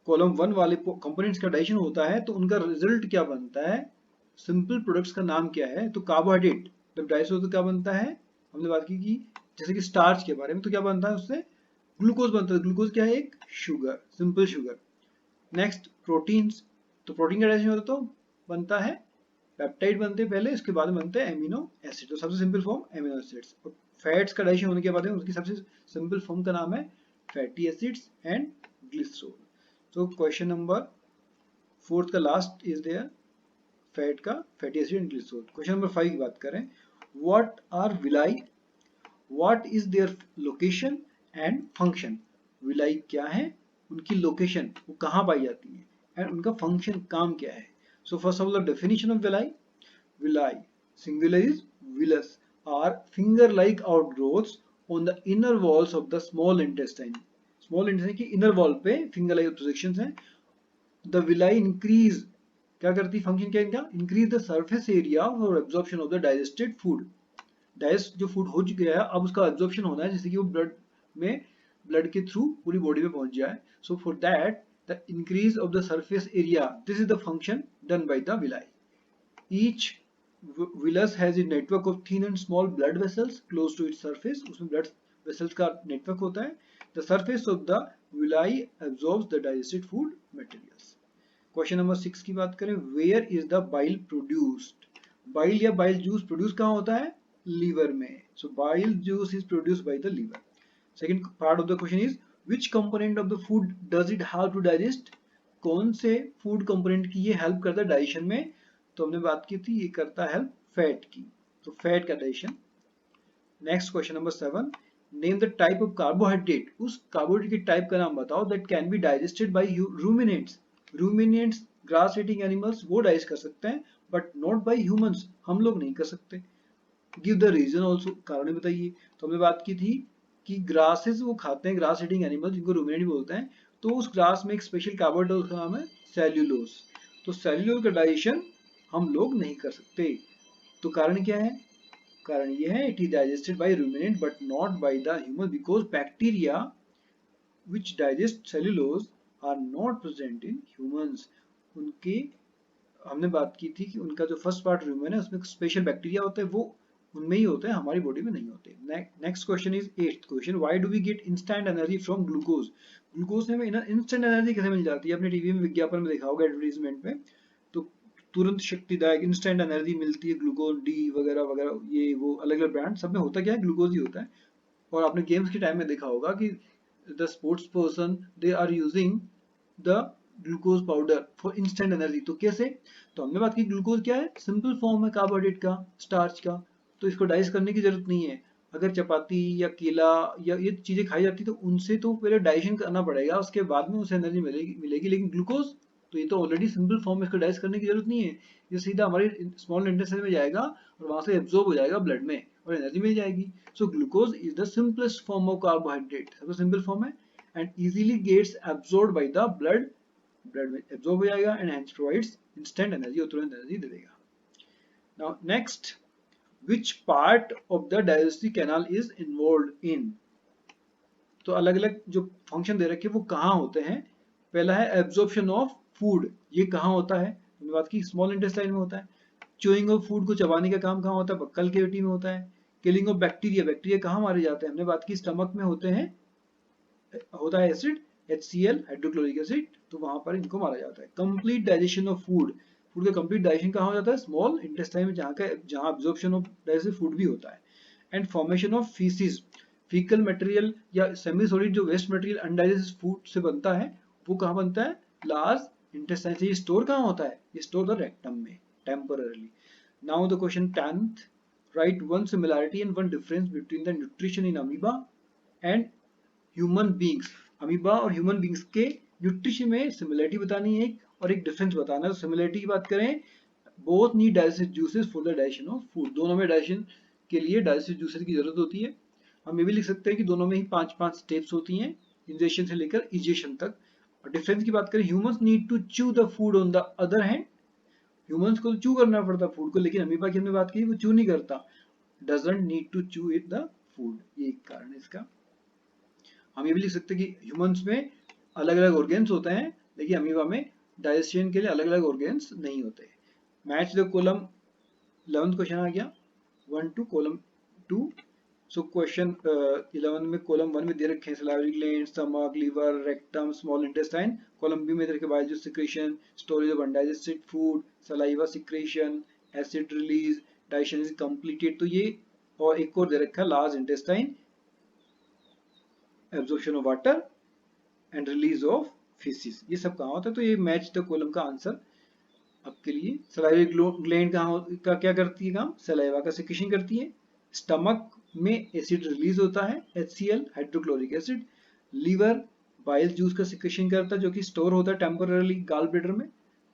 B: column 1 वाले components का digestion होता है तो उनका result क्या बनता है? सिंपल प्रोडक्ट्स का नाम क्या है? तो कार्बोहाइड्रेट जब डाइजेशन होता है क्या बनता है? हमने बात की कि जैसे कि स्टार्च के बारे में, तो क्या बनता है उससे? ग्लूकोज बनता है। ग्लूकोज क्या है? एक sugar, simple sugar. Next proteins, तो प्रोटीन का डाइजेशन होता तो बनता है पेप्टाइड बनते हैं पहले, इसके बाद में बनते हैं एमिनो एसिड। तो सबसे सिंपल फॉर्म एमिनो एसिड्स। और फैट्स का डाइजेशन होने के बाद में उसकी सबसे सिंपल फॉर्म का नाम है फैटी एसिड्स एंड ग्लिसरॉल। तो क्वेश्चन नंबर 4 का लास्ट इज देयर फैट का fatty acid and glycerol. Question number 5 की बात करें, what are villi, what is their location and function. Villi क्या है, उनकी लोकेशन वो कहाँ पाई जाती है, एंड उनका फंक्शन काम क्या है। So first of all, the definition of villi. Villi, singular is villus, are finger-like outgrowths on the inner walls of the small intestine. Small intestine की inner wall पे finger-like projections हैं। The villi increase, क्या करती है? Function क्या है इनका? Increase the surface area for absorption of the digested food. Digest जो फूड हो गया है अब उसका एब्जॉर्प्शन होना है, जैसे कि वो ब्लड के थ्रू पूरी बॉडी में पहुंच जाए। So for that the increase of the surface area, this is the function done by the villi. Each villus has a network of thin and small blood vessels close to its surface. उसमें blood vessels का network होता है। The surface of the villi absorbs the digested food materials. Question number 6 की बात करें, where is the bile produced? Bile या bile juice produce कहाँ होता है? लीवर में. So bile juice is produce by the liver. Second part of the question is which component of the food does it have to digest? कौन से food component की ये help करता है डाइजेशन में? तो हमने बात की थी ये करता है हेल्प फैट की. तो फैट का digestion. Next question number 7. Name the type of carbohydrate. उस कार्बोहाइड्रेट की टाइप का नाम बताओ that can be digested by ruminants. Ruminants grass eating animals वो डाइजेस्ट कर सकते हैं बट नॉट बाय ह्यूमंस. हम लोग नहीं कर सकते. Give the reason also. कारण बताइए. तो हमने बात की थी कि ग्रासेस वो खाते हैं, ग्रास ईटिंग एनिमल्स जिनको रूमिनेंट बोलते हैं. तो उस ग्रास में एक स्पेशल कार्बोहाइड्रेट उसका नाम है सेल्यूलोज. तो सेल्यूलोज का डाइजेशन हम लोग नहीं कर सकते. तो कारण क्या है? कारण ये है it is digested by ruminant but not by the human because bacteria which digest cellulose are not present in humans. उनके हमने बात की थी कि उनका जो फर्स्ट पार्ट रूमेन है उसमें स्पेशल बैक्टीरिया होते हैं, वो उनमें ही होते हैं, हमारी बॉडी में नहीं होते. Next question is 8th question. Why do we get instant energy from glucose? Glucose से हमें इंस्टेंट एनर्जी कैसे मिल जाती है? आपने टीवी में विज्ञापन में देखा होगा, एडवर्टीजमेंट में. तो तुरंत शक्तिदायक इंस्टेंट एनर्जी मिलती है, ग्लूकोज डी वगैरह वगैरह, ये वो अलग अलग ब्रांड सब में होता क्या है? ग्लूकोज ही होता है. और आपने गेम्स के टाइम में देखा होगा कि the sports person they are using the glucose powder for instant energy. तो कैसे? तो हमने बात की ग्लूकोज क्या है? सिंपल फॉर्म है कार्बोहाइड्रेट का, स्टार्च का. तो इसको डाइजेस्ट करने की जरूरत नहीं है. अगर चपाती या केला या ये चीजें खाई जाती तो उनसे तो पहले डाइजेशन करना पड़ेगा, उसके बाद में उसे एनर्जी मिलेगी. लेकिन ग्लूकोज तो ये तो ऑलरेडी सिंपल फॉर्म में, इसको डाइजेस्ट करने की जरूरत नहीं है. ये सीधा हमारे स्मॉल इंटेस्टाइन में जाएगा और वहां से एब्जॉर्ब हो जाएगा ब्लड में और एनर्जी मिल जाएगी. So glucose is the simplest form of carbohydrate. सबसे सिंपल फॉर्म है and easily gets absorbed by the blood. Blood में एब्जॉर्ब हो जाएगा and hence provides instant energy और तुरंत एनर्जी दे देगा. Now next, which part of the digestive canal is involved in? तो अलग अलग जो फंक्शन दे रखे हैं वो कहाँ होते हैं. पहला है एब्जॉर्प्शन ऑफ फूड. ये कहाँ होता है? हमने बात की स्मॉल इंटेस्टाइन में होता है. च्यूइंग ऑफ फूड को चबाने का काम कहाँ होता है? बक्कल कैविटी में होता है. Killing of bacteria. बैक्टीरिया कहाँ मारे जाते हैं? हमने बात की स्टमक में होते हैं, होता है एसिड HCl हाइड्रोक्लोरिक एसिड, तो वहां पर इनको मारा जाता है. Complete digestion of food. Food का कंप्लीट डाइजेशन कहाँ हो जाता है? स्मॉल इंटेस्टाइन में, जहाँ एब्जॉर्प्शन ऑफ डाइजेस्टेड फूड भी होता है. And formation of faeces. Faecal material या सेमी सॉलिड जो वेस्ट मटेरियल अनडाइजेस्टेड फूड से बनता है वो कहाँ बनता है? लार्ज इंटेस्टाइन से. ये स्टोर कहाँ होता है? ये स्टोर द रेक्टम में temporarily. Now the question 10th. Right one similarity and one difference between the nutrition in amoeba and human beings. Amoeba और ह्यूमन बींग्स के न्यूट्रिशन में सिमिलरिटी बतानी है और एक डिफरेंस बताना है. तो सिमिलरिटी की बात करें, both need digestive juices for the digestion of food. दोनों में डाइजेशन के लिए डाइजेस्टिव जूसेस की जरूरत होती है. हम ये भी लिख सकते हैं कि दोनों में ही 5-5 स्टेप्स होती हैं, इंजेक्शन से लेकर इजेक्शन तक. और डिफरेंस की बात करें, humans need to chew the food. On the other hand humans को च्यू करना पड़ता फूड को, लेकिन अमीबा की हमने बात की वो च्यू नहीं करता, doesn't need to chew it the food. ये एक कारण है इसका. हम ये भी लिख सकते हैं कि ह्यूमंस में अलग अलग ऑर्गेन्स होते हैं लेकिन अमीबा में डाइजेशन के लिए अलग अलग ऑर्गेन्स नहीं होते. Match the column. 11th question आ गया 1 to कॉलम 2. सो क्वेश्चन 11 में कॉलम 1 में दे रखे हैं salivary gland, stomach, liver, rectum, small intestine. Column B में दे रखे bile juice secretion, storage of undigested food, saliva secretion, acid release, digestion is completed. तो ये और एक और दे रखा है large intestine, absorption of water and release of faeces. ये सब कहाँ होता है? तो ये मैच द कॉलम का आंसर आपके लिए. सलाइवरी ग्लैंड का क्या करती है काम? सलाइवा का सिक्रेशन करती है. स्टमक में एसिड रिलीज होता है HCl hydrochloric acid. Liver bile juice का सिक्रेशन करता है जो कि स्टोर होता है टेम्पररली गाल ब्लैडर में.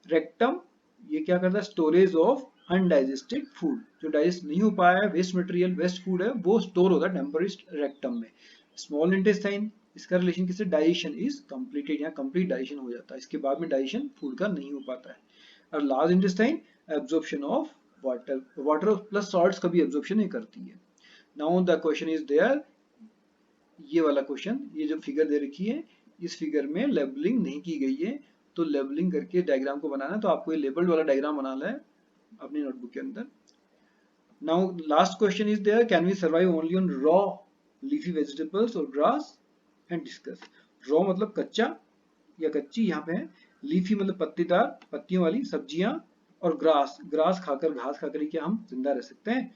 B: रेक्टम ये क्या करता है? Storage of undigested food. जो डाइजेस्ट नहीं हो पाया है, वेस्ट मटेरियल, वेस्ट फूड है, वो स्टोर होता है टेम्पररी रेक्टम में. स्मॉल इंटेस्टाइन, इसका रिलेशन किससे? Digestion is completed. यहाँ कंप्लीट डाइजेशन हो जाता है, इसके बाद में डाइजेशन फूड का नहीं हो पाता है. और large intestine absorption of water. Water plus salts का भी एब्जॉर्प्शन ही करती है. Now the question is there. ये वाला क्वेश्चन, ये जो फिगर दे रखी है इस फिगर में लेबलिंग नहीं की गई है, तो लेबलिंग करके डायग्राम को बनाना है. तो आपको ये लेबल्ड वाला डायग्राम बनाना है अपनी नोटबुक के अंदर. Now last question is there. Can we survive only on raw leafy vegetables और ग्रास एंड डिस्कस. रॉ मतलब कच्चा या कच्ची यहाँ पे है, लीफी मतलब पत्तेदार पत्तियों वाली सब्जियां और ग्रास खाकर, घास खाकर ही क्या हम जिंदा रह सकते हैं?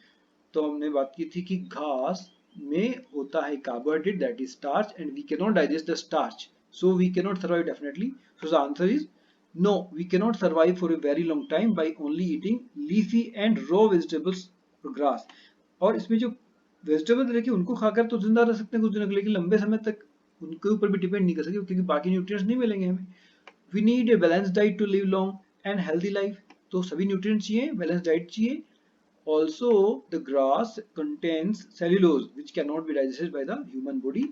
B: तो हमने बात की थी कि घास में होता है carbohydrate, that is starch, and we can not digest the starch, so we cannot survive definitely. So the answer is no, we cannot survive for a very long time by only eating leafy and raw vegetables or grass. और इसमें जो vegetables रखे उनको खाकर तो जिंदा रह सकते हैं कुछ दिनों के लिए, लेकिन लंबे समय तक उनके ऊपर भी डिपेंड नहीं कर सकते क्योंकि बाकी न्यूट्रिएंट्स नहीं मिलेंगे हमें. We need a balance diet to live long and healthy life. तो सभी न्यूट्रिएंट्स चाहिए, बैलेंस डाइट चाहिए. Also, the grass contains cellulose which cannot be digested by the human body.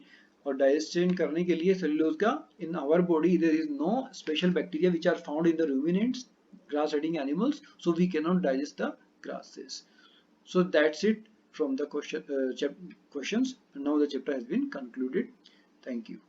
B: और digestion करने के लिए cellulose का in our body there is no special bacteria which are found in the ruminants, grass eating animals, so we cannot digest the grasses. So that's it from the questions. Now the chapter has been concluded. Thank you.